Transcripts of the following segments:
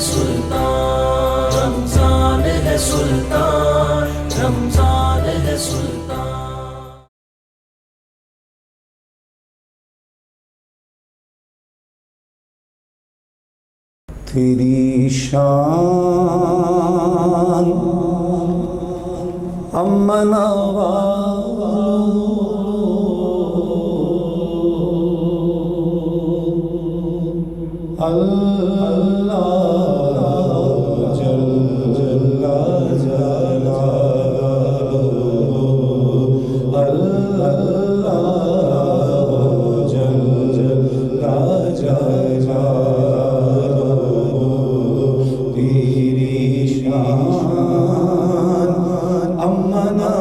سلطان، رمضان ہے سلطان، رمضان ہے سلطان۔ تیری شان امنوا اللہ جل جلالہ، اللہ جل جلالہ، تیری شان امنا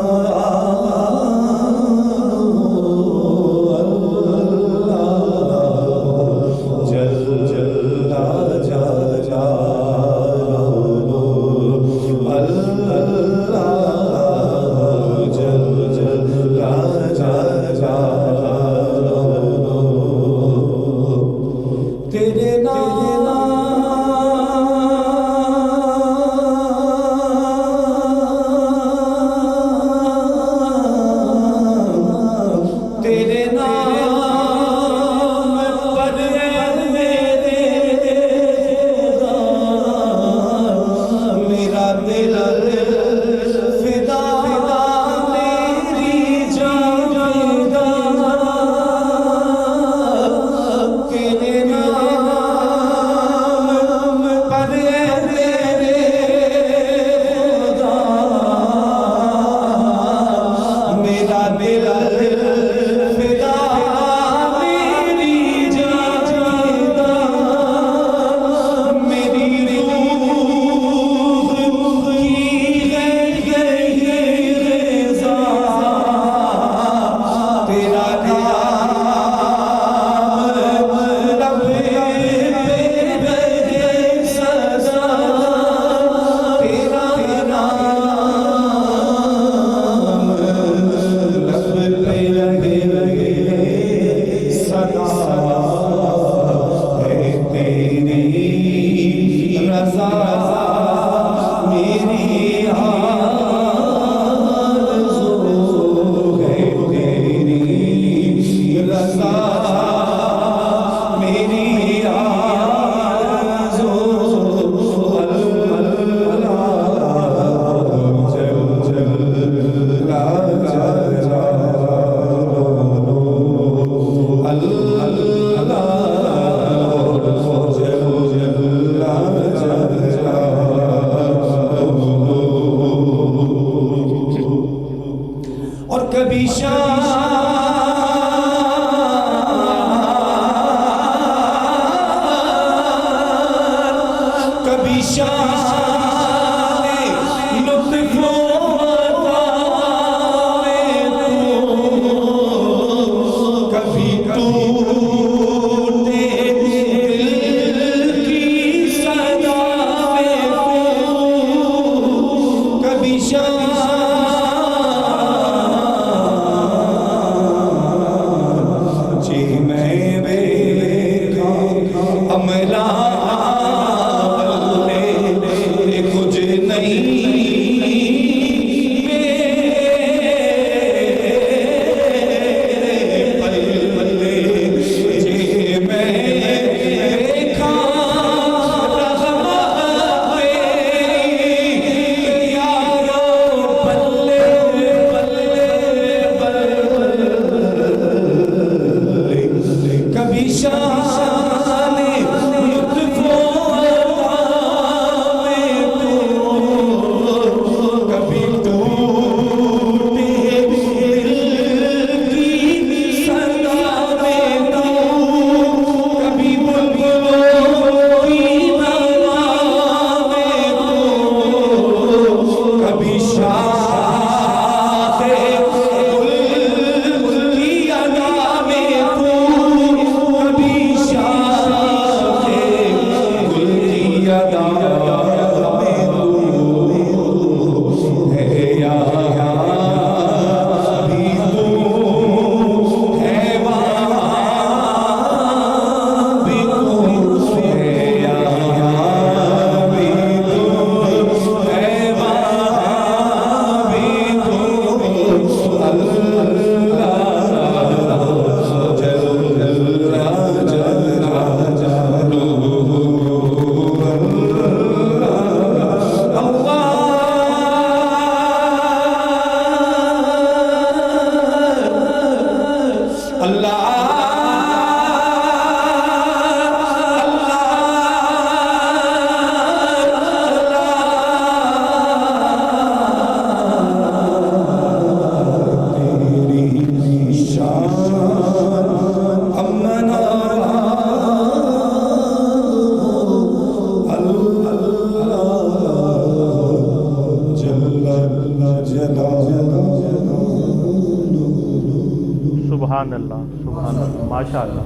سبحان اللہ ماشاءاللہ،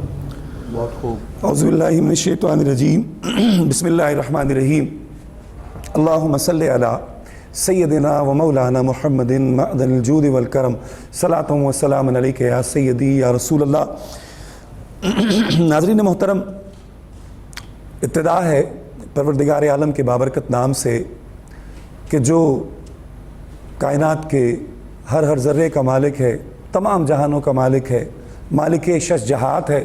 بہت خوب۔ اعوذ باللہ من الشیطان الرجیم، بسم اللہ الرحمن الرحیم۔ اللہم صلی علی سیدنا و مولانا محمد معدن الجود والکرم، صلاۃ و سلام علیک یا سیدی یا رسول اللہ۔ ناظرین محترم، ابتدا ہے پروردگار عالم کے بابرکت نام سے کہ جو کائنات کے ہر ذرے کا مالک ہے، تمام جہانوں کا مالک ہے، مالک شش جہات ہے،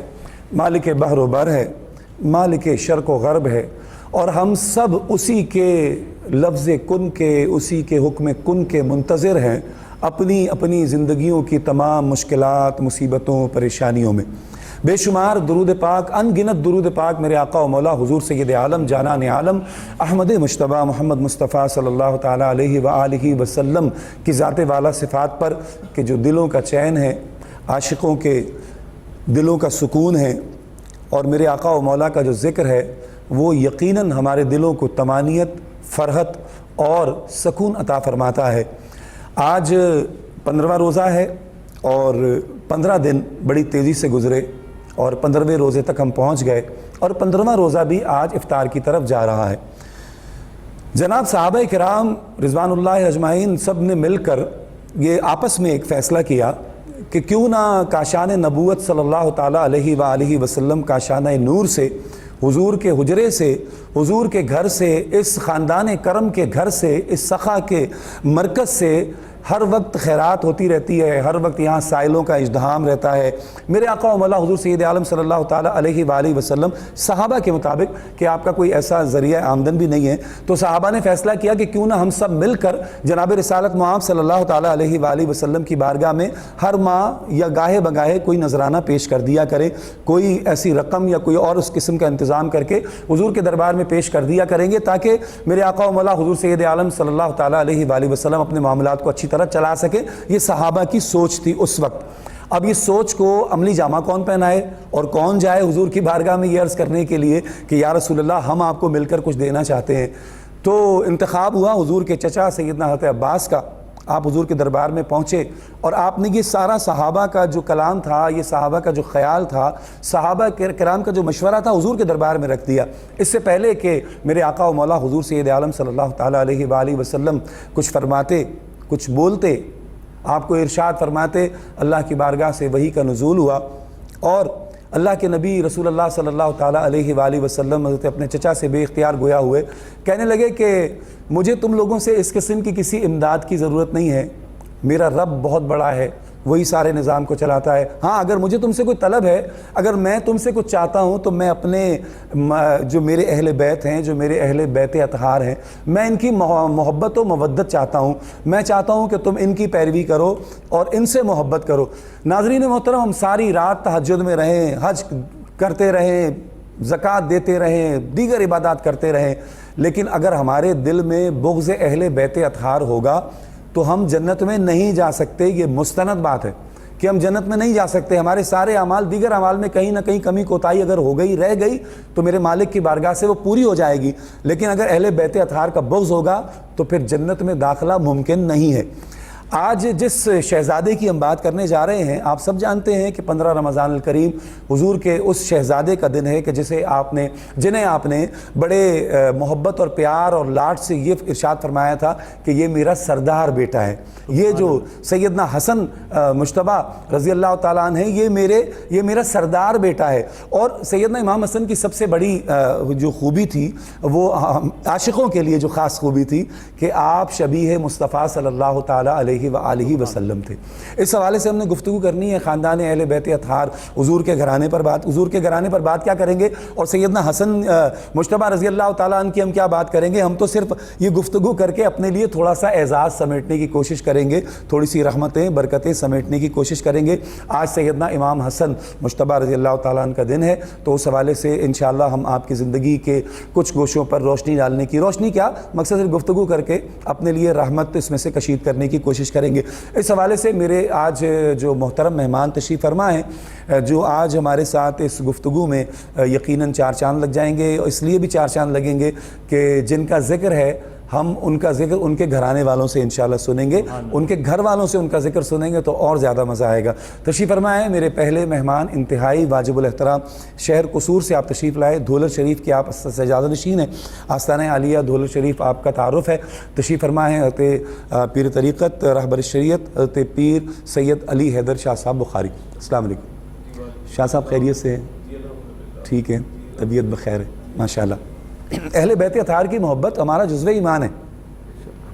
مالک بحر و بر ہے، مالک شرق و غرب ہے، اور ہم سب اسی کے لفظ کن کے، اسی کے حکم کن کے منتظر ہیں اپنی اپنی زندگیوں کی تمام مشکلات، مصیبتوں، پریشانیوں میں۔ بے شمار درود پاک، ان گنت درود پاک میرے آقا و مولا حضور سید عالم جانان عالم احمد مجتبیٰ محمد مصطفیٰ صلی اللہ تعالیٰ علیہ وآلہ وسلم کی ذات والا صفات پر کہ جو دلوں کا چین ہے، عاشقوں کے دلوں کا سکون ہے، اور میرے آقا و مولا کا جو ذکر ہے وہ یقیناً ہمارے دلوں کو طمانینت، فرحت اور سکون عطا فرماتا ہے۔ آج 15واں روزہ ہے اور 15 دن بڑی تیزی سے گزرے اور 15ویں روزے تک ہم پہنچ گئے، اور 15واں روزہ بھی آج افطار کی طرف جا رہا ہے۔ جناب صحابہ کرام رضوان اللہ اجمعین سب نے مل کر یہ آپس میں ایک فیصلہ کیا کہ کیوں نہ کاشان نبوت صلی اللہ تعالیٰ علیہ وآلہ وسلم کاشانہ نور سے، حضور کے حجرے سے، حضور کے گھر سے، اس خاندان کرم کے گھر سے، اس سخا کے مرکز سے ہر وقت خیرات ہوتی رہتی ہے، ہر وقت یہاں سائلوں کا ازدحام رہتا ہے۔ میرے آقا و مولا حضور سید عالم صلی اللہ تعالیٰ علیہ وآلہ وسلم صحابہ کے مطابق کہ آپ کا کوئی ایسا ذریعہ آمدن بھی نہیں ہے، تو صحابہ نے فیصلہ کیا کہ کیوں نہ ہم سب مل کر جناب رسالت مآب صلی اللہ تعالیٰ علیہ وآلہ وسلم کی بارگاہ میں ہر ماہ یا گاہے بگاہے کوئی نذرانہ پیش کر دیا کریں، کوئی ایسی رقم یا کوئی اور اس قسم کا انتظام کر کے حضور کے دربار میں پیش کر دیا کریں گے، تاکہ میرے آقا و مولا حضور سید عالم صلی اللہ تعالیٰ علیہ وآلہ وسلم اپنے معاملات کو اچھی طرح چلا سکے۔ یہ صحابہ کی سوچ تھی اس وقت۔ اب یہ سوچ کو عملی جامہ کون پہنائے اور کون جائے حضور کی بارگاہ میں یہ عرض کرنے کے لیے کہ یا رسول اللہ ہم آپ کو مل کر کچھ دینا چاہتے ہیں؟ تو انتخاب ہوا حضور کے چچا سیدنا حضرت عباس کا۔ آپ حضور کے دربار میں پہنچے اور آپ نے یہ سارا صحابہ کا جو کلام تھا، یہ صحابہ کا جو خیال تھا، صحابہ کرام کا جو مشورہ تھا حضور کے دربار میں رکھ دیا۔ اس سے پہلے کہ میرے آقا و مولا حضور سید عالم صلی اللہ تعالیٰ علیہ وآلہ وسلم کچھ فرماتے، کچھ بولتے، آپ کو ارشاد فرماتے، اللہ کی بارگاہ سے وحی کا نزول ہوا، اور اللہ کے نبی رسول اللہ صلی اللہ تعالیٰ علیہ وآلہ وسلم حضرت اپنے چچا سے بے اختیار گویا ہوئے، کہنے لگے کہ مجھے تم لوگوں سے اس قسم کی کسی امداد کی ضرورت نہیں ہے، میرا رب بہت بڑا ہے، وہی سارے نظام کو چلاتا ہے۔ ہاں اگر مجھے تم سے کوئی طلب ہے، اگر میں تم سے کچھ چاہتا ہوں تو میں اپنے جو میرے اہل بیت ہیں، جو میرے اہل بیت اطہار ہیں، میں ان کی محبت و مودت چاہتا ہوں، میں چاہتا ہوں کہ تم ان کی پیروی کرو اور ان سے محبت کرو۔ ناظرین محترم، ہم ساری رات تہجد میں رہیں، حج کرتے رہیں، زکوٰۃ دیتے رہیں، دیگر عبادات کرتے رہیں، لیکن اگر ہمارے دل میں بغض اہل بیت اطہار ہوگا تو ہم جنت میں نہیں جا سکتے۔ یہ مستند بات ہے کہ ہم جنت میں نہیں جا سکتے۔ ہمارے سارے اعمال، دیگر اعمال میں کہیں نہ کہیں کمی کوتاہی اگر ہو گئی، رہ گئی، تو میرے مالک کی بارگاہ سے وہ پوری ہو جائے گی، لیکن اگر اہل بیت اطہار کا بغض ہوگا تو پھر جنت میں داخلہ ممکن نہیں ہے۔ آج جس شہزادے کی ہم بات کرنے جا رہے ہیں، آپ سب جانتے ہیں کہ 15 رمضان الکریم حضور کے اس شہزادے کا دن ہے کہ جنہیں آپ نے بڑے محبت اور پیار اور لاڈ سے یہ ارشاد فرمایا تھا کہ یہ میرا سردار بیٹا ہے۔ یہ جو سیدنا حسن مجتبیٰ رضی اللہ تعالیٰ عنہ یہ میرا سردار بیٹا ہے۔ اور سیدنا امام حسن کی سب سے بڑی جو خوبی تھی، وہ عاشقوں کے لیے جو خاص خوبی تھی کہ آپ شبیہ مصطفیٰ صلی اللہ تعالیٰ علیہ وآلہ وسلم تھے۔ اس حوالے سے ہم نے گفتگو کرنی ہے خاندان اہل بیت اطہار، حضور کے گھرانے پر بات کیا کریں گے، اور سیدنا حسن مجتبیٰ رضی اللہ تعالیٰ عنہ کی ہم کیا بات کریں گے۔ ہم تو صرف یہ گفتگو کر کے اپنے لیے تھوڑا سا اعزاز سمیٹنے کی کوشش کریں گے، تھوڑی سی رحمتیں برکتیں سمیٹنے کی کوشش کریں گے۔ آج سیدنا امام حسن مجتبیٰ رضی اللہ تعالیٰ عنہ کا دن ہے، تو اس حوالے سے انشاءاللہ ہم آپ کی زندگی کے کچھ گوشوں پر روشنی ڈالنے کی، روشنی کیا مقصد صرف گفتگو کر کے اپنے لیے رحمت اس میں سے کشید کرنے کی کوشش کریں گے۔ اس حوالے سے میرے آج جو محترم مہمان تشریف فرما ہیں، جو آج ہمارے ساتھ اس گفتگو میں یقیناً 4 چاند لگ جائیں گے، اس لیے بھی 4 چاند لگیں گے کہ جن کا ذکر ہے ہم ان کا ذکر ان کے گھرانے والوں سے انشاءاللہ سنیں گے, ان کے گھر والوں سے ان کا ذکر سنیں گے تو اور زیادہ مزہ آئے گا. تشریف فرمائیں میرے پہلے مہمان, انتہائی واجب الاحترام, شہر قصور سے آپ تشریف لائے. دھولر شریف کی آپ سجادہ نشین ہیں, آستانہ عالیہ دھولر شریف آپ کا تعارف ہے. تشریف فرمائیں حضرت پیر طریقت رہبر شریعت حضرت پیر سید علی حیدر شاہ صاحب بخاری. السلام علیکم. شاہ صاحب خیریت سے ہیں؟ ٹھیک ہے, طبیعت بخیر ہے ماشاءاللہ. اہل بیت اطہار کی محبت ہمارا جزو ایمان ہے,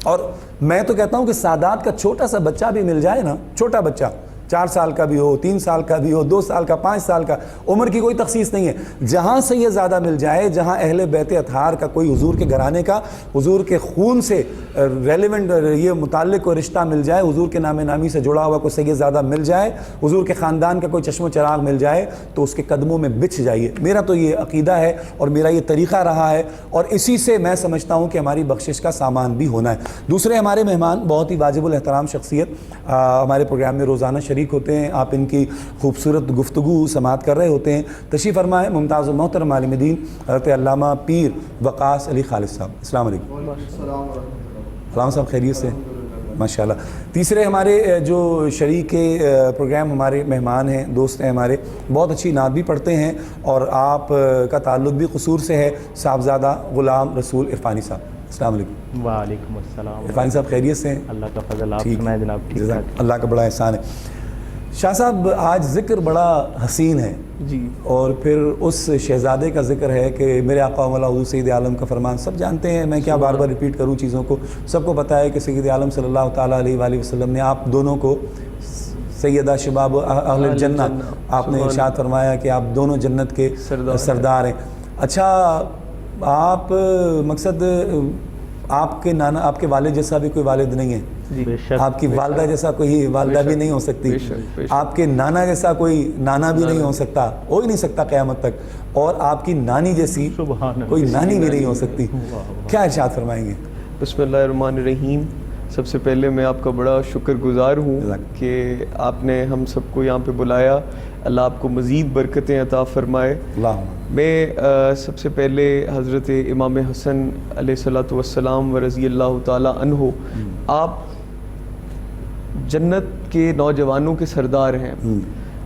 اور میں تو کہتا ہوں کہ سادات کا چھوٹا سا بچہ بھی مل جائے نا, چھوٹا بچہ 4 سال کا بھی ہو, 3 سال کا بھی ہو, 2 سال کا, 5 سال کا, عمر کی کوئی تخصیص نہیں ہے, جہاں سے یہ زیادہ مل جائے, جہاں اہل بیت اطہار کا کوئی حضور کے گھرانے کا حضور کے خون سے ریلیونٹ یہ متعلق کوئی رشتہ مل جائے, حضور کے نام نامی سے جڑا ہوا کوئی سید زیادہ مل جائے, حضور کے خاندان کا کوئی چشم و چراغ مل جائے, تو اس کے قدموں میں بچھ جائیے. میرا تو یہ عقیدہ ہے اور میرا یہ طریقہ رہا ہے, اور اسی سے میں سمجھتا ہوں کہ ہماری بخشش کا سامان بھی ہونا ہے. دوسرے ہمارے مہمان بہت ہی واجب الاحترام شخصیت ہمارے پروگرام میں روزانہ شریک ہوتے ہیں, آپ ان کی خوبصورت گفتگو سماعت کر رہے ہوتے ہیں. تشریف فرمائیں ممتاز و محترم عالم دین حضرت علامہ پیر وقاص علی خالد صاحب. السلام علیکم. علامہ صاحب خیریت سے ماشاءاللہ. تیسرے ہمارے جو شریک پروگرام ہمارے مہمان ہیں, دوست ہیں ہمارے, بہت اچھی نعت بھی پڑھتے ہیں, اور آپ کا تعلق بھی قصور سے ہے, صاحبزادہ غلام رسول عرفانی صاحب. السلام علیکم. وعلیکم السلام. عرفانی صاحب خیریت سے ہیں؟ اللہ کا فضل, آپ ٹھیک سنائیں جناب. ٹھیک ٹھاک. اللہ کا بڑا احسان ہے. شاہ صاحب آج ذکر بڑا حسین ہے جی, اور پھر اس شہزادے کا ذکر ہے کہ میرے آقا و مولا حضور سید عالم کا فرمان سب جانتے ہیں, میں کیا بار بار ریپیٹ کروں چیزوں کو, سب کو پتہ ہے کہ سید عالم صلی اللہ تعالیٰ علیہ وآلہ وسلم نے آپ دونوں کو سیدہ شباب اہل الجنہ آپ نے ارشاد فرمایا کہ آپ دونوں جنت کے سردار ہیں. اچھا, آپ مقصد آپ کے نانا, آپ کے والد جیسا بھی کوئی والد نہیں ہے, بے شک, آپ کی والدہ جیسا کوئی والدہ بھی نہیں ہو سکتی, آپ کے نانا جیسا کوئی نانا بھی نہیں ہو سکتا, ہو ہی نہیں سکتا قیامت تک, اور آپ کی نانی جیسی کوئی نانی بھی نہیں ہو سکتی. کیا ارشاد فرمائیں گے؟ بسم اللہ الرحمن الرحیم. سب سے پہلے میں آپ کا بڑا شکر گزار ہوں کہ آپ نے ہم سب کو یہاں پہ بلایا. اللہ آپ کو مزید برکتیں عطا فرمائے. میں سب سے پہلے حضرت امام حسن علیہ الصلوۃ والسلام و رضی اللہ تعالیٰ عنہ, آپ جنت کے نوجوانوں کے سردار ہیں,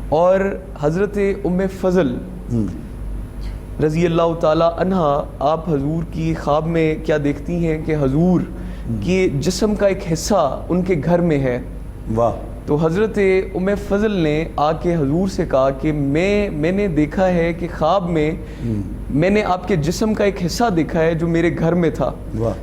اور حضرت ام فضل رضی اللہ تعالیٰ عنہ, آپ حضور کی خواب میں کیا دیکھتی ہیں کہ حضور کے جسم کا ایک حصہ ان کے گھر میں ہے. واہ. تو حضرت ام فضل نے آ کے حضور سے کہا کہ میں نے دیکھا ہے کہ خواب میں نے آپ کے جسم کا ایک حصہ دیکھا ہے جو میرے گھر میں تھا.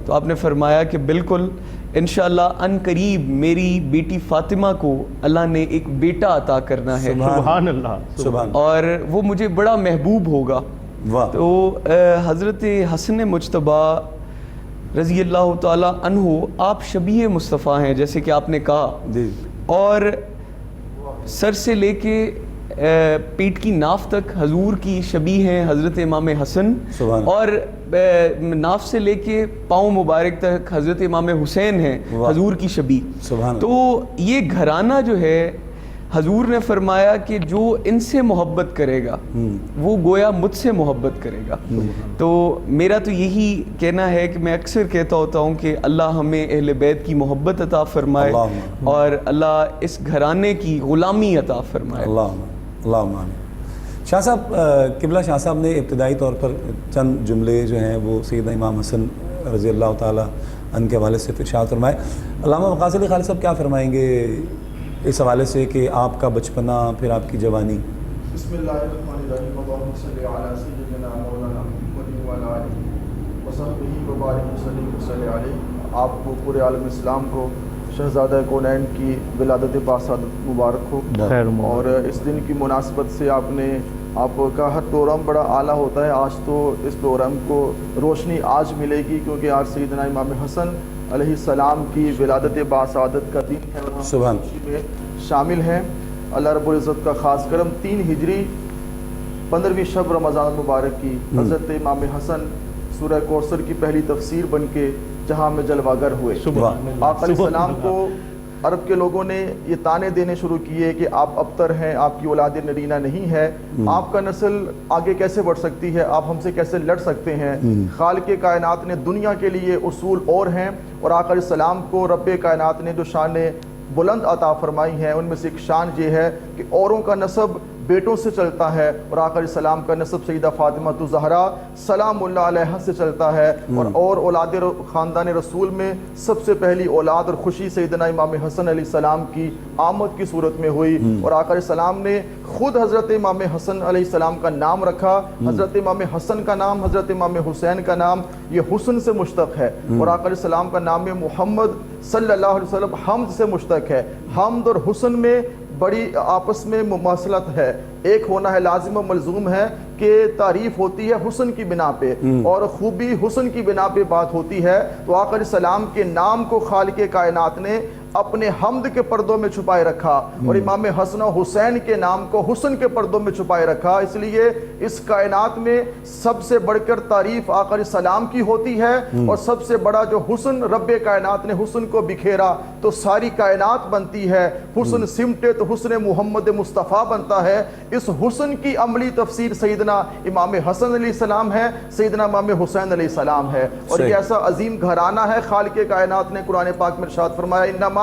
تو آپ نے فرمایا کہ بالکل انشاءاللہ ان قریب میری بیٹی فاطمہ کو اللہ نے ایک بیٹا عطا کرنا ہے. سبحان اللہ, سبحان, اور وہ مجھے بڑا محبوب ہوگا. تو حضرت حسن مجتبیٰ رضی اللہ تعالیٰ عنہ آپ شبیہ مصطفیٰ ہیں جیسے کہ آپ نے کہا, اور سر سے لے کے پیٹ کی ناف تک حضور کی شبیہ ہیں حضرت امام حسن, اور ناف سے لے کے پاؤں مبارک تک حضرت امام حسین ہیں حضور کی شبیہ. تو یہ گھرانہ جو ہے حضور نے فرمایا کہ جو ان سے محبت کرے گا وہ گویا مجھ سے محبت کرے گا. تو میرا تو یہی کہنا ہے کہ میں اکثر کہتا ہوتا ہوں کہ اللہ ہمیں اہل بیت کی محبت عطا فرمائے, اور اللہ اس گھرانے کی غلامی عطا فرمائے. اللہم آمین. شاہ صاحب, قبلہ شاہ صاحب نے ابتدائی طور پر چند جملے جو ہیں وہ سیدنا امام حسن رضی اللہ تعالیٰ عنہ کے حوالے سے ارشاد فرمائے. علامہ وقاص علی خالد صاحب کیا فرمائیں گے اس حوالے سے کہ آپ کا بچپنا پھر آپ کی جوانی؟ بسم اللہ الرحمن الرحیم. اللہم صلی علی سیدنا مولانا محمد و علی آلہ وصحبہ وبارک وسلم علیہ. آپ کو پورے عالم اسلام کو شہزادہ کونین کی ولادت باسعادت مبارک ہو. اور اس دن کی مناسبت سے آپ کا ہر پروگرام بڑا اعلیٰ ہوتا ہے. آج تو اس پروگرام کو روشنی آج ملے گی کیونکہ آج سیدنا امام حسن علیہ السلام کی ولادت باسعادت کا دن ہے, اور ہم خوشی میں شامل ہیں. اللہ رب العزت کا خاص کرم 3 ہجری 15ویں شب رمضان مبارک کی حضرت امام حسن سورہ کوثر کی پہلی تفسیر بن کے جہاں میں جلوہ گر ہوئے. آقا علیہ السلام کو عرب کے لوگوں نے یہ تانے دینے شروع کیے کہ آپ ابتر ہیں، آپ کی اولاد نرینہ نہیں ہے، آپ کا نسل آگے کیسے بڑھ سکتی ہے، آپ ہم سے کیسے لڑ سکتے ہیں۔ خالق کائنات نے دنیا کے لیے اصول اور ہیں، اور آقا علیہ السلام کو رب کائنات نے جو شان بلند عطا فرمائی ہیں ان میں سے ایک شان یہ ہے کہ اوروں کا نسب بیٹوں سے چلتا ہے، اور آقا علیہ السلام کا نسب سیدہ فاطمہ الزہرا سلام اللہ علیہا سے چلتا ہے، اور اولاد خاندان رسول میں سب سے پہلی اولاد اور خوشی سیدنا امام حسن علیہ السلام کی آمد کی صورت میں ہوئی، اور آقا علیہ السلام نے خود حضرت امام حسن علیہ السلام کا نام رکھا۔ حضرت امام حسن کا نام، حضرت امام حسین کا نام، یہ حسن سے مشتق ہے، اور آقا علیہ السلام کا نام محمد صلی اللہ علیہ وسلم حمد سے مشتق ہے۔ حمد اور حسن میں بڑی آپس میں مماثلت ہے، ایک ہونا ہے لازم و ملزوم ہے کہ تعریف ہوتی ہے حسن کی بنا پہ، اور خوبی حسن کی بنا پہ بات ہوتی ہے۔ تو آقا علیہ السلام کے نام کو خالق کائنات نے اپنے حمد کے پردوں میں چھپائے رکھا، اور امام حسن و حسین کے نام کو حسن کے پردوں میں چھپائے رکھا۔ اس لیے اس کائنات میں سب سے بڑھ کر تعریف آقا علیہ السلام کی ہوتی ہے، اور سب سے بڑا جو حسن رب کائنات نے حسن کو بکھیرا تو ساری کائنات بنتی ہے، حسن سمٹے تو حسن محمد مصطفیٰ بنتا ہے۔ اس حسن کی عملی تفسیر سیدنا امام حسن علیہ السلام ہے، سیدنا امام حسین علیہ السلام ہے، اور یہ ایسا عظیم گھرانہ ہے۔ خالق کائنات نے قرآن پاک میں ارشاد فرمایا انما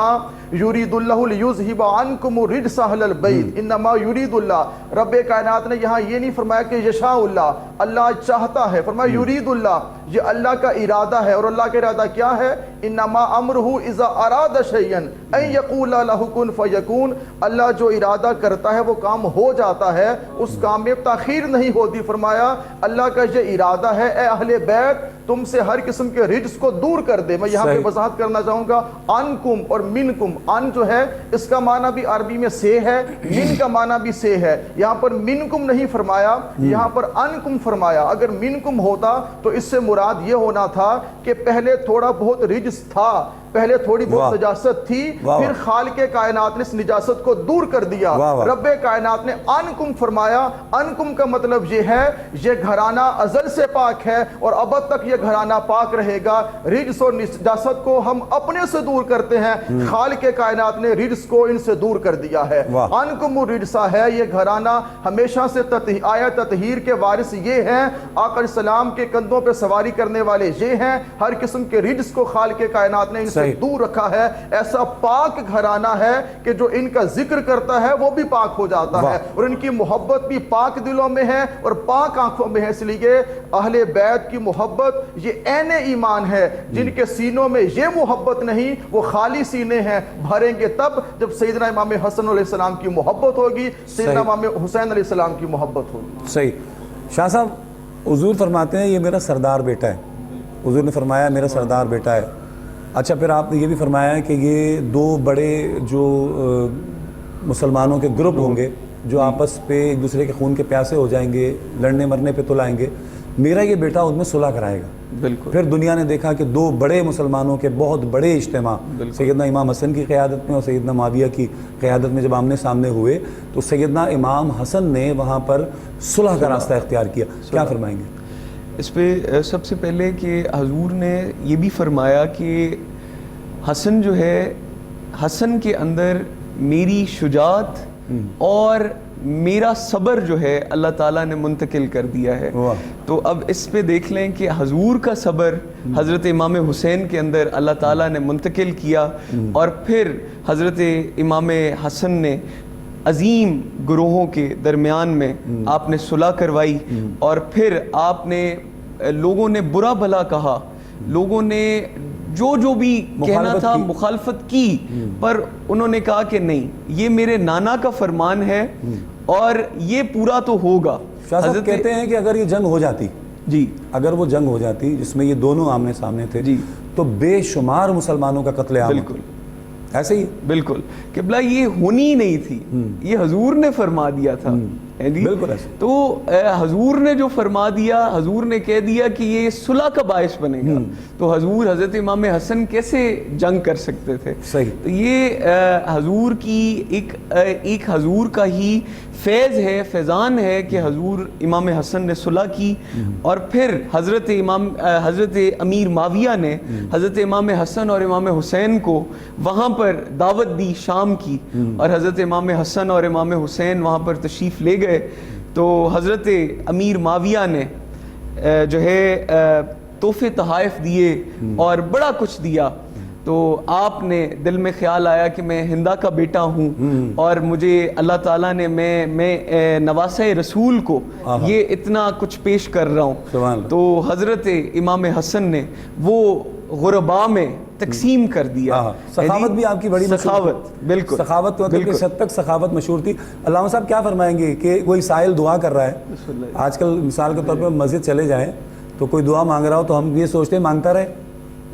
یرید اللہ لیذھب عنکم الرجس اہل البیت، انما یرید اللہ، رب کائنات نے یہاں یہ نہیں فرمایا کہ یشاء اللہ، اللہ چاہتا ہے، فرمایا یرید اللہ، یہ اللہ کا ارادہ ہے، اور اللہ کا ارادہ کیا ہے؟ انما امرہ اذا اراد شیئا ان یقول لہ کن فیکون، اللہ جو ارادہ کرتا ہے وہ کام ہو جاتا ہے، اس کام میں تاخیر نہیں ہوتی۔ فرمایا اللہ کا یہ ارادہ ہے اے اہل بیت تم سے ہر قسم کے رجس کو دور کر دے۔ میں یہاں پہ وضاحت کرنا چاہوں گا، انکم اور منکم، ان جو ہے اس کا معنی بھی عربی میں سے ہے، من کا معنی بھی سے ہے، یہاں پر منکم نہیں فرمایا، یہاں پر انکم فرمایا۔ اگر منکم ہوتا تو اس سے مراد یہ ہونا تھا کہ پہلے تھوڑا بہت رجس تھا، پہلے تھوڑی بہت نجاست تھی، پھر خالق کائنات نے اس نجاست کو دور کر دیا۔ رب کائنات نے انکم فرمایا، انکم کا مطلب یہ ہے یہ گھرانہ ازل سے پاک ہے اور ابد تک یہ گھرانہ پاک رہے گا۔ رجس اور نجاست کو ہم اپنے سے دور کرتے ہیں، خالق کائنات نے رجس کو ان سے دور کر دیا ہے۔ انکم الرجسہ ہے، یہ گھرانہ ہمیشہ سے آیا تطہیر کے وارث یہ ہیں، آقا علیہ السلام کے کندھوں پہ سواری کرنے والے یہ ہیں، ہر قسم کے رجس کو خالق کائنات نے ان سے دور رکھا ہے۔ ایسا پاک گھرانہ ہے کہ جو ان کا ذکر کرتا ہے وہ بھی پاک ہو جاتا ہے، اور ان کی محبت بھی پاک دلوں میں ہے اور پاک آنکھوں میں ہے۔ اس لیے اہل بیت کی محبت یہ عین ایمان ہے، جن کے سینوں میں یہ محبت نہیں وہ خالی سینے ہیں، بھریں گے تب جب سیدنا امام حسن علیہ السلام کی محبت ہوگی، سیدنا امام حسین علیہ السلام کی محبت ہوگی۔ صحیح۔ شاہ صاحب حضور فرماتے ہیں یہ میرا سردار بیٹا ہے، حضور نے فرمایا میرا سردار بیٹا ہے۔ اچھا پھر آپ نے یہ بھی فرمایا کہ یہ دو بڑے جو مسلمانوں کے گروپ ہوں گے جو آپس پہ ایک دوسرے کے خون کے پیاسے ہو جائیں گے، لڑنے مرنے پہ تلائیں گے، میرا یہ بیٹا ان میں صلح کرائے گا۔ بالکل۔ پھر دنیا نے دیکھا کہ دو بڑے مسلمانوں کے بہت بڑے اجتماع سیدنا امام حسن کی قیادت میں اور سیدنا معاویہ کی قیادت میں جب آمنے سامنے ہوئے تو سیدنا امام حسن نے وہاں پر صلح کا راستہ اختیار کیا۔ کیا فرمائیں گے اس پہ؟ سب سے پہلے کہ حضور نے یہ بھی فرمایا کہ حسن جو ہے، حسن کے اندر میری شجاعت اور میرا صبر جو ہے اللہ تعالیٰ نے منتقل کر دیا ہے۔ تو اب اس پہ دیکھ لیں کہ حضور کا صبر حضرت امام حسین کے اندر اللہ تعالیٰ نے منتقل کیا، اور پھر حضرت امام حسن نے عظیم گروہوں کے درمیان میں آپ نے صلح کروائی، اور پھر آپ نے لوگوں نے برا بھلا کہا، لوگوں نے جو بھی کہنا تھا مخالفت کی، پر انہوں نے کہا کہ نہیں یہ میرے نانا کا فرمان ہے اور یہ پورا تو ہوگا۔ حضرت کہتے ہیں کہ اگر یہ جنگ ہو جاتی، جی اگر وہ جنگ ہو جاتی جس میں یہ دونوں آمنے سامنے تھے، جی تو بے شمار مسلمانوں کا قتل عام۔ بالکل ایسے ہی، بالکل قبلہ یہ ہونی ہی نہیں تھی، یہ حضور نے فرما دیا تھا بالکل ایسے. تو حضور نے جو فرما دیا, حضور نے کہہ دیا کہ یہ صلح کا باعث بنے گا, تو حضور حضرت امام حسن کیسے جنگ کر سکتے تھے؟ صحیح. تو یہ حضور کی ایک حضور کا ہی فیض ہے, فیضان ہے کہ حضور امام حسن نے صلح کی, اور پھر حضرت امیر معاویہ نے حضرت امام حسن اور امام حسین کو وہاں پر دعوت دی شام کی, اور حضرت امام حسن اور امام حسین وہاں پر تشریف لے گئے. تو حضرت امیر معاویہ نے جو ہے تحفے تحائف دیے اور بڑا کچھ دیا. تو آپ نے دل میں خیال آیا کہ میں ہندا کا بیٹا ہوں اور مجھے اللہ تعالیٰ نے میں نواسہ رسول کو یہ اتنا کچھ پیش کر رہا ہوں. تو حضرت امام حسن نے وہ غرباء میں تقسیم کر دیا. سخاوت بھی آپ کی بڑی سخاوت, بالکل سخاوت کس حد تک سخاوت مشہور تھی. علامہ صاحب کیا فرمائیں گے کہ کوئی سائل دعا کر رہا ہے, آج کل مثال کے طور پہ مسجد چلے جائیں تو کوئی دعا مانگ رہا ہو تو ہم یہ سوچتے ہیں مانگتا رہے,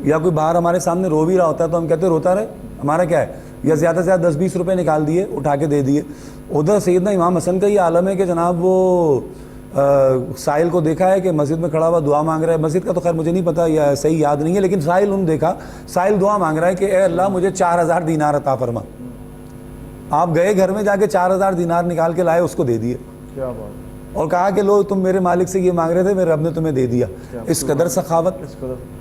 یا کوئی باہر ہمارے سامنے رو بھی رہا ہوتا ہے تو ہم کہتے ہیں روتا رہے, ہمارا کیا ہے, یا زیادہ سے زیادہ 10-20 روپے نکال دیے اٹھا کے دے دیے. ادھر سیدنا امام حسن کا یہ عالم ہے کہ جناب وہ سائل کو دیکھا ہے کہ مسجد میں کھڑا ہوا دعا مانگ رہا ہے. مسجد کا تو خیر مجھے نہیں پتا یا صحیح یاد نہیں ہے, لیکن سائل انہوں نے دیکھا, سائل دعا مانگ رہا ہے کہ اے اللہ مجھے 4000 دینار عطا فرما. آپ گئے گھر میں جا کے 4000 دینار نکال کے لائے, اس کو دے دیے, کیا بات, اور کہا کہ لو تم میرے مالک سے یہ مانگ رہے تھے, میرے رب نے تمہیں دے دیا. اس قدر سخاوت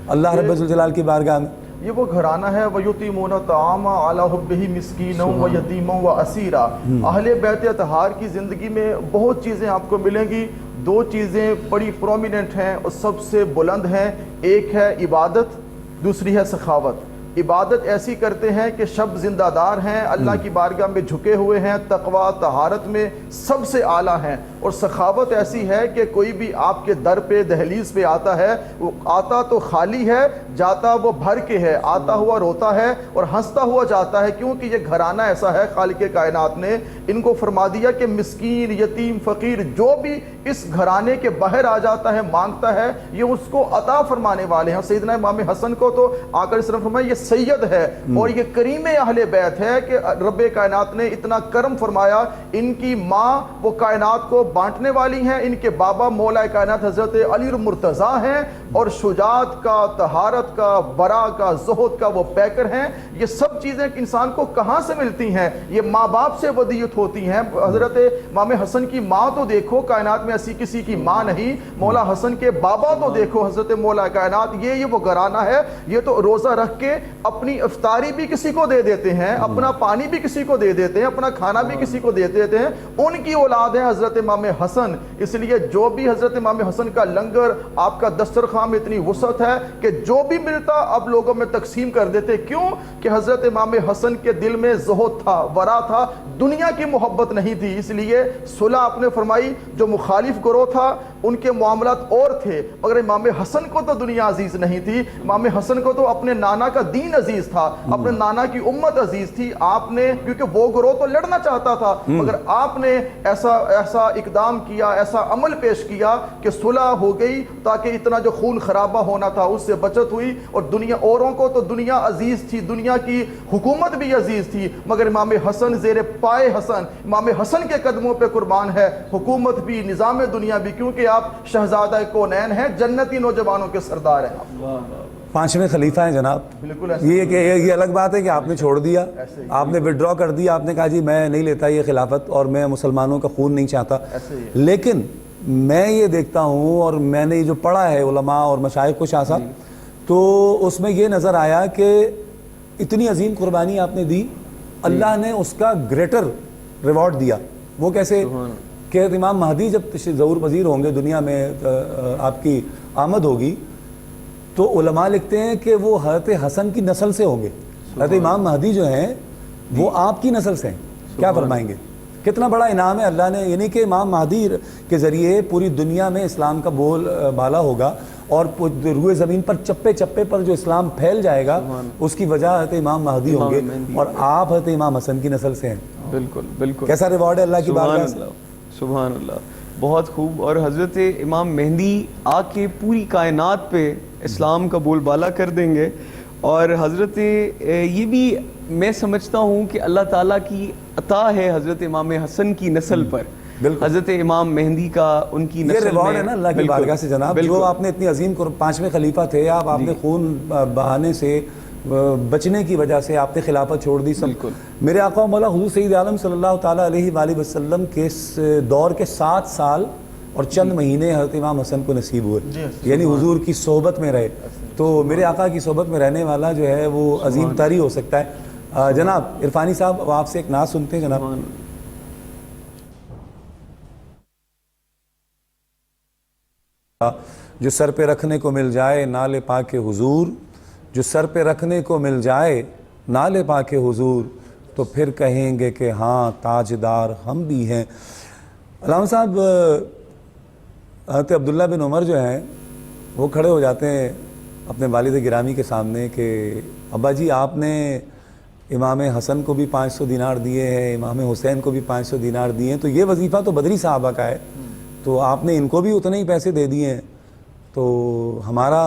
اللہ رب الجلال کی بارگاہ میں. یہ وہ گھرانہ ہے وَيُطِيمُونَ الطَّعَامَ عَلَىٰ حُبِّهِ مِسْكِينًا وَيَتِيمًا وَأَسِيرًا. اہل بیت اطہار کی زندگی میں بہت چیزیں آپ کو ملیں گی. 2 چیزیں بڑی پرومیننٹ ہیں اور سب سے بلند ہیں. ایک ہے عبادت, دوسری ہے سخاوت. عبادت ایسی کرتے ہیں کہ شب زندہ دار ہیں, اللہ کی بارگاہ میں جھکے ہوئے ہیں, تقوی طہارت میں سب سے اعلیٰ ہیں. اور سخاوت ایسی ہے کہ کوئی بھی آپ کے در پہ دہلیز پہ آتا ہے, وہ آتا تو خالی ہے, جاتا وہ بھر کے ہے, آتا ہوا روتا ہے اور ہنستا ہوا جاتا ہے, کیونکہ یہ گھرانہ ایسا ہے. خالق کائنات نے ان کو فرما دیا کہ مسکین, یتیم, فقیر جو بھی اس گھرانے کے باہر آ جاتا ہے, مانگتا ہے, یہ اس کو عطا فرمانے والے ہیں. سیدنا امام حسن کو تو آقا علیہ السلام فرمایا یہ سید ہے اور یہ کریم اہل بیت ہے کہ رب کائنات نے اتنا کرم فرمایا. ان کی ماں وہ کائنات کو بانٹنے والی ہیں, ان کے بابا مولا کائنات حضرت علی المرتضیٰ ہیں, اور شجاعت کا, طہارت کا, ورع کا, زہد کا وہ پیکر ہیں. یہ سب چیزیں انسان کو کہاں سے ملتی ہیں؟ یہ ماں باپ سے ودیت ہوتی ہیں. حضرت امام حسن کی ماں تو دیکھو, کائنات میں ایسی کسی کی ماں نہیں. مولا حسن کے بابا تو دیکھو, حضرت مولا کائنات. یہ وہ گھرانہ ہے. یہ تو روزہ رکھ کے اپنی افطاری بھی کسی کو دے دیتے ہیں, اپنا پانی بھی کسی کو دے دیتے ہیں, اپنا کھانا بھی کسی کو دے دیتے ہیں. ان کی اولاد ہے حضرت امام حسن. اس لیے جو بھی حضرت امام حسن کا لنگر, آپ کا دسترخوان میں اتنی وسعت ہے کہ جو بھی ملتا اب لوگوں میں تقسیم کر دیتے. کیوں کہ حضرت امام حسن کے دل میں زہد تھا, ورع تھا, دنیا کی محبت نہیں تھی. اس لیے صلح آپ نے فرمائی. جو مخالف گروہ تھا ان کے معاملات اور تھے, مگر امام حسن کو تو دنیا عزیز نہیں تھی. امام حسن کو تو اپنے نانا کا دین عزیز تھا, اپنے نانا کی امت عزیز تھی. آپ نے, کیونکہ وہ گروہ تو لڑنا چاہتا تھا, مگر آپ نے ایسا اقدام کیا, ایسا عمل پیش کیا کہ صلح ہو گئی, تاکہ اتنا جو خون خرابہ ہونا تھا اس سے بچت ہوئی. اور دنیا, اوروں کو تو دنیا عزیز تھی, دنیا کی حکومت بھی عزیز تھی, مگر امام حسن زیر پائے حسن, امام حسن کے قدموں پہ قربان ہے حکومت بھی, نظام دنیا بھی, کیونکہ آپ شہزادہ کونین ہیں, جنتی نوجوانوں کے سردار ہیں. 5ویں خلیفہ ہیں جناب. بالکل یہ الگ بات ہے کہ آپ نے چھوڑ دیا, آپ نے وڈرا کر دیا, آپ نے کہا جی میں نہیں لیتا یہ خلافت اور میں مسلمانوں کا خون نہیں چاہتا. لیکن میں یہ دیکھتا ہوں اور میں نے جو پڑھا ہے علماء اور مشائخ کو شاہ صاحب, تو اس میں یہ نظر آیا کہ اتنی عظیم قربانی آپ نے دی, اللہ نے اس کا گریٹر ریوارڈ دیا. وہ کیسے کہ امام مہدی جب ظہور پذیر ہوں گے, دنیا میں آپ کی آمد ہوگی, تو علماء لکھتے ہیں کہ وہ حضرت حسن کی نسل سے ہوں گے. حضرت امام مہدی جو ہیں وہ آپ کی نسل سے ہیں. کیا فرمائیں گے؟ کتنا بڑا انعام ہے اللہ نے, یعنی کہ امام مہدی کے ذریعے پوری دنیا میں اسلام کا بول بالا ہوگا, اور روئے زمین پر چپے چپے پر جو اسلام پھیل جائے گا اس کی وجہ حضرت امام مہدی ہوں گے, اور آپ حضرت امام حسن کی نسل سے ہیں. بالکل بالکل. کیسا ریوارڈ ہے اللہ کی بارگاہ سے. سبحان اللہ, بہت خوب. اور حضرت امام مہدی آ کے پوری کائنات پہ اسلام کا بول بالا کر دیں گے. اور حضرت یہ بھی میں سمجھتا ہوں کہ اللہ تعالیٰ کی عطا ہے حضرت امام حسن کی نسل پر, بالکل. حضرت امام مہدی کا ان کی یہ نسل میں ریوارڈ ہے نا اللہ کی بالکل، بارگاہ سے جناب. بالکل. جو آپ نے اتنی عظیم 5ویں خلیفہ تھے آپ نے خون بہانے سے بچنے کی وجہ سے آپ نے خلافت چھوڑ دی. بالکل. میرے آقا مولا حضور سید عالم صلی اللہ تعالیٰ علیہ وآلہ وسلم کے دور کے 7 سال اور چند مہینے حضرت امام حسن کو نصیب ہوئے، یعنی حضور کی صحبت میں رہے. تو میرے آقا کی صحبت میں رہنے والا جو ہے وہ عظیم تر ہی ہو سکتا ہے. جناب عرفانی صاحب آپ سے ایک نعت سنتے ہیں جناب. جو سر پہ رکھنے کو مل جائے نالے پاک حضور، جو سر پہ رکھنے کو مل جائے نالے پاک حضور، تو پھر کہیں گے کہ ہاں تاجدار ہم بھی ہیں. علامہ صاحب حضرت عبداللہ بن عمر جو ہیں وہ کھڑے ہو جاتے ہیں اپنے والد گرامی کے سامنے کہ ابا جی آپ نے امام حسن کو بھی 500 دینار دیے ہیں، امام حسین کو بھی 500 دینار دیے ہیں، تو یہ وظیفہ تو بدری صحابہ کا ہے، تو آپ نے ان کو بھی اتنے ہی پیسے دے دیے ہیں، تو ہمارا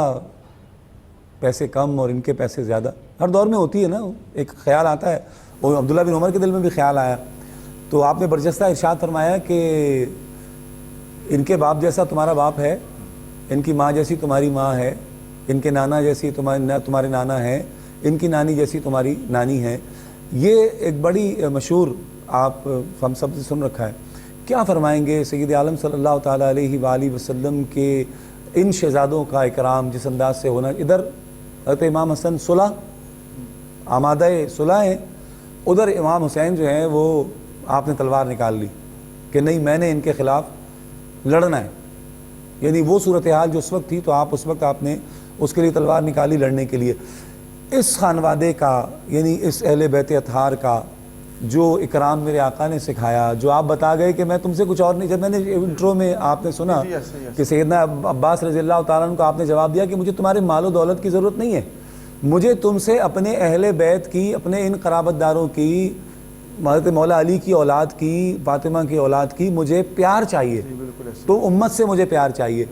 پیسے کم اور ان کے پیسے زیادہ. ہر دور میں ہوتی ہے نا، ایک خیال آتا ہے، اور عبداللہ بن عمر کے دل میں بھی خیال آیا. تو آپ نے برجستہ ارشاد فرمایا کہ ان کے باپ جیسا تمہارا باپ ہے، ان کی ماں جیسی تمہاری ماں ہے، ان کے نانا جیسی تمہارے نانا ہیں، ان کی نانی جیسی تمہاری نانی ہے. یہ ایک بڑی مشہور آپ ہم سب سے سن رکھا ہے. کیا فرمائیں گے سید عالم صلی اللہ تعالیٰ علیہ وآلہ وسلم کے ان شہزادوں کا اکرام جس انداز سے ہونا؟ ادھر حضرت امام حسن صلح آمادہ صلح ہیں، ادھر امام حسین جو ہیں وہ آپ نے تلوار نکال لی کہ نہیں میں نے ان کے خلاف لڑنا ہے. یعنی وہ صورتحال جو اس وقت تھی تو اس وقت آپ نے اس کے لیے تلوار نکالی لڑنے کے لیے. اس خانوادے کا یعنی اس اہل بیت اطہار کا جو اکرام میرے آقا نے سکھایا، جو آپ بتا گئے کہ میں تم سے کچھ اور نہیں. جب میں نے انٹرو میں آپ نے سنا کہ سیدنا عباس رضی اللہ تعالیٰ عنہ کو آپ نے جواب دیا کہ مجھے تمہارے مال و دولت کی ضرورت نہیں ہے، مجھے تم سے اپنے اہل بیت کی، اپنے ان قرابت داروں کی، حضرت مولا علی کی اولاد کی، فاطمہ کی اولاد کی مجھے پیار چاہیے، تو امت سے مجھے پیار چاہیے.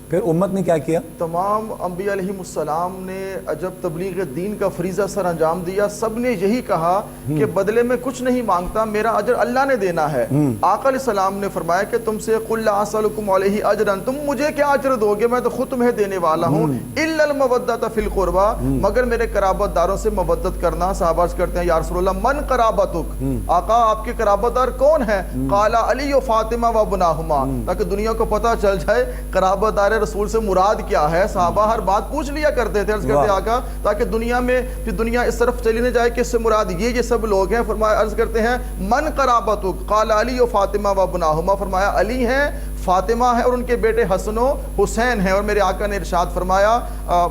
پھر امت نے کیا کیا؟ تمام انبیاء علیہ السلام نے جب تبلیغ دین کا فریضہ سر انجام دیا، سب نے یہی کہا کہ بدلے میں کچھ نہیں مانگتا، میرا اجر اللہ نے دینا ہے. آقا علیہ السلام نے فرمایا کہ تم سے قل لا اسألکم علیہ اجرا، تم مجھے کیا اجر دو گے، میں تو خود تمہیں دینے والا ہوں، الا المودۃ فی القربى، مگر میرے قرابت داروں سے مودت کرنا. صحابہ عرض کرتے ہیں یا رسول اللہ من قرابتک، آقا آپ کے قرابت دار کون ہیں؟ قال علی و فاطمہ و ابناہما، تاکہ دنیا کو پتہ چل جائے قرابت دار رسول سے مراد کیا ہے. صحابہ ہر بات پوچھ لیا کرتے تھے، عرض کرتے آقا تاکہ دنیا میں پھر دنیا اس طرف چلی نہ جائے کہ اس سے مراد یہ سب لوگ ہیں. فرمایا عرض کرتے ہیں من قرابتک، قال علی و فاطمہ و ابناہما، فرمایا علی ہیں، فاطمہ ہے اور ان کے بیٹے حسن و حسین ہیں. اور میرے آقا نے ارشاد فرمایا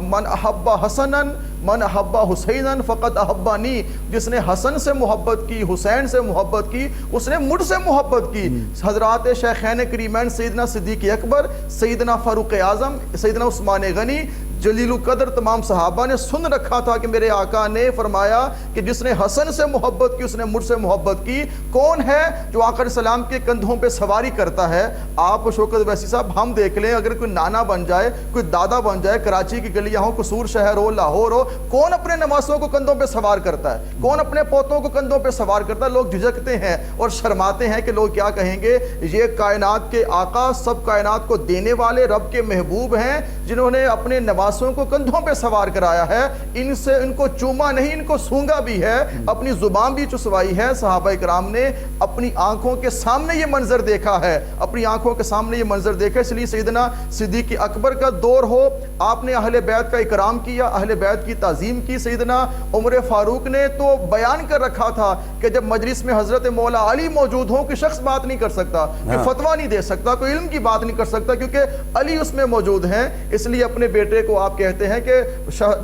من احب حسنا من احب حسینا فقد احبانی، جس نے حسن سے محبت کی، حسین سے محبت کی، اس نے مجھ سے محبت کی. حضرات شیخین کریمین سیدنا صدیق اکبر، سیدنا فاروق اعظم، سیدنا عثمان غنی جلیل القدر تمام صحابہ نے سن رکھا تھا کہ میرے آقا نے فرمایا کہ جس نے حسن سے محبت کی اس نے مجھ سے محبت کی. کون ہے جو آقا علیہ السلام کے کندھوں پہ سواری کرتا ہے؟ آپ شوکت ویسی صاحب ہم دیکھ لیں، اگر کوئی نانا بن جائے، کوئی دادا بن جائے، کراچی کی گلیاں ہوں، قصور شہر ہو، لاہور ہو، کون اپنے نواسوں کو کندھوں پہ سوار کرتا ہے؟ کون اپنے پوتوں کو کندھوں پہ سوار کرتا ہے؟ لوگ جھجکتے ہیں اور شرماتے ہیں کہ لوگ کیا کہیں گے. یہ کائنات کے آقا، سب کائنات کو دینے والے رب کے محبوب ہیں، جنہوں نے اپنے نواسوں کو کندھوں پہ سوار کرایا ہے. ان سے ان کو چوما نہیں، ان کو سونگا بھی ہے، اپنی زبان بھی چسوائی ہے. صحابہ کرام نے اپنی آنکھوں کے سامنے یہ منظر دیکھا ہے، اپنی آنکھوں کے سامنے یہ منظر دیکھا. اس لیے سیدنا صدیق اکبر کا دور ہو، آپ نے اہل بیت کا اکرام کیا، اہل بیت کی تعظیم کی. سیدنا عمر فاروق نے تو بیان کر رکھا تھا کہ جب مجلس میں حضرت مولا علی موجود ہوں، کہ شخص بات نہیں کر سکتا، کہ فتویٰ نہیں دے سکتا، کوئی علم کی بات نہیں کر سکتا، کیونکہ علی اس میں موجود ہیں. اس لیے اپنے بیٹے کو آپ کہتے ہیں کہ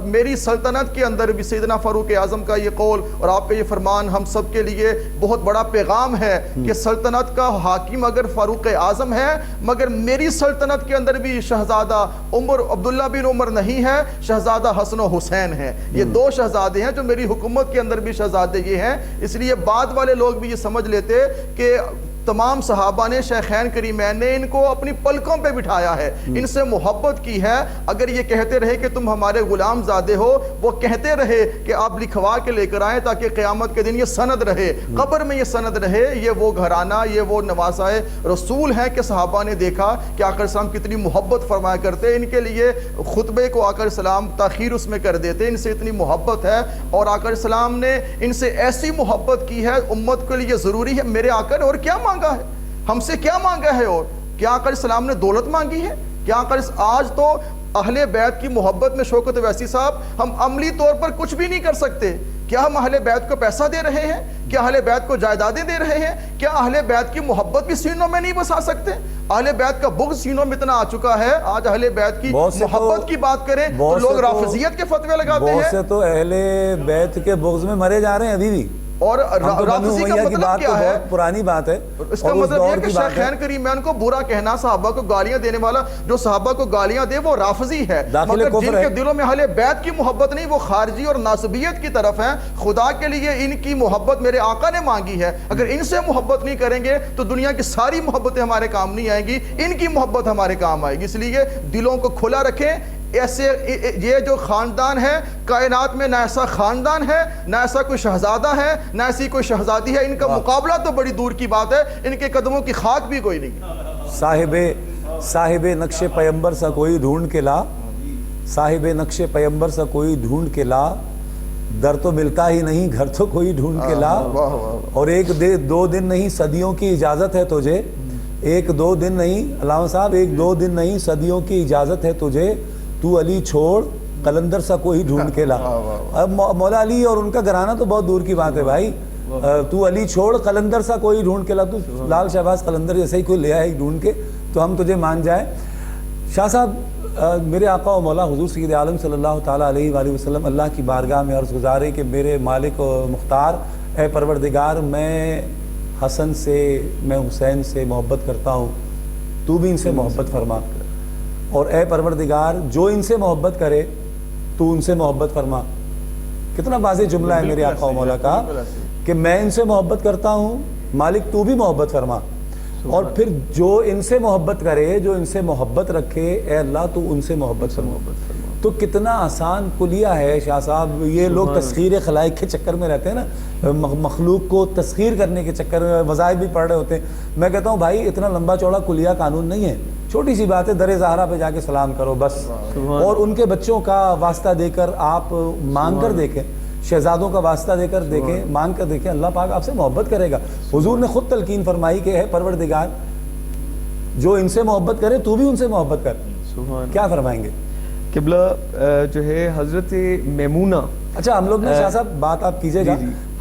میری سلطنت کے اندر بھی سیدنا فاروق اعظم کا یہ قول اور آپ کا یہ فرمان ہم سب کے لیے بہت بڑا پیغام ہے کہ سلطنت کا حاکم اگر فاروق اعظم ہے، مگر میری سلطنت کے اندر بھی شہزادہ عبداللہ بن عمر نہیں ہے، شہزادہ حسن و حسین ہیں. یہ دو شہزادے ہیں جو میری حکومت کے اندر بھی شہزادے یہ ہیں. اس لیے بعد والے لوگ بھی یہ سمجھ لیتے کہ تمام صحابہ نے شیخین کریمین نے ان کو اپنی پلکوں پہ بٹھایا ہے, ان سے محبت کی ہے. اگر یہ کہتے رہے کہ تم ہمارے غلام زادے ہو, وہ کہتے رہے کہ آپ لکھوا کے لے کر آئیں تاکہ قیامت کے دن یہ سند رہے, قبر میں یہ سند رہے. یہ وہ گھرانہ, یہ وہ نواسائے رسول ہیں کہ صحابہ نے دیکھا کہ آقا السلام کتنی محبت فرمایا کرتے. ان کے لیے خطبے کو آقا السلام تاخیر اس میں کر دیتے, ان سے اتنی محبت ہے. اور آقا السلام نے ان سے ایسی محبت کی ہے, امت کے لیے ضروری ہے. میرے آقا نے اور کیا مانگا ہے, ہم سے کیا مانگا ہے؟ اور کیا آقا السلام نے دولت مانگی ہے؟ کیا آج تو اہل بیت کی محبت میں شوکت ویسی صاحب ہم عملی طور پر کچھ بھی نہیں کر سکتے. کیا ہم اہل بیت کو پیسہ دے رہے ہیں؟ کیا اہل بیت کو جائیدادیں دے رہے ہیں؟ کیا اہل بیت کی محبت بھی سینوں میں نہیں بسا سکتے؟ اہل بیت کا بغض سینوں میں اتنا آ چکا ہے. آج اہل بیت کی محبت کی بات کریں تو لوگ رافضیت کے فتوے لگاتے ہیں. بہت سے تو اہل بیت کے بغض میں مرے جا رہے ہیں ابھی بھی. اور رافضی کا مطلب کیا ہے؟ بہت پرانی بات ہے. اس کا مطلب یہ کہ شیخین کریمین کو برا کہنا, صحابہ کو گالیاں دینے والا جو صحابہ کو گالیاں دے وہ رافضی ہے. مگر جن کے دلوں میں اہل بیت کی محبت نہیں, وہ خارجی اور ناصبیت کی طرف ہیں. خدا کے لیے ان کی محبت میرے آقا نے مانگی ہے. اگر ان سے محبت نہیں کریں گے تو دنیا کی ساری محبتیں ہمارے کام نہیں آئیں گی, ان کی محبت ہمارے کام آئے گی. اس لیے دلوں کو کھلا رکھیں. ایسے یہ جو خاندان ہے کائنات میں نہ ایسا خاندان ہے, نہ ایسا کوئی شہزادہ ہے, نہ ایسی کوئی شہزادی ہے. ان کا مقابلہ تو بڑی دور کی بات ہے, ان کے قدموں کی خاک بھی کوئی نہیں. صاحب نقش پیمبر سا کوئی ڈھونڈ کے لا, صاحب نقش پیمبر سا کوئی ڈھونڈ کے لا, در تو ملتا ہی نہیں گھر تو کوئی ڈھونڈ کے لا. اور ایک دو دن نہیں صدیوں کی اجازت ہے تجھے, ایک دو دن نہیں علامہ صاحب, ایک دو دن نہیں صدیوں کی اجازت ہے تجھے, تو علی چھوڑ قلندر سا کوئی ڈھونڈ کے لا. اب مولا علی اور ان کا گھرانہ تو بہت دور کی بات ہے بھائی. تو علی چھوڑ قلندر سا کوئی ڈھونڈ کے لا, تو لال شہباز قلندر جیسے ہی کوئی لے آئے ڈھونڈ کے تو ہم تجھے مان جائیں. شاہ صاحب, میرے آقا و مولا حضور سید عالم صلی اللہ تعالیٰ علیہ وآلہ وسلم اللہ کی بارگاہ میں عرض گزارے کہ میرے مالک و مختار, اے پروردگار, میں حسن سے, میں حسین سے محبت کرتا ہوں, تو بھی ان سے محبت فرما. اور اے پروردگار, جو ان سے محبت کرے تو ان سے محبت فرما. کتنا واضح جملہ ہے میرے آقا و مولا کا کہ میں ان سے محبت کرتا ہوں, مالک تو بھی محبت فرما. اور پھر جو ان سے محبت کرے, جو ان سے محبت رکھے, اے اللہ تو ان سے محبت فرما. تو کتنا آسان کلیہ ہے شاہ صاحب. یہ لوگ تسخیر خلائق کے چکر میں رہتے ہیں نا, مخلوق کو تسخیر کرنے کے چکر میں وظائف بھی پڑھ رہے ہوتے ہیں. میں کہتا ہوں بھائی اتنا لمبا چوڑا کلیہ قانون نہیں ہے, چھوٹی سی بات ہے, در زہرا پہ جا کے سلام کرو بس. اور ان کے بچوں کا واسطہ دے کر آپ مانگ کر دیکھیں, شہزادوں کا واسطہ دے کر دیکھیں, مانگ کر دیکھیں, اللہ پاک آپ سے محبت کرے گا. حضور نے خود تلقین فرمائی کہ ہے پروردگار, جو ان سے محبت کرے تو بھی ان سے محبت کر. کیا فرمائیں گے قبلہ جو ہے حضرت میمونہ. اچھا ہم لوگ نے شاہ صاحب بات آپ کیجئے گا,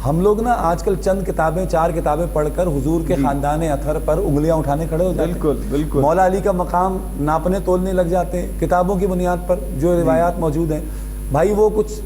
ہم لوگ نا آج کل چند کتابیں, 4 کتابیں پڑھ کر حضور کے خاندان اطہر پر انگلیاں اٹھانے کھڑے ہو جاتے ہیں. بالکل. مولا علی کا مقام ناپنے تولنے لگ جاتے ہیں کتابوں کی بنیاد پر جو روایات موجود ہیں. بھائی وہ کچھ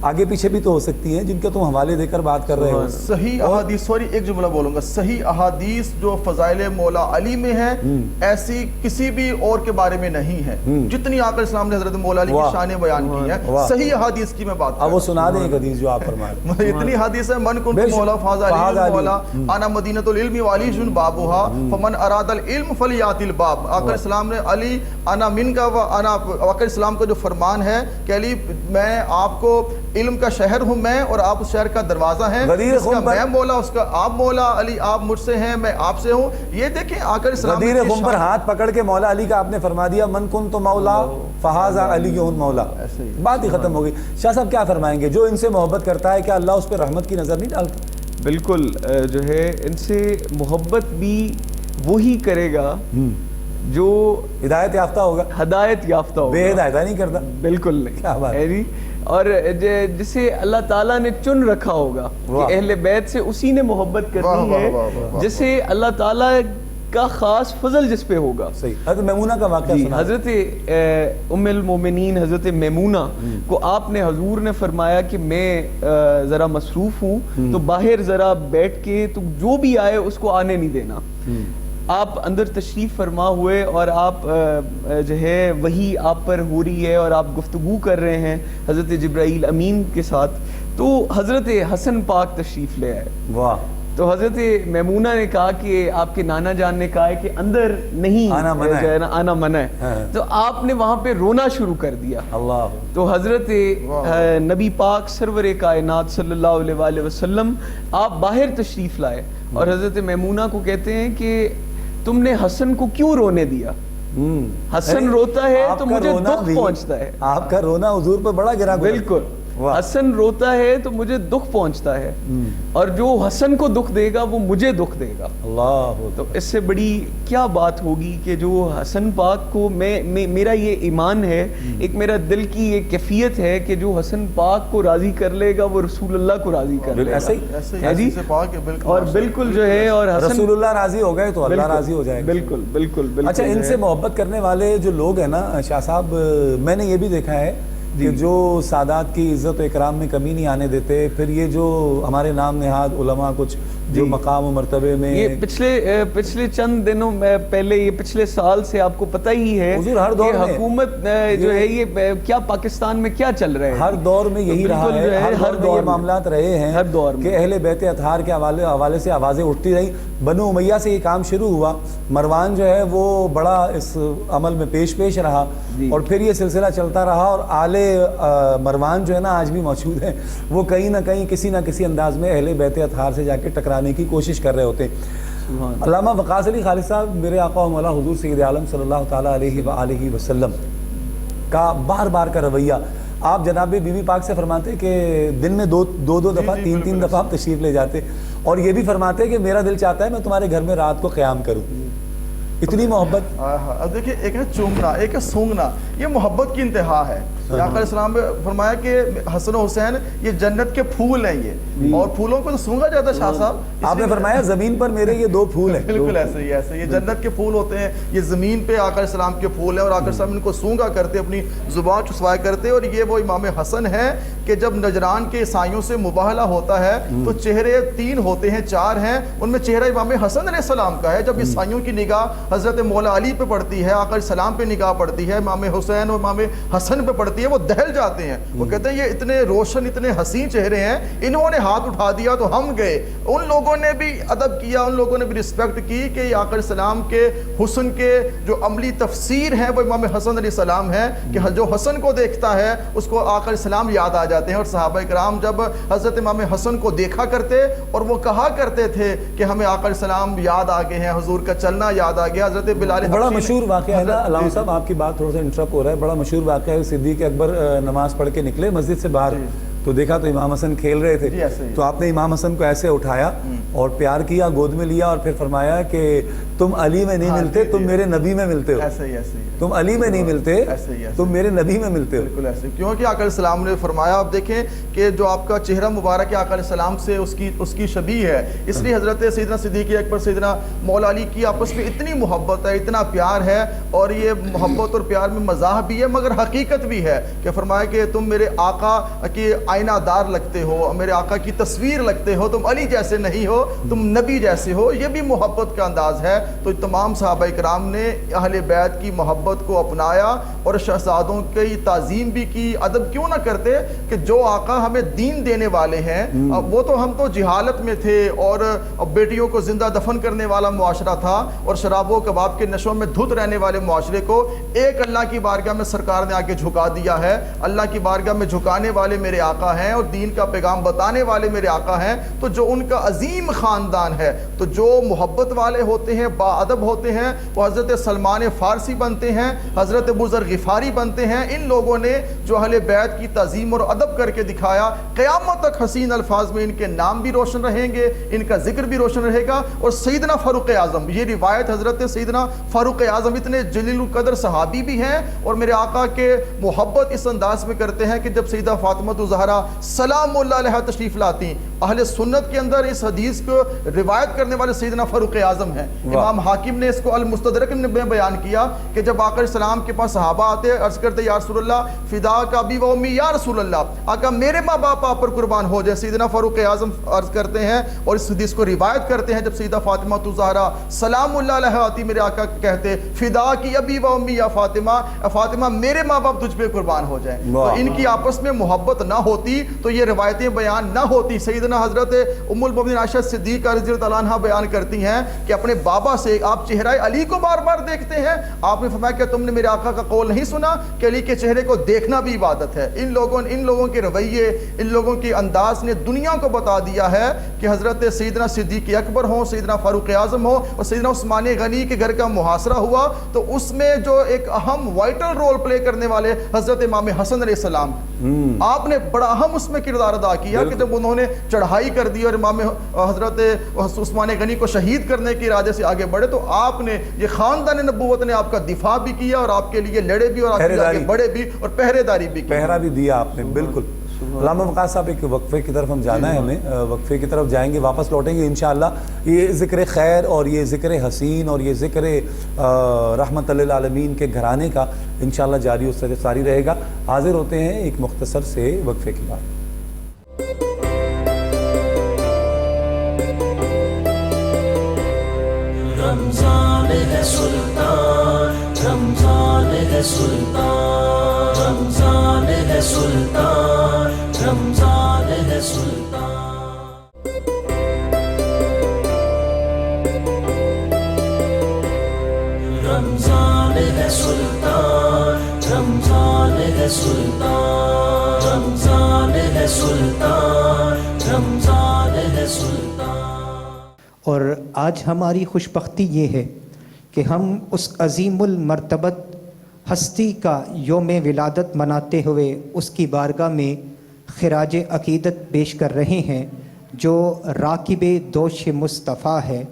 آگے پیچھے بھی تو ہو سکتی ہیں جن کے تم حوالے دے کر بات کر رہے ہو. صحیح احادیث, سوری ایک جملہ بولوں گا, صحیح احادیث جو فضائل مولا علی میں ہیں ایسی کسی بھی اور کے بارے میں نہیں ہے. جتنی آقا اسلام نے حضرت مولا علی کی شان بیان کی ہے, صحیح احادیث کی میں بات کر رہا ہوں. وہ سنا دیں ایک حدیث جو آپ فرمائے. اتنی حدیث ہے, من کنت مولا فاز علی مولا, انا مدینۃ العلم وعلی جن بابها, فمن اراد العلم فلیات الباب. آقا اسلام نے علی انا من کا و انا, آقا اسلام کا جو فرمان ہے کہ علی میں آپ کو علم کا شہر ہوں میں, اور آپ اس شہر کا دروازہ ہیں, اس کا میں مولا, اس کا آپ مولا. علی آپ مجھ سے ہیں, میں آپ سے ہوں. یہ دیکھیں آقا اسلام غدیر خم پر ہاتھ پکڑ کے مولا علی کا آپ نے فرما دیا, من کن تو مولا فہذا علی مولا. بات ہی ختم ہو گئی. شاہ صاحب کیا فرمائیں گے, جو ان سے محبت کرتا ہے کیا اللہ اس پہ رحمت کی نظر نہیں ڈالتا؟ بالکل, جو ہے ان سے محبت بھی وہی کرے گا جو ہدایت یافتہ ہوگا, ہدایت یافتہ ہوگا, بے ہدایتہ نہیں کرتا. بالکل نہیں. کیا بات ہے. اور جسے اللہ تعالیٰ نے چن رکھا ہوگا کہ اہل بیت سے اسی نے محبت کرنی ہے, جسے اللہ تعالیٰ کا خاص فضل جس پہ ہوگا. صحیح. حضرت میمونہ کا واقعہ سنا. حضرت ام المومنین حضرت میمونہ کو آپ نے, حضور نے فرمایا کہ میں ذرا مصروف ہوں تو باہر ذرا بیٹھ کے تو جو بھی آئے اس کو آنے نہیں دینا. آپ اندر تشریف فرما ہوئے اور آپ جو ہے وہی آپ پر ہو رہی ہے اور آپ گفتگو کر رہے ہیں حضرت جبرائیل امین کے ساتھ, تو حضرت حسن پاک تشریف لے آئے. واہ. تو حضرت میمونہ نے کہا کہ آپ کے نانا جان نے کہا ہے کہ اندر نہیں آنا منع ہے۔ جو ہے نا آنا منع ہے، ہاں۔ تو آپ نے وہاں پہ رونا شروع کر دیا۔ اللہ تو حضرت نبی پاک سرور کائنات صلی اللہ علیہ وآلہ وسلم آپ باہر تشریف لائے اور حضرت میمونہ کو کہتے ہیں کہ تم نے حسن کو کیوں رونے دیا؟ حسن روتا ہے تو مجھے دکھ پہنچتا ہے۔ آپ کا رونا حضور پہ بڑا گرا۔ بالکل، حسن روتا ہے تو مجھے دکھ پہنچتا ہے، اور جو حسن کو دکھ دے گا وہ مجھے دکھ دے گا۔ اللہ تو اس سے بڑی کیا بات ہوگی کہ جو حسن پاک کو میرا یہ ایمان ہے، ایک میرا دل کی یہ کیفیت ہے کہ جو حسن پاک کو راضی کر لے گا وہ رسول اللہ کو راضی کر لے گا۔ ایسے جی، اور بالکل جو ہے، اور رسول اللہ راضی ہو گئے تو اللہ راضی ہو جائے گا۔ بالکل بالکل بالکل۔ اچھا، ان سے محبت کرنے والے جو لوگ ہیں نا شاہ صاحب، میں نے یہ بھی دیکھا ہے کہ جو سادات کی عزت و اکرام میں کمی نہیں آنے دیتے، پھر یہ جو ہمارے نام نہاد علماء کچھ جو مقام و مرتبے میں، یہ پچھلے چند دنوں میں پہلے، یہ پچھلے سال سے آپ کو پتہ ہی ہے حضور ہر دور کہ میں حکومت جو ہے یہ کیا پاکستان میں کیا چل رہا ہے، ہر دور میں یہی رہا ہے، ہر دور میں معاملات رہے ہیں، ہر دور میں کہ اہل بیت اطہار کے حوالے سے آوازیں اٹھتی رہی۔ بنو امیہ سے یہ کام شروع ہوا، مروان جو ہے وہ بڑا اس عمل میں پیش رہا، اور پھر یہ سلسلہ چلتا رہا، اور آل مروان جو ہے نا آج بھی موجود ہیں، وہ کہیں نہ کہیں کسی نہ کسی انداز میں اہل بیت اطہار سے جا کے ٹکرانے کی کوشش کر رہے ہوتے ہیں۔ علامہ وقاص علی خالد صاحب، میرے آقا و مولا حضور سید عالم صلی اللہ تعالیٰ علیہ وآلہ وسلم کا بار بار کا رویہ، آپ جناب بی بی پاک سے فرماتے کہ دن میں دو دفعہ تین دفعہ آپ تشریف لے جاتے، اور یہ بھی فرماتے کہ میرا دل چاہتا ہے میں تمہارے گھر میں رات کو قیام کروں۔ اتنی محبت۔ اب دیکھیں، ایک ہے چومنا، ایک ہے سونگنا، یہ محبت کی انتہا ہے۔ آقا علیہ السلام نے فرمایا کہ حسن و حسین یہ جنت کے پھول ہیں، یہ اور پھولوں کو تو سونگا جاتا ہے شاہ صاحب۔ آپ نے فرمایا زمین پر میرے یہ دو پھول ہیں۔ بالکل ایسے ہی، ایسے یہ جنت کے پھول ہوتے ہیں، یہ زمین پہ آقا علیہ السلام کے پھول ہیں، اور آقا علیہ السلام ان کو سونگا کرتے، اپنی زبان چسوایا کرتے۔ اور یہ وہ امام حسن ہے کہ جب نجران کے عیسائیوں سے مباہلہ ہوتا ہے تو چہرے 3 ہوتے ہیں، 4 ہیں، ان میں چہرہ امام حسن علیہ السلام کا ہے۔ جب عیسائیوں کی نگاہ حضرت مولا علی پہ پڑتی ہے، آقا علیہ السلام پہ نگاہ پڑتی ہے، امام حسین اور امام حسن پہ پڑتی ہے، وہ دہل جاتے ہیں۔ وہ کہتے ہیں یہ اتنے روشن، اتنے حسین چہرے ہیں، انہوں نے ہاتھ اٹھا دیا تو ہم گئے۔ ان لوگوں نے بھی ادب کیا، ان لوگوں نے بھی رسپیکٹ کی کہ یہ آقا علیہ السلام کے حسن کے جو عملی تفسیر ہے وہ امام حسن علیہ السلام ہے، کہ جو حسن کو دیکھتا ہے اس کو آقا علیہ السلام یاد آ جاتے ہیں۔ اور صحابہ کرام جب حضرت امام حسن کو دیکھا کرتے اور وہ کہا کرتے تھے کہ ہمیں آقا علیہ السلام یاد آ گئے ہیں، حضور کا چلنا یاد آ گیا۔ حضرت بلال بڑا مشہور واقعہ ہے نا علامہ صاحب، آپ کی بات تھوڑا سا انٹرپ ہو رہا ہے، بڑا مشہور واقعہ ہے، صدیق اکبر نماز پڑھ کے نکلے مسجد سے باہر، تو دیکھا تو امام حسن کھیل رہے تھے، تو آپ نے امام حسن کو ایسے اٹھایا اور پیار کیا، گود میں لیا، اور پھر فرمایا کہ تم علی میں نہیں ملتے، تم میرے نبی میں ملتے ہو۔ ایسے ہی تم علی میں نہیں ملتے، تم میرے نبی میں ملتے ہو۔ بالکل ایسے، کیونکہ آقا علیہ السلام نے فرمایا، آپ دیکھیں کہ جو آپ کا چہرہ مبارک ہے آقا علیہ السلام سے اس کی شبیہ ہے، اس لیے حضرت سیدنا صدیق اکبر سیدنا مولا علی کی آپس میں اتنی محبت ہے، اتنا پیار ہے، اور یہ محبت اور پیار میں مزاح بھی ہے مگر حقیقت بھی ہے، کہ فرمایا کہ تم میرے آقا کی آئینہ دار لگتے ہو، میرے آقا کی تصویر لگتے ہو، تم علی جیسے نہیں ہو، تم نبی جیسے ہو۔ یہ بھی محبت کا انداز ہے۔ تو تمام صحابہ کرام نے اہل بیت کی محبت کو اپنایا اور شہزادوں کی تعظیم بھی کی۔ ادب کیوں نہ کرتے کہ جو آقا ہمیں دین دینے والے ہیں، وہ تو ہم تو جہالت میں تھے، اور بیٹیوں کو زندہ دفن کرنے والا معاشرہ تھا، اور شراب و کباب کے نشوں میں دھت رہنے والے معاشرے کو ایک اللہ کی بارگاہ میں سرکار نے آگے جھکا دیا ہے۔ اللہ کی بارگاہ میں جھکانے والے میرے آقا ہیں، اور دین کا پیغام بتانے والے میرے آقا ہیں۔ تو جو ان کا عظیم خاندان ہے، تو جو محبت والے ہوتے ہیں، با ادب ہوتے ہیں، وہ حضرت سلمان فارسی بنتے ہیں، حضرت ابو ذر غفاری بنتے ہیں۔ ان لوگوں نے جو اہل بیت کی تعظیم اور ادب کر کے دکھایا، قیامت تک حسین الفاظ میں ان کے نام بھی روشن رہیں گے، ان کا ذکر بھی روشن رہے گا۔ اور سیدنا فاروق اعظم، یہ روایت حضرت سیدنا فاروق اعظم اتنے جلیل القدر صحابی بھی ہیں، اور میرے آقا کے محبت اس انداز میں کرتے ہیں کہ جب سیدہ فاطمہ الزہرا سلام اللہ علیہ تشریف لاتی، اہل سنت کے اندر اس حدیث کو روایت کرنے والے سیدنا فاروق اعظم ہیں۔ امام حاکم نے اس کو المستدرک میں بیان کیا کہ جب آقا علیہ السلام کے پاس صحابہ آتے، عرض کرتے یا رسول اللہ فدا کا ابی و امی، یا رسول اللہ آقا میرے ماں باپ آپ پر قربان ہو جائے۔ سیدنا فاروق اعظم عرض کرتے ہیں اور اس حدیث کو روایت کرتے ہیں، جب سیدہ فاطمہ الزہرا سلام اللہ علیہ آتی، میرے آقا کہتے فدا کی ابی و امی یا فاطمہ، فاطمہ میرے ماں باپ تجھ پہ قربان ہو جائیں۔ تو ان کی آپس میں محبت نہ ہوتی ہوتی تو یہ روایتیں بیان نہ ہوتی. سیدنا حضرت ام المؤمنین عائشہ صدیقہ رضی اللہ عنہا بیان کرتی ہیں کہ اپنے بابا سے آپ چہرہ علی کو بار بار دیکھتے ہیں. آپ نے فرمایا کہ تم نے میرے آقا کا قول نہیں سنا کہ علی کے چہرے کو دیکھنا بھی عبادت ہے. ان لوگوں کے رویے، ان لوگوں کے انداز نے دنیا کو بتا دیا ہے کہ حضرت سیدنا صدیق اکبر ہوں، سیدنا فاروق اعظم ہوں اور سیدنا عثمان غنی کے گھر کا محاصرہ ہوا تو اس میں جو ایک اہم وائٹل رول پلے کرنے والے حضرت امام حسن علیہ السلام، آپ نے بڑا اہم اس میں کردار ادا کیا کہ جب انہوں نے چڑھائی کر دی اور امام حضرت عثمان غنی کو شہید کرنے کے ارادے سے آگے بڑھے تو آپ نے یہ خاندان نبوت نے آپ کا دفاع بھی کیا اور آپ کے لیے لڑے بھی اور آپ کے آگے بڑھے بھی اور پہرے داری بھی کی. پہرا بھی دیا آپ نے. بالکل. علامہ وقاص صاحب ایک وقفے کی طرف ہم جانا ہے، ہمیں وقفے کی طرف جائیں گے، واپس لوٹیں گے انشاءاللہ. یہ ذکر خیر اور یہ ذکر حسین اور یہ ذکر رحمت للعالمین کے گھرانے کا انشاءاللہ جاری و ساری رہے گا. حاضر ہوتے ہیں ایک مختصر سے وقفے کے بعد. رمضان ہے سلطان، رمضان ہے سلطان، رمضان ہے سلطان، رمضان ہے سلطان. رمضان ہے سلطان، رمضان ہے سلطان، رمضان ہے سلطان، رمضان ہے سلطان. اور آج ہماری خوش بختی یہ ہے کہ ہم اس عظیم المرتبت ہستی کا یوم ولادت مناتے ہوئے اس کی بارگاہ میں خراج عقیدت پیش کر رہے ہیں، جو راکب دوش مصطفیٰ ہے،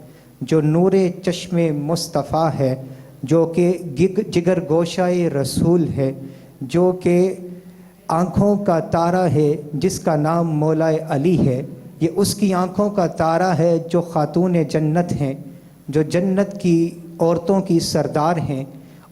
جو نور چشم مصطفیٰ ہے، جو کہ جگر گوشائے رسول ہے، جو کہ آنکھوں کا تارہ ہے جس کا نام مولا علی ہے. یہ اس کی آنکھوں کا تارہ ہے جو خاتون جنت ہیں، جو جنت کی عورتوں کی سردار ہیں،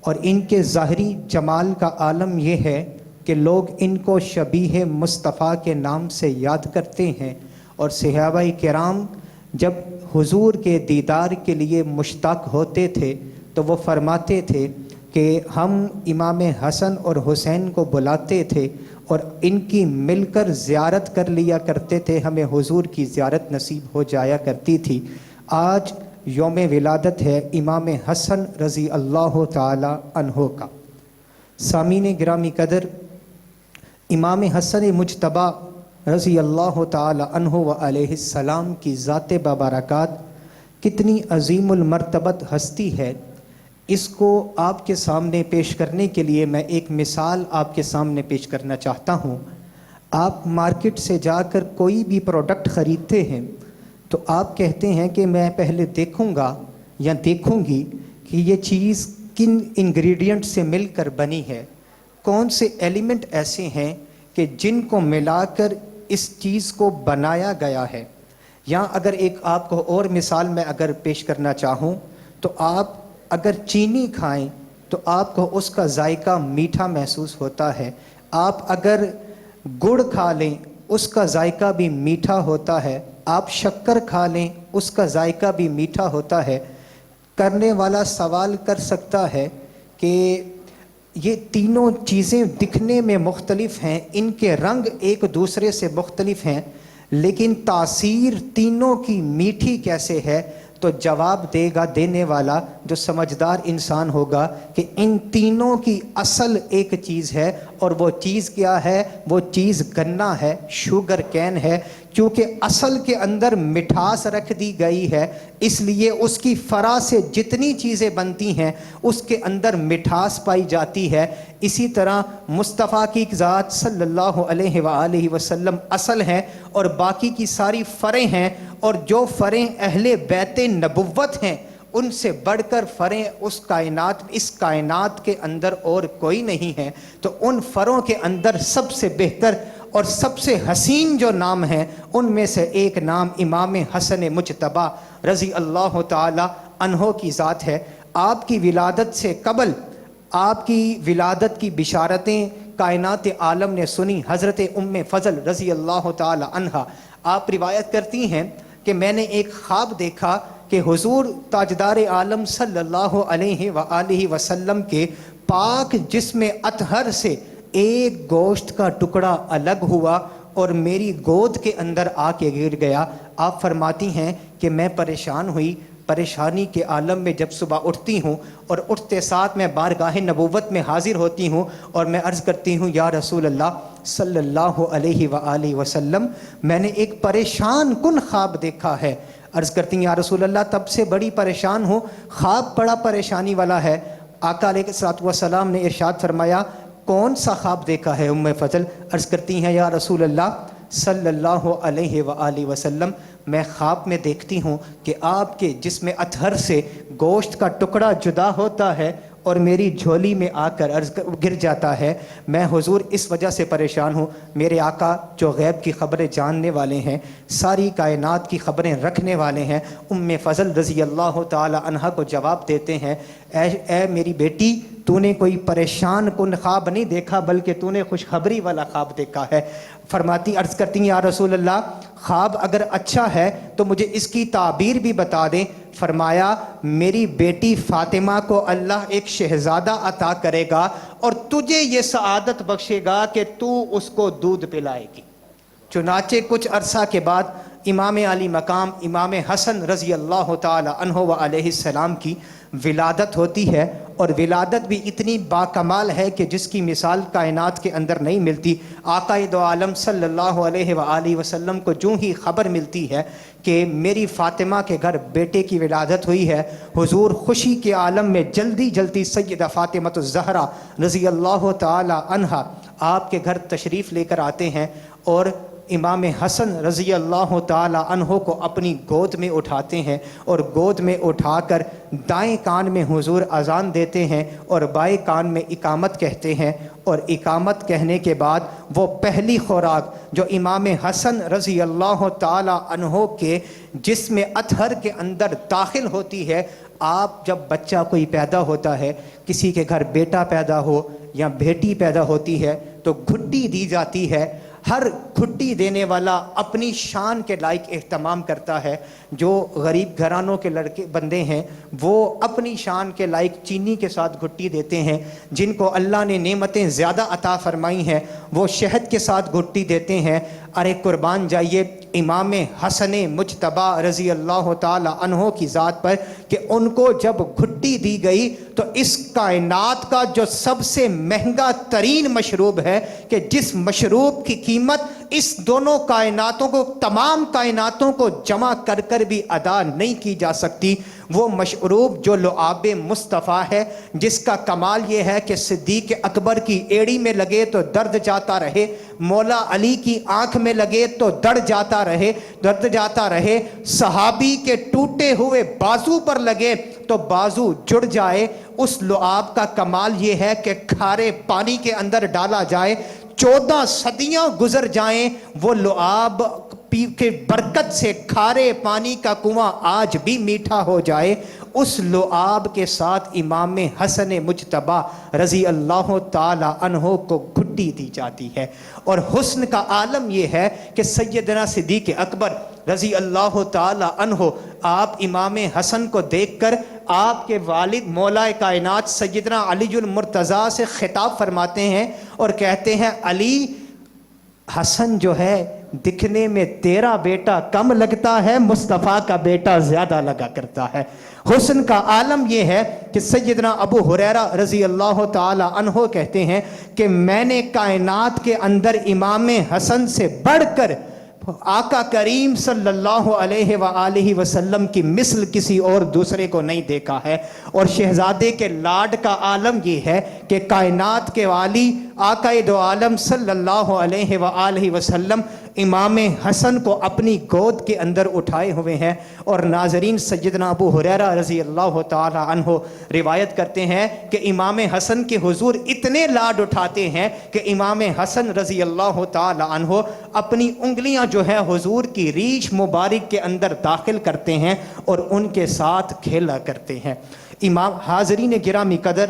اور ان کے ظاہری جمال کا عالم یہ ہے کہ لوگ ان کو شبیہ مصطفیٰ کے نام سے یاد کرتے ہیں. اور صحابہ کرام جب حضور کے دیدار کے لیے مشتاق ہوتے تھے تو وہ فرماتے تھے کہ ہم امام حسن اور حسین کو بلاتے تھے اور ان کی مل کر زیارت کر لیا کرتے تھے، ہمیں حضور کی زیارت نصیب ہو جایا کرتی تھی. آج یوم ولادت ہے امام حسن رضی اللہ تعالی عنہ کا. سامعین گرامی قدر، امام حسن مجتبیٰ رضی اللہ تعالی عنہ و علیہ السلام کی ذات بابرکات کتنی عظیم المرتبت ہستی ہے. اس کو آپ کے سامنے پیش کرنے کے لیے میں ایک مثال آپ کے سامنے پیش کرنا چاہتا ہوں. آپ مارکیٹ سے جا کر کوئی بھی پروڈکٹ خریدتے ہیں تو آپ کہتے ہیں کہ میں پہلے دیکھوں گا یا دیکھوں گی کہ یہ چیز کن انگریڈینٹ سے مل کر بنی ہے، کون سے ایلیمنٹ ایسے ہیں کہ جن کو ملا کر اس چیز کو بنایا گیا ہے. یا اگر ایک آپ کو اور مثال میں اگر پیش کرنا چاہوں تو آپ اگر چینی کھائیں تو آپ کو اس کا ذائقہ میٹھا محسوس ہوتا ہے. آپ اگر گڑ کھا لیں اس کا ذائقہ بھی میٹھا ہوتا ہے. آپ شکر کھا لیں اس کا ذائقہ بھی میٹھا ہوتا ہے. کرنے والا سوال کر سکتا ہے کہ یہ تینوں چیزیں دکھنے میں مختلف ہیں، ان کے رنگ ایک دوسرے سے مختلف ہیں، لیکن تاثیر تینوں کی میٹھی کیسے ہے؟ تو جواب دے گا دینے والا جو سمجھدار انسان ہوگا کہ ان تینوں کی اصل ایک چیز ہے، اور وہ چیز کیا ہے؟ وہ چیز گنا ہے، شوگر کین ہے. کیونکہ اصل کے اندر مٹھاس رکھ دی گئی ہے، اس لیے اس کی فرع سے جتنی چیزیں بنتی ہیں اس کے اندر مٹھاس پائی جاتی ہے. اسی طرح مصطفیٰ کی ذات صلی اللہ علیہ وآلہ وسلم اصل ہیں اور باقی کی ساری فرعیں ہیں، اور جو فرعیں اہل بیت نبوت ہیں ان سے بڑھ کر فرعیں اس کائنات کے اندر اور کوئی نہیں ہے. تو ان فرعوں کے اندر سب سے بہتر اور سب سے حسین جو نام ہیں ان میں سے ایک نام امام حسن مجتبیٰ رضی اللہ تعالی عنہ کی ذات ہے. آپ کی ولادت سے قبل آپ کی ولادت کی بشارتیں کائنات عالم نے سنی. حضرت ام فضل رضی اللہ تعالی عنہا آپ روایت کرتی ہیں کہ میں نے ایک خواب دیکھا کہ حضور تاجدار عالم صلی اللہ علیہ وآلہ وسلم کے پاک جسم اطہر سے ایک گوشت کا ٹکڑا الگ ہوا اور میری گود کے اندر آ کے گر گیا۔ آپ فرماتی ہیں کہ میں پریشان ہوئی، پریشانی کے عالم میں جب صبح اٹھتی ہوں اور اٹھتے ساتھ میں بارگاہ نبوت میں حاضر ہوتی ہوں اور میں عرض کرتی ہوں یا رسول اللہ صلی اللہ علیہ وآلہ وسلم، میں نے ایک پریشان کن خواب دیکھا ہے۔ عرض کرتی ہیں یا رسول اللہ تب سے بڑی پریشان ہوں، خواب بڑا پریشانی والا ہے۔ آقا علیہ الصلوۃ والسلام نے ارشاد فرمایا کون سا خواب دیکھا ہے ام فضل؟ عرض کرتی ہیں یا رسول اللہ صلی اللہ علیہ وآلہ وسلم، میں خواب میں دیکھتی ہوں کہ آپ کے جسم اطہر سے گوشت کا ٹکڑا جدا ہوتا ہے اور میری جھولی میں آ کر گر جاتا ہے۔ میں حضور اس وجہ سے پریشان ہوں، میرے آقا جو غیب کی خبریں جاننے والے ہیں، ساری کائنات کی خبریں رکھنے والے ہیں، ام فضل رضی اللہ تعالی عنہا کو جواب دیتے ہیں اے میری بیٹی، تو نے کوئی پریشان کن خواب نہیں دیکھا بلکہ تو نے خوشخبری والا خواب دیکھا ہے۔ فرماتی عرض کرتی ہیں یا رسول اللہ خواب اگر اچھا ہے تو مجھے اس کی تعبیر بھی بتا دیں۔ فرمایا میری بیٹی فاطمہ کو اللہ ایک شہزادہ عطا کرے گا اور تجھے یہ سعادت بخشے گا کہ تو اس کو دودھ پلائے گی۔ چنانچہ کچھ عرصہ کے بعد امام علی مقام امام حسن رضی اللہ تعالی عنہ و علیہ السلام کی ولادت ہوتی ہے، اور ولادت بھی اتنی باکمال ہے کہ جس کی مثال کائنات کے اندر نہیں ملتی۔ آقا دو عالم صلی اللہ علیہ وآلہ وسلم کو جو ہی خبر ملتی ہے کہ میری فاطمہ کے گھر بیٹے کی ولادت ہوئی ہے، حضور خوشی کے عالم میں جلدی جلدی سیدہ فاطمہ الزہرا رضی اللہ تعالی عنہا آپ کے گھر تشریف لے کر آتے ہیں اور امام حسن رضی اللہ تعالی عنہ کو اپنی گود میں اٹھاتے ہیں اور گود میں اٹھا کر دائیں کان میں حضور اذان دیتے ہیں اور بائیں کان میں اقامت کہتے ہیں، اور اقامت کہنے کے بعد وہ پہلی خوراک جو امام حسن رضی اللہ تعالی عنہ کے جسم اطہر کے اندر داخل ہوتی ہے، آپ جب بچہ کوئی پیدا ہوتا ہے، کسی کے گھر بیٹا پیدا ہو یا بیٹی پیدا ہوتی ہے تو گھٹی دی جاتی ہے۔ ہر گھٹی دینے والا اپنی شان کے لائق اہتمام کرتا ہے۔ جو غریب گھرانوں کے لڑکے بندے ہیں وہ اپنی شان کے لائق چینی کے ساتھ گھٹی دیتے ہیں، جن کو اللہ نے نعمتیں زیادہ عطا فرمائی ہیں وہ شہد کے ساتھ گھٹی دیتے ہیں۔ ارے قربان جائیے امام حسن مجتبی رضی اللہ تعالی عنہ کی ذات پر کہ ان کو جب گھٹی دی گئی تو اس کائنات کا جو سب سے مہنگا ترین مشروب ہے کہ جس مشروب کی قیمت اس دونوں کائناتوں کو تمام کائناتوں کو جمع کر کر بھی ادا نہیں کی جا سکتی، وہ مشروب جو لعاب مصطفیٰ ہے، جس کا کمال یہ ہے کہ صدیق اکبر کی ایڑی میں لگے تو درد جاتا رہے، مولا علی کی آنکھ میں لگے تو درد جاتا رہے، صحابی کے ٹوٹے ہوئے بازو پر لگے تو بازو جڑ جائے۔ اس لعاب کا کمال یہ ہے کہ کھارے پانی کے اندر ڈالا جائے، 14 صدیاں گزر جائیں، وہ لعاب پی کے برکت سے کھارے پانی کا کنواں آج بھی میٹھا ہو جائے۔ اس لعاب کے ساتھ امام حسن مجتبی رضی اللہ تعالی عنہ کو گھٹی دی جاتی ہے، اور حسن کا عالم یہ ہے کہ سیدنا صدیق اکبر رضی اللہ تعالی عنہ آپ امام حسن کو دیکھ کر آپ کے والد مولا کائنات سیدنا علی المرتضیٰ سے خطاب فرماتے ہیں اور کہتے ہیں علی، حسن جو ہے دکھنے میں تیرا بیٹا کم لگتا ہے، مصطفیٰ کا بیٹا زیادہ لگا کرتا ہے۔ حسن کا عالم یہ ہے کہ سیدنا ابو ہریرہ رضی اللہ تعالی عنہ کہتے ہیں کہ میں نے کائنات کے اندر امام حسن سے بڑھ کر آقا کریم صلی اللہ علیہ وآلہ وسلم کی مثل کسی اور دوسرے کو نہیں دیکھا ہے۔ اور شہزادے کے لاڈ کا عالم یہ ہے کہ کائنات کے والی آقا دو عالم صلی اللہ علیہ وآلہ وسلم امام حسن کو اپنی گود کے اندر اٹھائے ہوئے ہیں۔ اور ناظرین سیدنا ابو ہریرہ رضی اللہ تعالی عنہ روایت کرتے ہیں کہ امام حسن کے حضور اتنے لاڈ اٹھاتے ہیں کہ امام حسن رضی اللہ تعالی عنہ اپنی انگلیاں جو ہے حضور کی ریچھ مبارک کے اندر داخل کرتے ہیں اور ان کے ساتھ کھیلا کرتے ہیں۔ حاضرین گرامی قدر،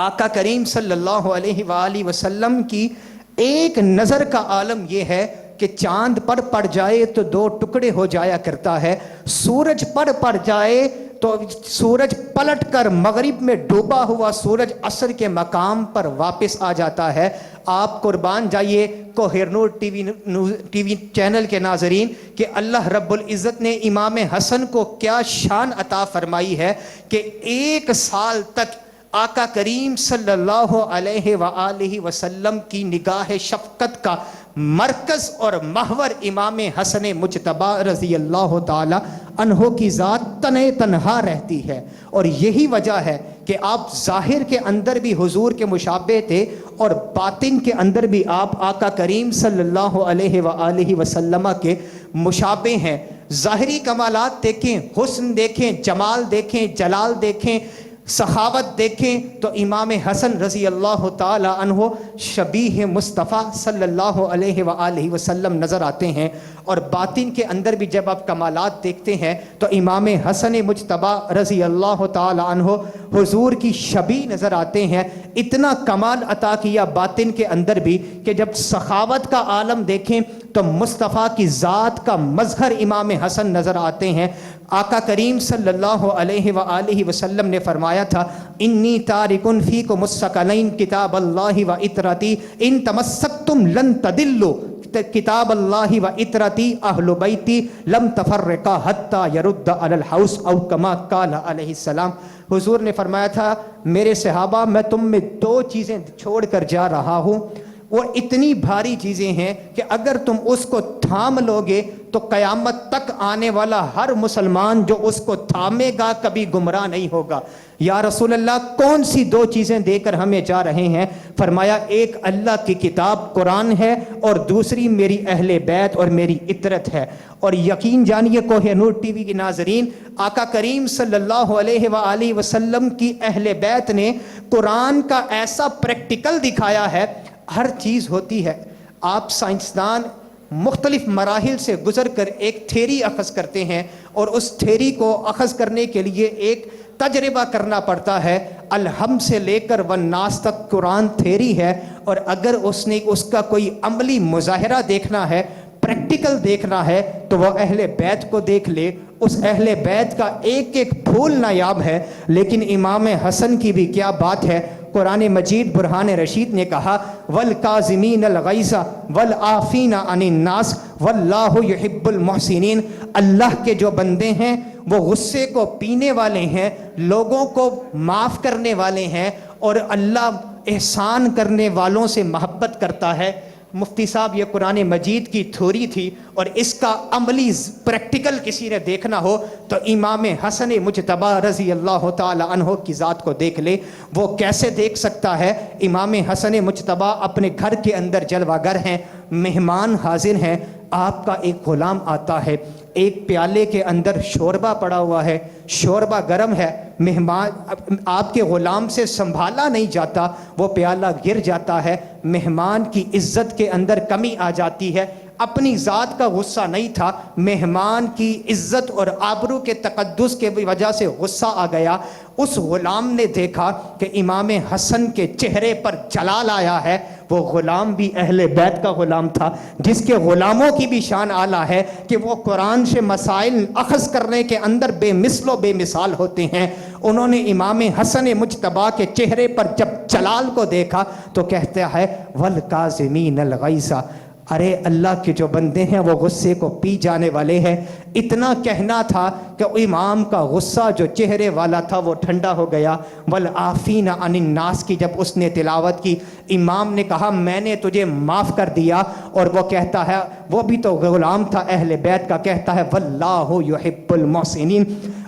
آقا کریم صلی اللہ علیہ وآلہ وسلم کی ایک نظر کا عالم یہ ہے کہ چاند پر پڑ جائے تو 2 ٹکڑے ہو جایا کرتا ہے، سورج پر پڑ جائے تو سورج پلٹ کر مغرب میں ڈوبا ہوا سورج عصر کے مقام پر واپس آ جاتا ہے. آپ قربان جائیے کوہرنور ٹی وی چینل کے ناظرین کہ اللہ رب العزت نے امام حسن کو کیا شان عطا فرمائی ہے کہ 1 سال تک آقا کریم صلی اللہ علیہ وآلہ وسلم کی نگاہ شفقت کا مرکز اور محور امام حسن مجتبی رضی اللہ تعالی عنہ کی ذات تنہا تنہا رہتی ہے. اور یہی وجہ ہے کہ آپ ظاہر کے اندر بھی حضور کے مشابہ تھے اور باطن کے اندر بھی آپ آقا کریم صلی اللہ علیہ وآلہ وسلم کے مشابہ ہیں. ظاہری کمالات دیکھیں، حسن دیکھیں، جمال دیکھیں، جلال دیکھیں، سخاوت دیکھیں تو امام حسن رضی اللہ تعالی عنہ شبیہ مصطفیٰ صلی اللہ علیہ وآلہ وسلم نظر آتے ہیں. اور باطن کے اندر بھی جب آپ کمالات دیکھتے ہیں تو امام حسن مجتبی رضی اللہ تعالی عنہ حضور کی شبیہ نظر آتے ہیں. اتنا کمال عطا کیا باطن کے اندر بھی کہ جب سخاوت کا عالم دیکھیں تو مصطفیٰ کی ذات کا مظہر امام حسن نظر آتے ہیں. آقا کریم صلی اللہ علیہ وآلہ وسلم نے فرمایا تھا انی تارکن فیکم الثقلین کتاب اللہ و اطرتی ان تمسکتم لن تدلوا کتاب اللہ و اطرتی اہل بیتی لم تفرقا حتی یرد علی الحوض او کما قال علیہ السلام. حضور نے فرمایا تھا میرے صحابہ میں تم میں 2 چیزیں چھوڑ کر جا رہا ہوں، وہ اتنی بھاری چیزیں ہیں کہ اگر تم اس کو تھام لوگے تو قیامت تک آنے والا ہر مسلمان جو اس کو تھامے گا کبھی گمراہ نہیں ہوگا. یا رسول اللہ کون سی 2 چیزیں دے کر ہمیں جا رہے ہیں؟ فرمایا ایک اللہ کی کتاب قرآن ہے اور دوسری میری اہل بیت اور میری اطرت ہے. اور یقین جانیے کوہ نور ٹی وی کے ناظرین آقا کریم صلی اللہ علیہ وآلہ وسلم کی اہل بیت نے قرآن کا ایسا پریکٹیکل دکھایا ہے. ہر چیز ہوتی ہے، آپ سائنسدان مختلف مراحل سے گزر کر ایک تھیری اخذ کرتے ہیں اور اس تھیری کو اخذ کرنے کے لیے ایک تجربہ کرنا پڑتا ہے. الحم سے لے کر والناس تک قرآن تھیری ہے، اور اگر اس نے اس کا کوئی عملی مظاہرہ دیکھنا ہے، پریکٹیکل دیکھنا ہے تو وہ اہل بیت کو دیکھ لے. اس اہل بیت کا ایک ایک پھول نایاب ہے. لیکن امام حسن کی بھی کیا بات ہے. قرآن مجید برہان رشید نے کہا والکاظمین الغیظ والعافین عن الناس واللہ یحب المحسنین. اللہ کے جو بندے ہیں وہ غصے کو پینے والے ہیں، لوگوں کو معاف کرنے والے ہیں، اور اللہ احسان کرنے والوں سے محبت کرتا ہے. مفتی صاحب یہ قرآن مجید کی تھوری تھی، اور اس کا عملی پریکٹیکل کسی نے دیکھنا ہو تو امام حسن مجتبی رضی اللہ تعالی عنہ کی ذات کو دیکھ لے. وہ کیسے دیکھ سکتا ہے؟ امام حسن مجتبی اپنے گھر کے اندر جلوہ گر ہیں، مہمان حاضر ہیں. آپ کا ایک غلام آتا ہے، ایک پیالے کے اندر شوربہ پڑا ہوا ہے، شوربہ گرم ہے، مہمان آپ کے غلام سے سنبھالا نہیں جاتا، وہ پیالہ گر جاتا ہے. مہمان کی عزت کے اندر کمی آ جاتی ہے. اپنی ذات کا غصہ نہیں تھا، مہمان کی عزت اور آبرو کے تقدس کے وجہ سے غصہ آ گیا. اس غلام نے دیکھا کہ امام حسن کے چہرے پر جلال آیا ہے. وہ غلام بھی اہل بیت کا غلام تھا، جس کے غلاموں کی بھی شان اعلیٰ ہے کہ وہ قرآن سے مسائل اخذ کرنے کے اندر بے مثل و بے مثال ہوتے ہیں. انہوں نے امام حسن مجتبی کے چہرے پر جب جلال کو دیکھا تو کہتا ہے والکاظمین الغیظ، ارے اللہ کے جو بندے ہیں وہ غصے کو پی جانے والے ہیں. اتنا کہنا تھا کہ امام کا غصہ جو چہرے والا تھا وہ ٹھنڈا ہو گیا. والعافین عن الناس کی جب اس نے تلاوت کی، امام نے کہا میں نے تجھے معاف کر دیا. اور وہ کہتا ہے، وہ بھی تو غلام تھا اہل بیت کا، کہتا ہے واللہ یحب المحسنین،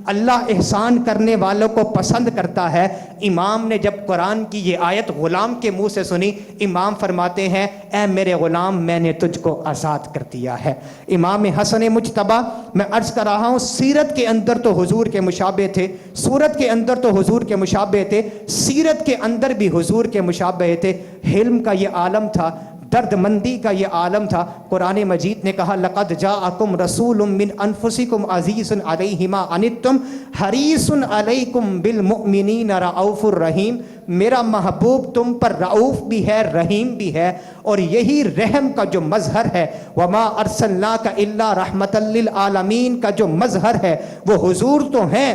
اللہ احسان کرنے والوں کو پسند کرتا ہے. امام نے جب قرآن کی یہ آیت غلام کے منہ سے سنی، امام فرماتے ہیں اے میرے غلام میں نے تجھ کو آزاد کر دیا ہے. امام حسن مجتبی، میں عرض کر رہا ہوں سیرت کے اندر تو حضور کے مشابہ تھے، صورت کے اندر تو حضور کے مشابہ تھے، سیرت کے اندر بھی حضور کے مشابہ تھے. حلم کا یہ عالم تھا، درد مندی کا یہ عالم تھا. قرآن مجید نے کہا لقد جاءکم رسول من انفسکم عزیز علیہ ما عنتم حریص علیکم بالمؤمنین رؤوف الرحیم. میرا محبوب تم پر رؤوف بھی ہے، رحیم بھی ہے، اور یہی رحم کا جو مظہر ہے، وما ارسلناک الا رحمتا للعالمین کا جو مظہر ہے، وہ حضور تو ہیں،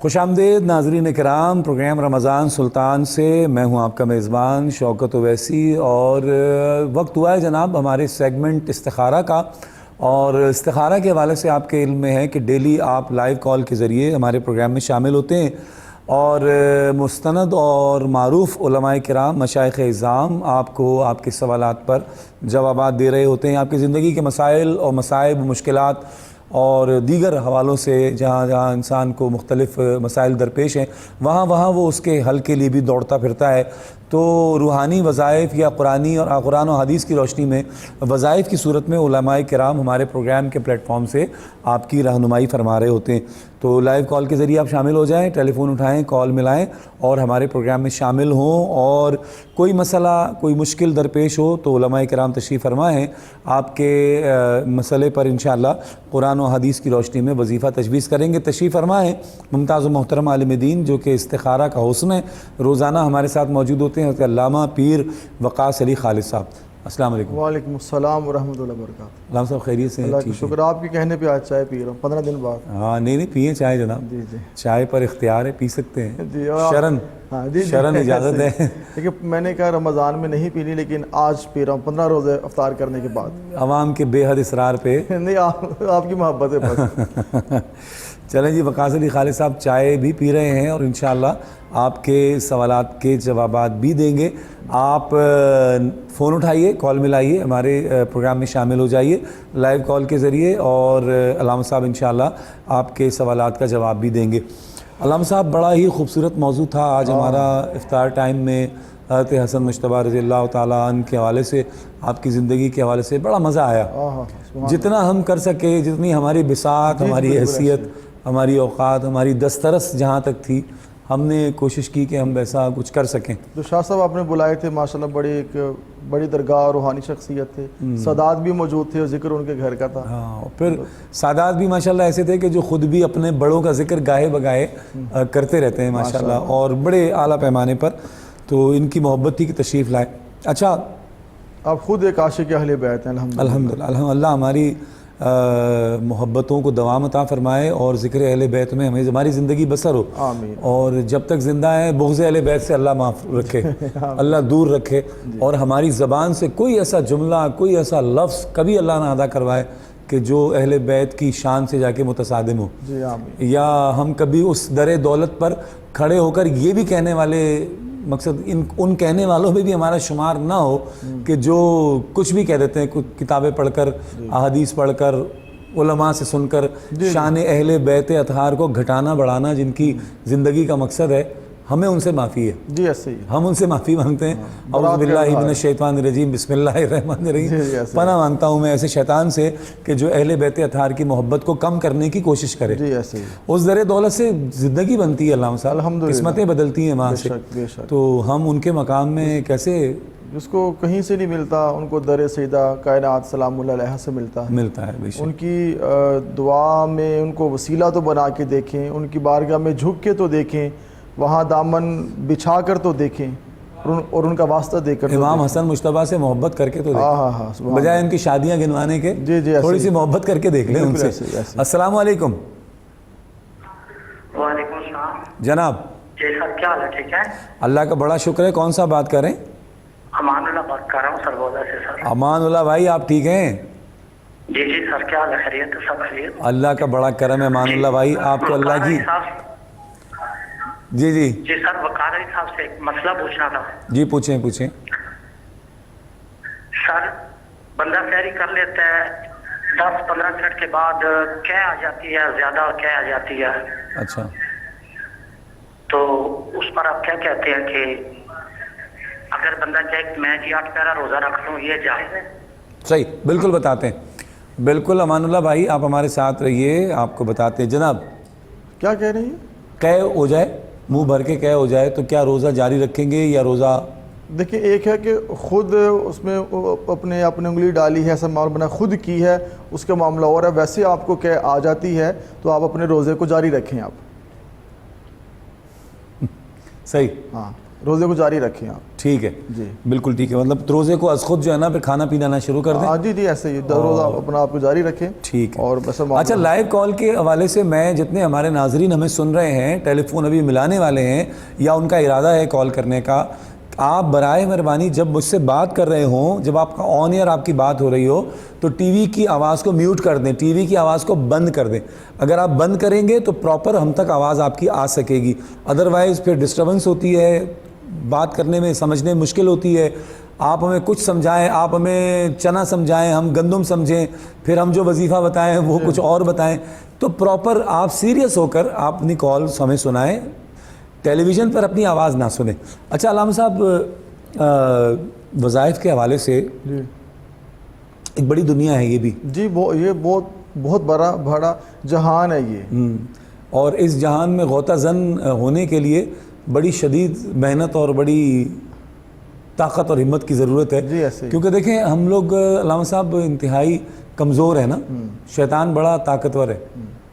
خوش آمدید ناظرین کرام، پروگرام رمضان سلطان سے میں ہوں آپ کا میزبان شوکت اویسی، اور وقت ہوا ہے جناب ہمارے سیگمنٹ استخارہ کا، اور استخارہ کے حوالے سے آپ کے علم میں ہے کہ ڈیلی آپ لائیو کال کے ذریعے ہمارے پروگرام میں شامل ہوتے ہیں، اور مستند اور معروف علماء کرام مشائخ اعظام آپ کو آپ کے سوالات پر جوابات دے رہے ہوتے ہیں، آپ کی زندگی کے مسائل اور مصائب، مشکلات اور دیگر حوالوں سے جہاں جہاں انسان کو مختلف مسائل درپیش ہیں وہاں وہ اس کے حل کے لیے بھی دوڑتا پھرتا ہے۔ تو روحانی وظائف یا قرآن و حدیث کی روشنی میں وظائف کی صورت میں علماء کرام ہمارے پروگرام کے پلیٹ فارم سے آپ کی رہنمائی فرما رہے ہوتے ہیں۔ تو لائیو کال کے ذریعے آپ شامل ہو جائیں، ٹیلی فون اٹھائیں، کال ملائیں اور ہمارے پروگرام میں شامل ہوں، اور کوئی مسئلہ، کوئی مشکل درپیش ہو تو علماء کرام تشریف فرما ہیں، آپ کے مسئلے پر انشاءاللہ قرآن و حدیث کی روشنی میں وظیفہ تجویز کریں گے۔ تشریف فرما ہیں ممتاز و محترم عالم دین جو کہ استخارہ کا حسن ہے، روزانہ ہمارے ساتھ موجود ہوتے ہیں، علامہ پیر وقاص علی خالد صاحب۔ السلام علیکم۔ وعلیکم السلام ورحمۃ اللہ وبرکاتہ۔ علامہ صاحب خیریت سے ہیں؟ اللہ کا شکر، آپ کے کہنے پہ آج چائے پی رہا ہوں 15 دن بعد۔ ہاں نہیں پئیں چائے جناب، جی جی چائے پر اختیار ہے، پی سکتے ہیں، جی، شرن اجازت ہے۔ لیکن میں نے کہا رمضان میں نہیں پینی، لیکن آج پی رہا ہوں 15 روزے افطار کرنے کے بعد۔ عوام کے بے حد اصرار پہ نہیں، آپ کی محبت ہے بس۔ چلیں جی، وقاص علی خالد صاحب چائے بھی پی رہے ہیں اور انشاءاللہ آپ کے سوالات کے جوابات بھی دیں گے۔ آپ فون اٹھائیے، کال ملائیے، ہمارے پروگرام میں شامل ہو جائیے لائیو کال کے ذریعے، اور علامہ صاحب انشاءاللہ آپ کے سوالات کا جواب بھی دیں گے۔ علامہ صاحب بڑا ہی خوبصورت موضوع تھا آج ہمارا افطار ٹائم میں، حضرت حسن مجتبیٰ رضی اللہ تعالیٰ عنہ کے حوالے سے، آپ کی زندگی کے حوالے سے بڑا مزہ آیا۔ جتنا ہم کر سکے، جتنی ہماری بساط، ہماری حیثیت، ہماری اوقات، ہماری دسترس جہاں تک تھی، ہم نے کوشش کی کہ ہم ویسا کچھ کر سکیں۔ جو شاہ صاحب آپ نے بلائے تھے ماشاءاللہ بڑی درگاہ روحانی شخصیت تھے، سادات بھی موجود تھے اور ذکر ان کے گھر کا تھا۔ ہاں، پھر سادات بھی ماشاءاللہ ایسے تھے کہ جو خود بھی اپنے بڑوں کا ذکر گاہے بگاہے کرتے رہتے ہیں ماشاءاللہ، اور بڑے اعلیٰ پیمانے پر، تو ان کی محبت تھی کہ تشریف لائے۔ اچھا، آپ خود ایک عاشق اہل بیت ہیں الحمدللہ۔ اللہ ہماری محبتوں کو دوام عطا فرمائے اور ذکر اہل بیت میں ہماری زندگی بسر ہو، آمین۔ اور جب تک زندہ ہیں بغض اہل بیت سے اللہ معاف رکھے، اللہ دور رکھے، اور ہماری زبان سے کوئی ایسا جملہ، کوئی ایسا لفظ کبھی اللہ نہ ادا کروائے کہ جو اہل بیت کی شان سے جا کے متصادم ہو، جی آمین۔ یا ہم کبھی اس در دولت پر کھڑے ہو کر یہ بھی کہنے والے، مقصد ان کہنے والوں میں بھی ہمارا شمار نہ ہو کہ جو کچھ بھی کہہ دیتے ہیں، کچھ کتابیں پڑھ کر، احادیث پڑھ کر، علماء سے سن کر شان اہل بیت اطہار کو گھٹانا بڑھانا جن کی زندگی کا مقصد ہے، ہمیں ان سے معافی ہے۔ جی ایسے ہی ہم ان سے معافی مانگتے ہیں، اعوذ باللہ من الشیطان الرجیم، بسم اللہ الرحمن الرحیم۔ پناہ مانگتا ہوں میں ایسے شیطان سے کہ جو اہل بیت اطہار کی محبت کو کم کرنے کی کوشش کرے۔ جی ایسے ہی اس در دولت سے زندگی بنتی ہے علامہ صاحب، الحمدللہ، قسمتیں بدلتی ہیں وہاں سے، بے شک۔ تو ہم ان کے مقام میں کیسے جس کو کہیں سے نہیں ملتا، ان کو در سیدہ کائنات سلام اللہ علیہ سے ملتا ہے بے شک۔ ان کی دعا میں ان کو وسیلہ تو بنا کے دیکھیں، ان کی بارگاہ میں جھک کے تو دیکھیں، وہاں دامن بچھا کر تو دیکھیں، اور ان کا واسطہ دے کر امام حسن مجتبیٰ سے محبت کر کے تو دیکھیں، بجائے ان کی شادیاں گنوانے کے تھوڑی سی محبت کر کے دیکھ لیں ان سے۔ السلام علیکم۔ وعلیکم السلام جناب، جی سر، کیا حال ہے؟ ٹھیک ہے، اللہ کا بڑا شکر ہے۔ کون سا بات کریں؟ امان اللہ بات کر رہا ہوں سرگودا سے سر۔ امان اللہ بھائی، آپ ٹھیک ہیں؟ جی جی سر، کیا حال ہے؟ خیریت ہے؟ سب خیریت؟ اللہ کا بڑا کرم ہے امان اللہ بھائی، آپ کو اللہ کی۔ جی جی جی سر، وقار علی صاحب سے ایک مسئلہ پوچھنا تھا۔ جی پوچھیں۔ سر، بندہ سحری کر لیتا ہے، 10-15 منٹ کے بعد کیا آ جاتی ہے، زیادہ کیا آ جاتی ہے، اچھا، تو اس پر آپ کیا کہتے ہیں کہ اگر بندہ چاہے میں جی 8 پیرا روزہ رکھ لوں، یہ جائز ہے؟ صحیح، بالکل بتاتے ہیں، بالکل امان اللہ بھائی آپ ہمارے ساتھ رہیے، آپ کو بتاتے ہیں۔ جناب، کیا کہہ رہی ہیں؟ قے ہو جائے، منہ بھر کے قے ہو جائے تو کیا روزہ جاری رکھیں گے یا روزہ؟ دیکھیں، ایک ہے کہ خود اس میں اپنے انگلی ڈالی ہے، ایسا معاملہ بنا خود کی ہے، اس کا معاملہ اور ہے۔ ویسے آپ کو کہ آ جاتی ہے تو آپ اپنے روزے کو جاری رکھیں آپ۔ صحیح، ہاں، روزے کو جاری رکھیں آپ. ٹھیک ہے جی بالکل ٹھیک ہے, مطلب روزے کو از خود جو ہے نا پھر کھانا پینا نہ شروع کر دیں. جی جی ایسے ہی روزہ اپنا آپ کو جاری رکھیں. ٹھیک ہے. اور بس اچھا لائیو کال کے حوالے سے میں جتنے ہمارے ناظرین ہمیں سن رہے ہیں, ٹیلی فون ابھی ملانے والے ہیں یا ان کا ارادہ ہے کال کرنے کا, آپ برائے مہربانی جب مجھ سے بات کر رہے ہوں, جب آپ کا آن ایئر آپ کی بات ہو رہی ہو تو ٹی وی کی آواز کو میوٹ کر دیں, ٹی وی کی آواز کو بند کر دیں. اگر آپ بند کریں گے تو پراپر ہم تک آواز آپ کی آ سکے گی, ادروائز پھر ڈسٹربنس ہوتی ہے, بات کرنے میں سمجھنے میں مشکل ہوتی ہے. آپ ہمیں کچھ سمجھائیں, آپ ہمیں چنا سمجھائیں, ہم گندم سمجھیں, پھر ہم جو وظیفہ بتائیں وہ کچھ اور بتائیں. تو پراپر آپ سیریس ہو کر آپ اپنی کالز ہمیں سنائیں, ٹیلی ویژن پر اپنی آواز نہ سنیں. اچھا علامہ صاحب, وظائف کے حوالے سے ایک بڑی دنیا ہے یہ بھی. جی یہ بہت بڑا جہان ہے یہ, اور اس جہان میں غوطہ زن ہونے کے لیے بڑی شدید محنت اور بڑی طاقت اور ہمت کی ضرورت ہے. جی ایسے کیونکہ دیکھیں ہم لوگ علامہ صاحب انتہائی کمزور ہیں نا, شیطان بڑا طاقتور ہے.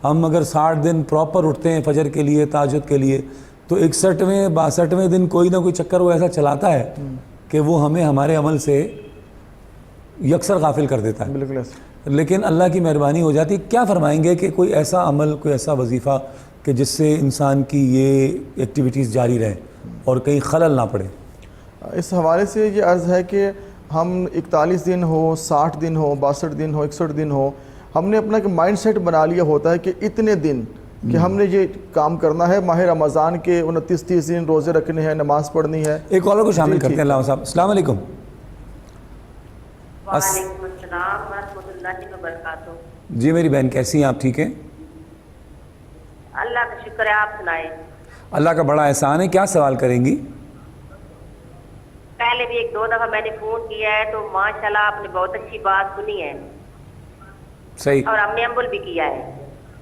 ہم اگر 60 دن پراپر اٹھتے ہیں فجر کے لیے, تہجد کے لیے, تو 61ویں 62ویں دن کوئی نہ کوئی چکر وہ ایسا چلاتا ہے کہ وہ ہمیں ہمارے عمل سے یکسر غافل کر دیتا ہے. بالکل ایسے. لیکن اللہ کی مہربانی ہو جاتی. کیا فرمائیں گے کہ کوئی ایسا عمل, کوئی ایسا وظیفہ کہ جس سے انسان کی یہ ایکٹیویٹیز جاری رہیں اور کہیں خلل نہ پڑے؟ اس حوالے سے یہ عرض ہے کہ ہم 41 دن ہو, 60 دن ہو, 62 دن ہو, 61 دن ہو, ہم نے اپنا ایک مائنڈ سیٹ بنا لیا ہوتا ہے کہ اتنے دن کہ ہم نے یہ کام کرنا ہے. ماہ رمضان کے 29-30 دن روزے رکھنے ہیں, نماز پڑھنی ہے. ایک کالر کو شامل کرتے ہیں علامہ صاحب. السلام علیکم. وعلیکم السلام ورحمۃ اللہ وبرکاتہ. جی میری بہن کیسی ہیں آپ, ٹھیک ہیں؟ اللہ کا شکر ہے, آپ سنائیں. اللہ کا بڑا احسان ہے. کیا سوال کریں گی؟ پہلے بھی 1-2 دفعہ میں نے فون کیا ہے تو ماشاءاللہ آپ نے بہت اچھی بات سنی ہے. صحیح. اور ہم نے عمل بھی کیا ہے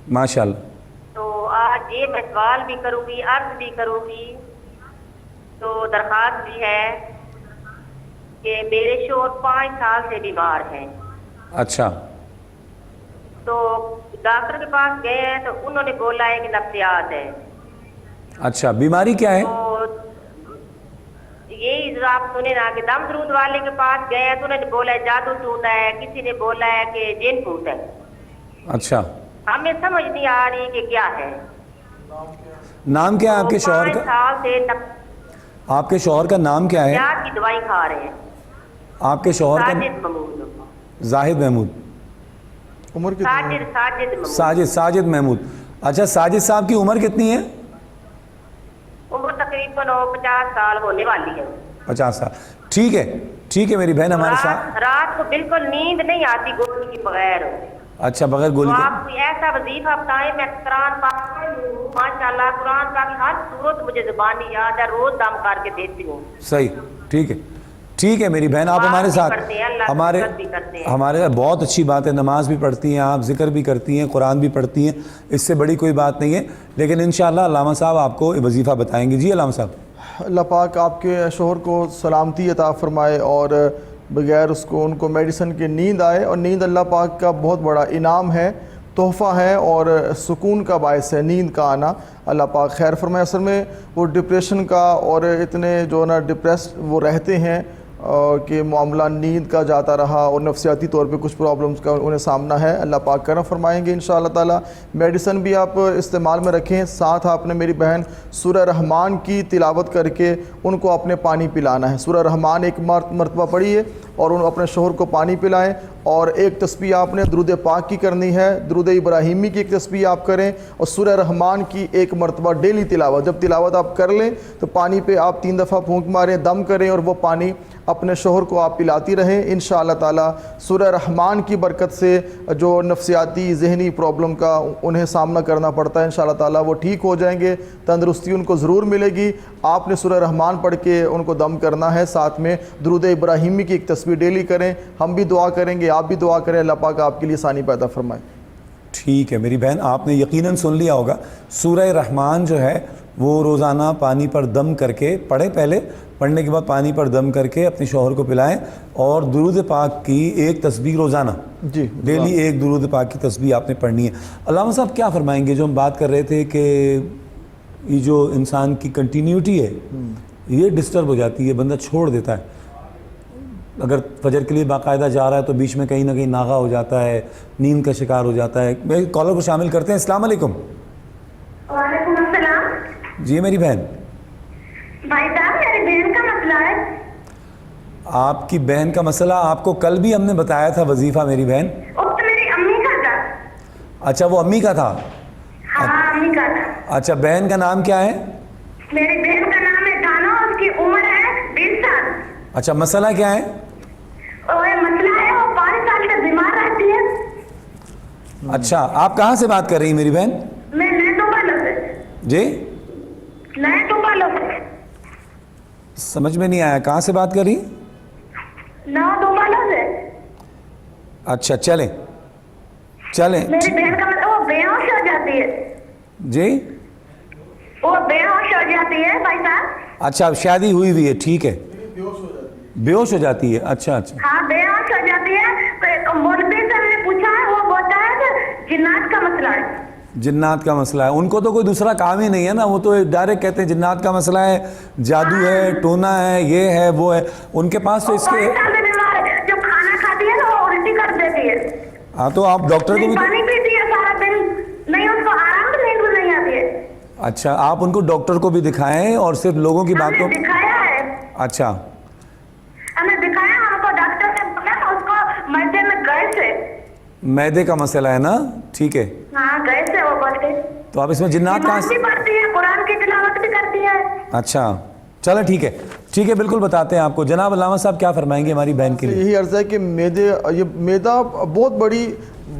ماشاءاللہ. تو آج یہ میں سوال بھی کروں گی, عرض بھی کروں گی, تو درخواست بھی ہے کہ میرے شوہر 5 سال سے بیمار ہیں. اچھا. تو ڈاکٹر کے پاس گئے ہیں تو انہوں نے بولا ہے کہ نفسیات ہے. اچھا, بیماری کیا ہے؟ تو یہی جو آپ سنے نا کہ دم درود والے کے پاس گئے ہیں تو انہوں نے بولا ہے جادو ٹوٹا ہے, کسی نے بولا ہے کہ جن پوت ہے. اچھا. ہمیں سمجھ نہیں آ رہی کہ کیا ہے. نام کیا ہے آپ کے شوہر 5 کا؟ سال سے آپ کے شوہر کا نام کیا ہے؟ نفسیات کی دوائی کھا رہے ہیں. آپ کے شوہر کا؟ ساجد محمود. زاہد محمود. عمر کی ساجد محمود. اچھا, ساجد صاحب کی عمر کتنی ہے؟ عمر تقریباً 50 سال ہونے والی ہے. 50 سال. ٹھیک ہے, ٹھیک ہے میری بہن ہمارے ساتھ. رات کو بالکل نیند نہیں آتی گولی کے بغیر. اچھا, بغیر گولی تو کے. آپ کوئی ایسا وظیفہ بتائیں. میں قرآن پاک ماشاءاللہ قرآن پاک ہر سورت مجھے زبانی یاد ہے, روز دم کر کے دیتی ہوں. صحیح, ٹھیک ہے, ٹھیک ہے میری بہن, آپ ہمارے ساتھ ہمارے بہت اچھی بات ہے. نماز بھی پڑھتی ہیں آپ, ذکر بھی کرتی ہیں, قرآن بھی پڑھتی ہیں, اس سے بڑی کوئی بات نہیں ہے. لیکن انشاءاللہ علامہ صاحب آپ کو وظیفہ بتائیں گے. جی علامہ صاحب. اللہ پاک آپ کے شوہر کو سلامتی عطا فرمائے اور بغیر ان کو میڈیسن کی نیند آئے. اور نیند اللہ پاک کا بہت بڑا انعام ہے, تحفہ ہے اور سکون کا باعث ہے نیند کا آنا. اللہ پاک خیر فرمائے. اصل میں وہ ڈپریشن کا اور اتنے جو نا ڈپریسڈ وہ رہتے ہیں کہ معاملہ نیند کا جاتا رہا اور نفسیاتی طور پہ کچھ پرابلمس کا انہیں سامنا ہے. اللہ پاک کرم فرمائیں گے انشاءاللہ تعالی. میڈیسن بھی آپ استعمال میں رکھیں. ساتھ آپ نے میری بہن سورہ رحمان کی تلاوت کر کے ان کو اپنے پانی پلانا ہے. سورہ رحمان ایک مرتبہ پڑھیے اور ان اپنے شوہر کو پانی پلائیں. اور ایک تسبیح آپ نے درود پاک کی کرنی ہے, درود ابراہیمی کی ایک تسبیح آپ کریں, اور سورہ رحمان کی 1 مرتبہ ڈیلی تلاوت. جب تلاوت آپ کر لیں تو پانی پہ آپ 3 دفعہ پھونک ماریں, دم کریں اور وہ پانی اپنے شوہر کو آپ پلاتی رہیں. انشاءاللہ تعالی سورہ رحمان کی برکت سے جو نفسیاتی ذہنی پرابلم کا انہیں سامنا کرنا پڑتا ہے انشاءاللہ تعالی وہ ٹھیک ہو جائیں گے, تندرستی ان کو ضرور ملے گی. آپ نے سورہ رحمان پڑھ کے ان کو دم کرنا ہے, ساتھ میں درود ابراہیمی کی ایک تسبیح ڈیلی کریں. ہم بھی دعا کریں گے, آپ بھی دعا کریں, اللہ پاک آپ کے لیے آسانی پیدا فرمائے. ٹھیک ہے میری بہن, آپ نے یقیناً سن لیا ہوگا. سورہ رحمان جو ہے وہ روزانہ پانی پر دم کر کے پڑھیں. پہلے پڑھنے کے بعد پانی پر دم کر کے اپنے شوہر کو پلائیں, اور درود پاک کی 1 تسبیح روزانہ, جی ڈیلی 1 درود پاک کی تسبیح آپ نے پڑھنی ہے. علامہ صاحب کیا فرمائیں گے جو ہم بات کر رہے تھے کہ یہ جو انسان کی کنٹینیوٹی ہے یہ ڈسٹرب ہو جاتی ہے, بندہ چھوڑ دیتا ہے. اگر فجر کے لیے باقاعدہ جا رہا ہے تو بیچ میں کہیں نہ کہیں ناغا ہو جاتا ہے, نیند کا شکار ہو جاتا ہے. میں کالر کو شامل کرتے ہیں. السلام علیکم. وعلیکم السلام. جی میری بہن. بھائی صاحب میری بہن کا مسئلہ ہے. آپ کی بہن کا مسئلہ آپ کو کل بھی ہم نے بتایا تھا وظیفہ میری بہن. وہ تو میری امی کا تھا. اچھا وہ امی کا تھا. ہاں امی کا تھا. اچھا بہن کا نام کیا ہے؟ میری بہن کا نام ہے دانا, اس کی عمر ہے 20 سال. اچھا مسئلہ کیا ہے؟ مسئلہ ہے وہ 5 سال سے بیمار رہتی ہے. اچھا آپ کہاں سے بات کر رہی ہیں میری بہن؟ میں نئے ٹوپالوں سے. جی نئے ٹوپالوں سے. سمجھ میں نہیں آیا, کہاں سے بات کر رہی؟ نئے ٹوپالوں سے. اچھا چلیں چلیں. میری بہن کا مطلب وہ بے ہوش ہو جاتی ہے. جی وہ بے ہوش ہو جاتی ہے بھائی صاحب. اچھا اب شادی ہوئی ہوئی ہے, ٹھیک ہے, بے ہوش ہو جاتی ہے. اچھا اچھا ہاں بے ہوش ہو جاتی ہے. مولوی سے ہم نے پوچھا ہے, وہ بولتا ہے کہ جنات کا مسئلہ ہے. جنات کا مسئلہ ہے. ان کو تو کوئی دوسرا کام ہی نہیں ہے نا, وہ تو ڈائریکٹ کہتے ہیں جنات کا مسئلہ ہے, جادو ہے, ٹونا ہے, یہ ہے وہ ہے. ان کے پاس تو اس کے جو کھانا کھاتی ہے نا وہ الٹی کر دیتی ہے. ہاں تو آپ ڈاکٹر کو بھی پانی پیتی ہے سارا دن, نہیں اس کو آرام سے نیند نہیں آتی ہے. اچھا آپ ان کو ڈاکٹر کو بھی دکھائیں اور صرف لوگوں کی بات کو دکھایا ہے. اچھا ہم نے دکھایا, ہم کو ڈاکٹر نے بولا اس کو معدے میں گیس ہے. معدے کا مسئلہ ہے نا, ٹھیک ہے. ہاں گیس ہے وہ بول کے. تو آپ اس میں جنات کہاں سے پڑھتی ہے, قرآن کی تلاوت بھی کرتی ہے. اچھا چلو ٹھیک ہے, ٹھیک ہے, بالکل بتاتے ہیں آپ کو. جناب علامہ صاحب کیا فرمائیں گے ہماری بہن کے لیے؟ یہی عرض ہے کہ میدا بہت بڑی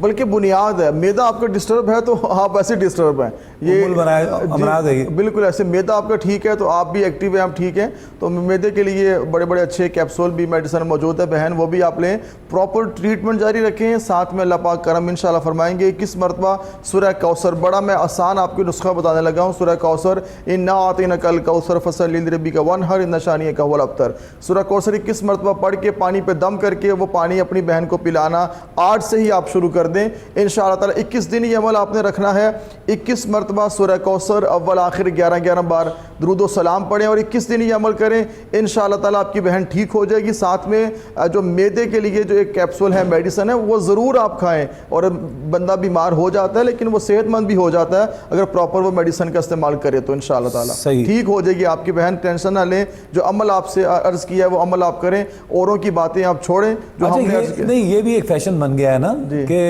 بلکہ بنیاد ہے. میدا آپ کا ڈسٹرب ہے تو آپ ایسے ڈسٹرب ہیں, یہ امراض ہے. بالکل ایسے میدا آپ کا ٹھیک ہے تو آپ بھی ایکٹیو ہیں, آپ ٹھیک ہیں. تو میدے کے لیے بڑے بڑے اچھے کیپسول بھی میڈیسن موجود ہے بہن, وہ بھی آپ لیں, پراپر ٹریٹمنٹ جاری رکھیں. ساتھ میں اللہ پاک کرم انشاءاللہ فرمائیں گے. 21 مرتبہ سورہ کوثر, بڑا میں آسان آپ کو نسخہ بتانے لگا ہوں. سورہ کوثر, انا اعطیناک الکوثر فصلی لربک وانحر ان شانئک هو الابتر. سورہ کوثر 21 مرتبہ پڑھ کے پانی پہ دم کر کے وہ پانی اپنی بہن کو پلانا آج سے ہی آپ شروع کر دیں انشاءاللہ تعالی. 21 دن یہ عمل آپ نے رکھنا ہے. 21 مرتبہ سورہ کوثر اول آخر 11 بار درود و سلام پڑھیں اور 21 دن یہ عمل کریں انشاءاللہ تعالی. آپ کی بہن ٹھیک ہو جائے گی. ساتھ میں جو میدے کے لیے جو ایک کیپسول ہے, میڈیسن ہے, وہ ضرور آپ کھائیں. اور بندہ بیمار ہو جاتا ہے لیکن وہ صحت مند بھی ہو جاتا ہے اگر پراپر وہ میڈیسن کا استعمال کرے تو انشاءاللہ تعالی ٹھیک ہو جائے گی آپ کی بہن. ٹینشن نہ لیں, جو عمل آپ سے عرض کیا ہے وہ عمل آپ کریں, اوروں کی باتیں آپ چھوڑیں. جو ہم نے عرض کیا نہیں, یہ بھی ایک فیشن بن گیا ہے نا کہ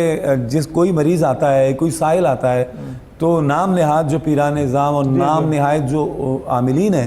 جس کوئی مریض آتا ہے, کوئی سائل آتا ہے, تو نام نہاد جو پیران نظام اور نام نہاد جو عاملین ہیں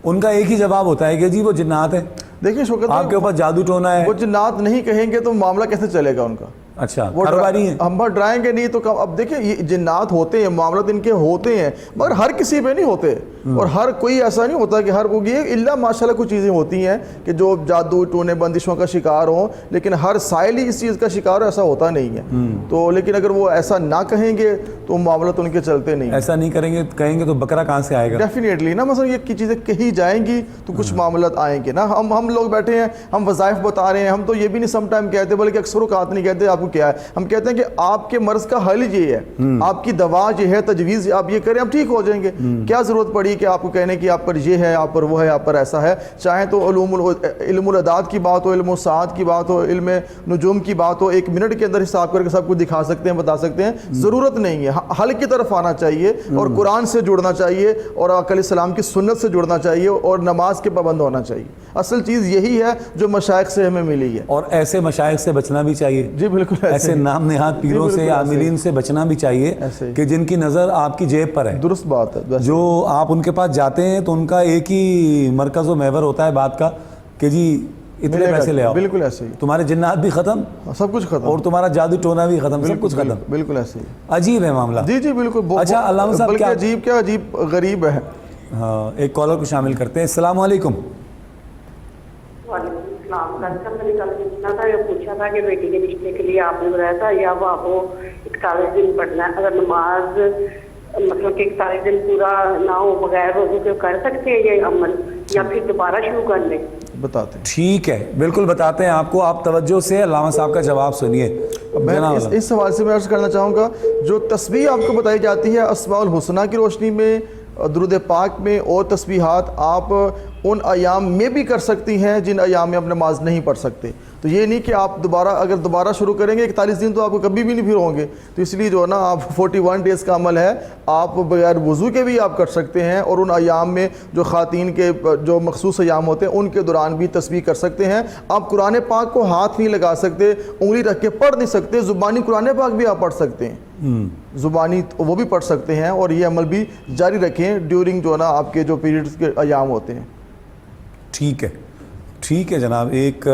ان کا ایک ہی جواب ہوتا ہے کہ جی وہ جنات ہیں. دیکھیں شوکت, آپ کے اوپر جادو ٹونا ہے. وہ جنات نہیں کہیں گے تو معاملہ کیسے چلے گا ان کا؟ اچھا کاروباری ہیں, ہم ڈرائیں گے نہیں تو اب دیکھیں یہ جنات ہوتے ہیں, معاملات ان کے ہوتے ہیں, مگر ہر کسی پہ نہیں ہوتے اور ہر کوئی ایسا نہیں ہوتا کہ ہر کوئی, اللہ ماشاءاللہ کچھ چیزیں ہوتی ہیں کہ جو جادو ٹونے بندشوں کا شکار ہوں, لیکن ہر سائل ہی اس چیز کا شکار ہو ایسا ہوتا نہیں ہے. تو لیکن اگر وہ ایسا نہ کہیں گے تو معاملات ان کے چلتے نہیں. ایسا نہیں کریں گے, کہیں گے تو بکرا کہاں سے آئے گا؟ ڈیفینیٹلی نا, مثلا یہ کی چیزیں کہی جائیں گی تو کچھ معاملات آئیں گے نا. ہم لوگ بیٹھے ہیں, ہم وظائف بتا رہے ہیں, ہم تو یہ بھی نہیں سم ٹائم کہتے بلکہ اکثر اوقات نہیں کہتے آپ کو کیا ہے, ہم کہتے ہیں کہ آپ کے مرض کا حل یہ ہے, آپ کی دوا یہ ہے, تجویز آپ یہ کریں, آپ ٹھیک ہو جائیں گے. کیا ضرورت پڑی کہ آپ کو کہنے کی آپ پر یہ ہے, آپ پر وہ ہے, آپ پر ایسا ہے. چاہے تو علم العداد کی بات ہو, علم الساعت کی بات ہو, علم نجوم کی بات ہو, 1 منٹ کے اندر حساب کر کے سب کچھ دکھا سکتے ہیں, بتا سکتے ہیں. ضرورت نہیں ہے, حل کی طرف آنا چاہیے اور قرآن سے جڑنا چاہیے اور آقا علیہ السلام کی سنت سے جڑنا چاہیے اور نماز کے پابند ہونا چاہیے. اصل چیز یہی ہے جو مشائخ سے ہمیں ملی ہے, اور ایسے مشائخ سے بچنا بھی چاہیے. جی بالکل, ایسے نام نہاد پیروں سے, عاملین سے بچنا بھی چاہیے کہ جن کی نظر آپ کی جیب پر ہے. درست بات ہے. جو آپ ان کے پاس جاتے ہیں تو ان کا ایک ہی مرکز و محور ہوتا ہے بات کا کہ جی اتنے پیسے لے آؤ. بالکل ایسے ہی, تمہارے جنات بھی ختم, سب کچھ ختم, اور تمہارا جادو ٹونا بھی ختم, سب کچھ ختم. بالکل ایسے ہی, عجیب ہے معاملہ. جی جی بالکل. اچھا علامہ صاحب, بلکہ عجیب کیا عجیب غریب ہے. ہاں ایک کالر کو شامل کرتے ہیں. السلام علیکم. وعلیکم السلام. ڈاکٹر صاحب میں نے کل پوچھنا تھا, یہ پوچھا تھا کہ بیٹی کے رشتے کے لیے آپ نے بتایا تھا یا وہ آپ کو 41 دن پڑھنا ہے, اگر نماز مطلب کہ 41 دن پورا نہ ہو بغیر وضو کے کر سکتے ہیں یہ عمل یا پھر دوبارہ شروع کر لیں؟ بتاتے ہیں. ٹھیک ہے, بالکل بتاتے ہیں آپ کو. آپ توجہ سے علامہ صاحب کا جواب سنیے. میں اس سوال سے میں عرض کرنا چاہوں گا, جو تسبیح آپ کو بتائی جاتی ہے اسماء الحسنہ کی روشنی میں, درود پاک میں اور تسبیحات, آپ ان ایام میں بھی کر سکتی ہیں جن ایام میں آپ نماز نہیں پڑھ سکتے. تو یہ نہیں کہ آپ اگر دوبارہ شروع کریں گے 41 دن تو آپ کو کبھی بھی نہیں پھر ہوں گے. تو اس لیے جو ہے نا آپ 41 ڈیز کا عمل ہے آپ بغیر وضو کے بھی آپ کر سکتے ہیں, اور ان ایام میں جو خواتین کے جو مخصوص ایام ہوتے ہیں ان کے دوران بھی تسبیح کر سکتے ہیں. آپ قرآن پاک کو ہاتھ نہیں لگا سکتے, انگلی رکھ کے پڑھ نہیں سکتے, زبانی قرآن پاک بھی آپ پڑھ سکتے ہیں, زبانی وہ بھی پڑھ سکتے ہیں, اور یہ عمل بھی جاری رکھیں ڈیورنگ جو ہے نا آپ کے جو پیریڈز کے ایام ہوتے ہیں. ٹھیک ہے جناب. ایک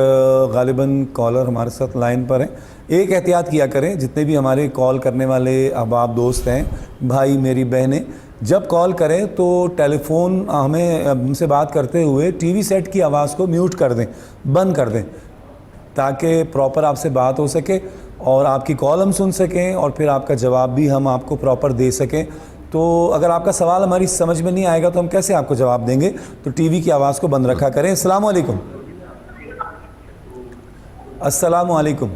غالباً کالر ہمارے ساتھ لائن پر ہیں. ایک احتیاط کیا کریں جتنے بھی ہمارے کال کرنے والے احباب دوست ہیں, بھائی میری بہنیں, جب کال کریں تو ٹیلی فون ہم سے بات کرتے ہوئے ٹی وی سیٹ کی آواز کو میوٹ کر دیں, بند کر دیں, تاکہ پراپر آپ سے بات ہو سکے اور آپ کی کال ہم سن سکیں اور پھر آپ کا جواب بھی ہم آپ کو پراپر دے سکیں. تو اگر آپ کا سوال ہماری سمجھ میں نہیں آئے گا تو ہم کیسے آپ کو جواب دیں گے؟ تو ٹی وی کی آواز کو بند رکھا کریں. السلام علیکم. السلام علیکم.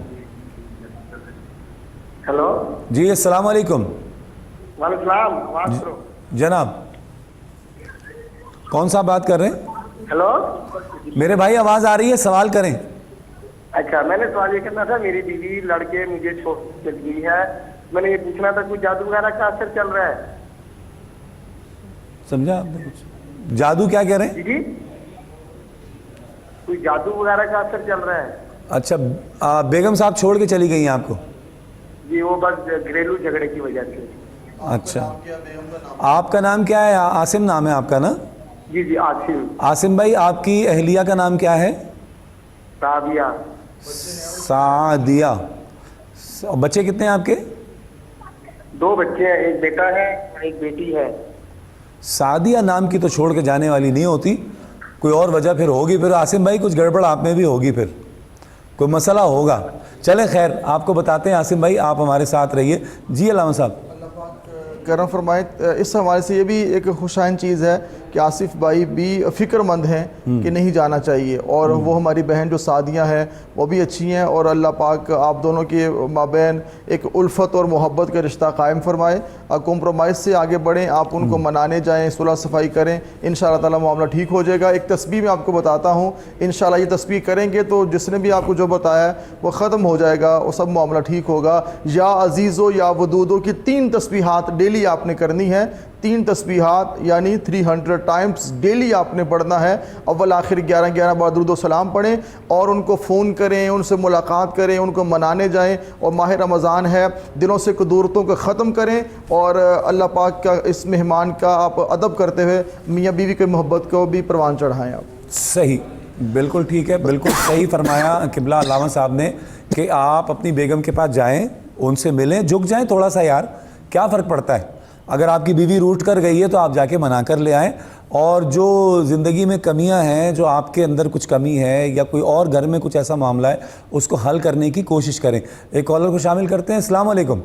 ہیلو جی السلام علیکم. وعلیکم السلام. جناب کون صاحب بات کر رہے ہیں؟ ہیلو میرے بھائی آواز آ رہی ہے, سوال کریں. اچھا, میں نے سوال یہ کرنا تھا, میری بیوی لڑکے مجھے چھوڑ چل گئی ہے, میں نے یہ پوچھنا تھا کوئی جادو وغیرہ کا اثر چل رہا ہے؟ سمجھا آپ نے کچھ؟ جادو کیا کہہ رہے ہیں؟ جی کوئی جادو وغیرہ کا اثر چل رہا ہے. اچھا, بیگم صاحب چھوڑ کے چلی گئی ہیں آپ کو؟ جی وہ بس گھریلو جھگڑے کی وجہ سے. اچھا, آپ کا نام کیا ہے؟ عاصم نام ہے آپ کا نا؟ جی عاصم. عاصم بھائی آپ کی اہلیہ کا نام کیا ہے؟ سعدیہ. بچے کتنے ہیں آپ کے؟ 2 بچے ہیں, ایک بیٹا ہے اور ایک بیٹی ہے. سعدیہ نام کی تو چھوڑ کے جانے والی نہیں ہوتی, کوئی اور وجہ پھر ہوگی. پھر عاصم بھائی کچھ گڑبڑ آپ میں بھی ہوگی, پھر کوئی مسئلہ ہوگا. چلیں خیر, آپ کو بتاتے ہیں. عاصم بھائی آپ ہمارے ساتھ رہیے. جی علامہ صاحب. کرم فرمائے. اس حوالے سے یہ بھی ایک خوشائن چیز ہے کہ آصف بھائی بھی فکر مند ہیں کہ نہیں جانا چاہیے, اور وہ ہماری بہن جو سعدیہ ہیں وہ بھی اچھی ہیں, اور اللہ پاک آپ دونوں کے مابین ایک الفت اور محبت کا رشتہ قائم فرمائے. کمپرومائز سے آگے بڑھیں, آپ ان کو منانے جائیں, صلح صفائی کریں, انشاءاللہ تعالی معاملہ ٹھیک ہو جائے گا. ایک تسبیح میں آپ کو بتاتا ہوں, انشاءاللہ یہ تسبیح کریں گے تو جس نے بھی آپ کو جو بتایا ہے وہ ختم ہو جائے گا, وہ سب معاملہ ٹھیک ہوگا. یا عزیزو یا ودودو کی 3 تسبیحات ڈیلی آپ نے کرنی ہے. 3 تسبیحات یعنی 300 ٹائمز ڈیلی آپ نے پڑھنا ہے. اول آخر 11 بار درود و سلام پڑھیں, اور ان کو فون کریں, ان سے ملاقات کریں, ان کو منانے جائیں. اور ماہ رمضان ہے, دلوں سے قدورتوں کو ختم کریں, اور اللہ پاک کا اس مہمان کا آپ ادب کرتے ہوئے میاں بیوی کی محبت کو بھی پروان چڑھائیں. آپ صحیح, بالکل ٹھیک ہے, بالکل صحیح فرمایا قبلہ علامہ صاحب نے کہ آپ اپنی بیگم کے پاس جائیں, ان سے ملیں, جھک جائیں تھوڑا سا. یار کیا فرق پڑتا ہے؟ اگر آپ کی بیوی روٹ کر گئی ہے تو آپ جا کے منا کر لے آئیں, اور جو زندگی میں کمیاں ہیں, جو آپ کے اندر کچھ کمی ہے یا کوئی اور گھر میں کچھ ایسا معاملہ ہے, اس کو حل کرنے کی کوشش کریں. ایک کالر کو شامل کرتے ہیں. السلام علیکم.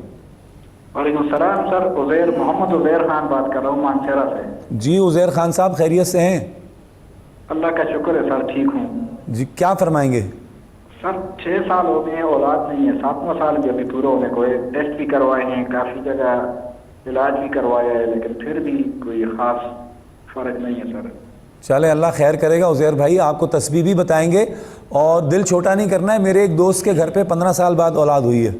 وعلیکم السلام سر. محمد عزیر خان بات کر رہا ہوں مانسہرہ سے. جی عزیر خان صاحب خیریت سے ہیں؟ اللہ کا شکر ہے سر, ٹھیک ہوں. جی کیا فرمائیں گے؟ سر 6 سال ہو گئے ہیں, اولاد نہیں ہے. 7واں سال بھی ابھی پورا ہونے کو ہے. ٹیسٹ بھی کروائے ہیں, کافی جگہ علاج بھی کروایا ہے, لیکن پھر بھی کوئی خاص فرق نہیں ہے سر. چلے اللہ خیر کرے گا. عزیر بھائی آپ کو تسبیح بھی بتائیں گے, اور دل چھوٹا نہیں کرنا ہے. میرے ایک دوست کے گھر پہ 15 سال بعد اولاد ہوئی ہے.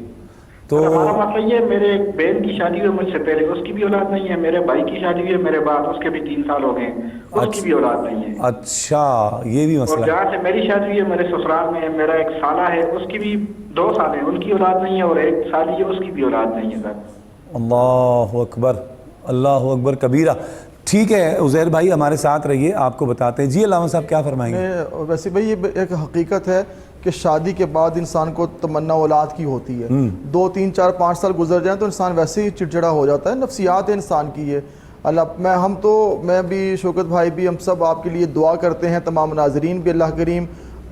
تو ہمارا مسئلہ یہ, میرے ایک بہن کی شادی ہوئی مجھ سے پہلے, اس کی بھی اولاد نہیں ہے. میرے بھائی کی شادی ہوئی ہے میرے بعد, اس کے بھی 3 سال ہو گئے, اس کی بھی اولاد نہیں ہے. اچھا, یہ بھی مسئلہ. اور جہاں سے میری شادی ہوئی ہے میرے سسرال میں, میرا ایک سالہ ہے, اس کی بھی 2 سال ہیں, ان کی اولاد نہیں ہے, اور ایک سالی ہے, اس کی بھی اولاد نہیں ہے سر. اللہ اکبر, اللہ اکبر کبیرہ. ٹھیک ہے عزیر بھائی ہمارے ساتھ رہیے, آپ کو بتاتے ہیں. جی علامہ صاحب کیا فرمائیں گے؟ ویسے بھائی یہ ایک حقیقت ہے کہ شادی کے بعد انسان کو تمنا اولاد کی ہوتی ہے. 2 3 4 5 سال گزر جائیں تو انسان ویسے ہی چڑچڑا ہو جاتا ہے. نفسیات ہے انسان کی یہ. میں بھی شوکت بھائی بھی, ہم سب آپ کے لیے دعا کرتے ہیں, تمام ناظرین بھی. اللہ کریم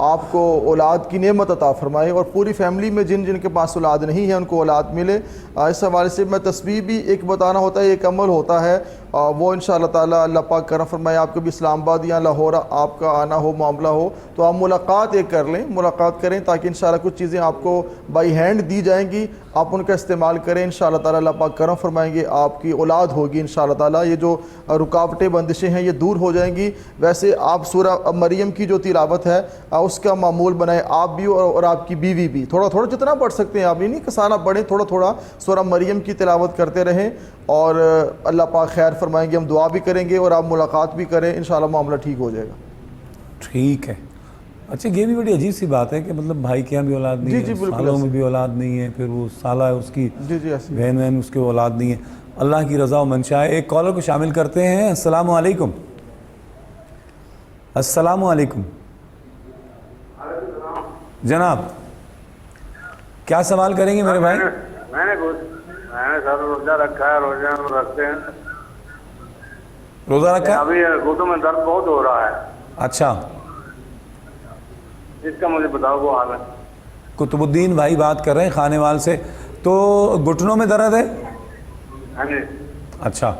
آپ کو اولاد کی نعمت عطا فرمائے, اور پوری فیملی میں جن کے پاس اولاد نہیں ہے ان کو اولاد ملے. اس حوالے سے میں تسبیح بھی ایک بتانا ہوتا ہے, ایک عمل ہوتا ہے, وہ انشاءاللہ تعالیٰ اللہ پاک کرم فرمائے آپ کبھی اسلام آباد یا لاہور آپ کا آنا ہو معاملہ ہو تو آپ ملاقات ایک کر لیں، ملاقات کریں تاکہ انشاءاللہ کچھ چیزیں آپ کو بائی ہینڈ دی جائیں گی، آپ ان کا استعمال کریں، انشاءاللہ تعالیٰ اللہ پاک کرم فرمائیں گے، آپ کی اولاد ہوگی انشاءاللہ تعالیٰ، یہ جو رکاوٹیں بندشیں ہیں یہ دور ہو جائیں گی۔ ویسے آپ سورہ مریم کی جو تلاوت ہے اس کا معمول بنائیں آپ بھی اور آپ کی بیوی بھی، تھوڑا تھوڑا جتنا پڑھ سکتے ہیں آپ، یہ نہیں کہ سارا پڑھیں، تھوڑا تھوڑا سورہ مریم کی تلاوت کرتے رہیں اور اللہ پاک خیر فرمائیں گے، ہم دعا بھی کریں گے اور آپ ملاقات بھی کریں، انشاءاللہ معاملہ ٹھیک ہو جائے گا۔ ٹھیک ہے۔ اچھا یہ بھی بڑی عجیب سی بات ہے کہ مطلب بھائی کے یہاں بھی اولاد نہیں ہے، سالوں میں بھی اولاد نہیں ہے، پھر وہ سالہ ہے اس کی بہن اس کے اولاد نہیں ہے، اللہ کی رضا و منشا ہے۔ ایک کالر کو شامل کرتے ہیں۔ السلام علیکم۔ السلام علیکم جناب، کیا سوال کریں گے میرے بھائی؟ میں نے سر روزہ رکھا ہے، روزہ رکھتے ہیں، روزہ رکھا ہے؟ ابھی گھٹنوں میں درد بہت ہو رہا ہے۔ اچھا، اس کا مجھے بتاؤ وہ حال ہے۔ قطب الدین بھائی بات کر رہے ہیں خانے وال سے، تو گھٹنوں میں درد ہے؟ ہاں جی۔ اچھا،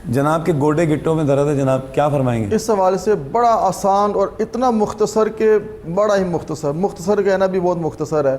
جناب کے گوڈے گٹوں میں درد ہے، جناب کیا فرمائیں گے؟ اس حوالے سے بڑا آسان اور اتنا مختصر کہ بڑا ہی مختصر کہنا بھی بہت مختصر ہے۔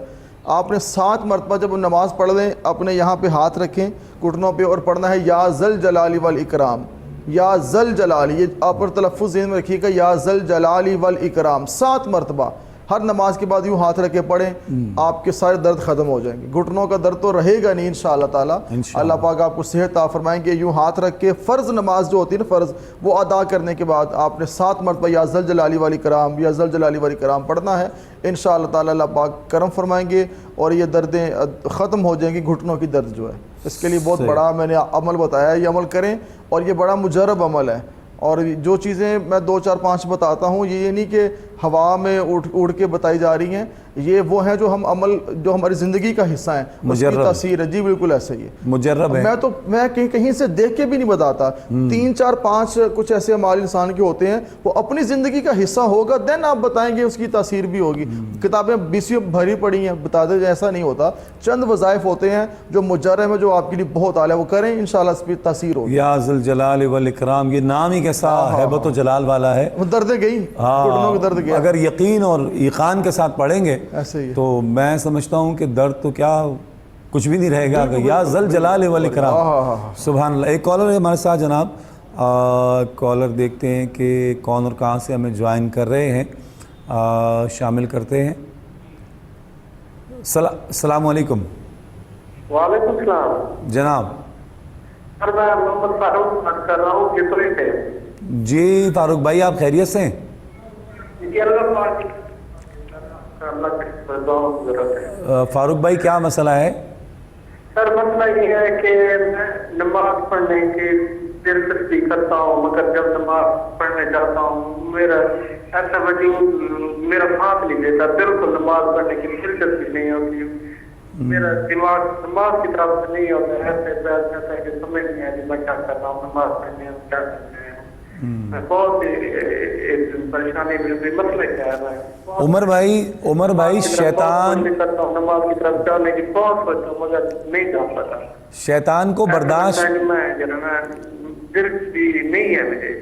آپ نے 7 مرتبہ جب نماز پڑھ لیں اپنے یہاں پہ ہاتھ رکھیں گھٹنوں پہ اور پڑھنا ہے یا ذل جلالی والاکرام، یا ذل جلالی، یہ آپ پر تلفظ ذہن میں رکھیے گا، یا ذل جلالی والاکرام 7 مرتبہ ہر نماز کے بعد یوں ہاتھ رکھ کے پڑھیں، آپ کے سارے درد ختم ہو جائیں گے۔ گھٹنوں کا درد تو رہے گا نہیں انشاءاللہ تعالیٰ، اللہ پاک آپ کو صحت عطا فرمائیں گے۔ یوں ہاتھ رکھ کے فرض نماز جو ہوتی ہے نا، فرض وہ ادا کرنے کے بعد آپ نے 7 مرتبہ یا ذل جلالی والاکرام، یا ذل جلالی والاکرام پڑھنا ہے، انشاءاللہ تعالیٰ اللہ پاک کرم فرمائیں گے اور یہ دردیں ختم ہو جائیں گی۔ گھٹنوں کی درد جو ہے اس کے لیے بہت بڑا میں نے عمل بتایا ہے، یہ عمل کریں اور یہ بڑا مجرب عمل ہے۔ اور جو چیزیں میں 2 4 5 بتاتا ہوں یہ نہیں کہ ہوا میں اڑ کے بتائی جا رہی ہیں، یہ وہ ہیں جو ہم عمل جو ہماری زندگی کا حصہ ہیں، اس کی تاثیر ہے۔ جی بالکل ایسا ہی ہے، مجرب ہے۔ میں کہیں سے دیکھ کے بھی نہیں بتاتا، 3 4 5 کچھ ایسے عمال انسان کے ہوتے ہیں وہ اپنی زندگی کا حصہ ہوگا، دین آپ بتائیں گے، اس کی تاثیر بھی ہوگی۔ کتابیں 20 بھری پڑی ہیں، بتا دیں ایسا نہیں ہوتا، چند وظائف ہوتے ہیں جو مجرب ہیں، جو آپ کے لیے بہت اعلیٰ، وہ کریں انشاءاللہ اس پہ تاثیر ہوگی۔ یا ذل جلال والاکرام، یہ نام ہی کیسا ہیبت و جلال والا ہے، وہ دردیں گئی، گھٹنوں کے درد گیا۔ اگر یقین اور ایقان کے ساتھ پڑھیں گے تو میں سمجھتا ہوں کہ درد تو کیا کچھ بھی نہیں رہے گا۔ یا ذل جلال والاکرام، سبحان اللہ۔ ایک کالر ہے ہمارے ساتھ جناب، کالر دیکھتے ہیں کہ کون اور کہاں سے ہمیں جوائن کر رہے ہیں، شامل کرتے ہیں۔ السلام علیکم۔ وعلیکم السلام جناب۔ سر میں محمد فاروق بات کر رہا ہوں کتنے سے۔ جی فاروق بھائی، آپ خیریت سے ہیں؟ جی اللہ پاک فاروق بھائی کیا مسئلہ ہے؟ سر مسئلہ یہ ہے کہ میں نماز پڑھنے کی دلچسپی کرتا ہوں، مگر جب نماز پڑھنے جاتا ہوں میرا ایسا وجود میرا ساتھ نہیں دیتا، بالکل نماز پڑھنے کی دلچسپی نہیں ہوتی، میرا دماغ نماز کی طرف نہیں ہوتا ہے، ایسے بیٹھ جاتا ہے کہ سمجھ نہیں آتی میں کیا کر رہا ہوں، نماز پڑھنے میں کیا کرتے ہیں، بہت پریشانی میں مسئلہ کیا ہے۔ عمر بھائی شیطان نماز کی طرف جانے کی بہت سوچتا ہوں مگر نہیں جا پاتا، شیطان کو برداشت دلچسپی نہیں ہے مجھے۔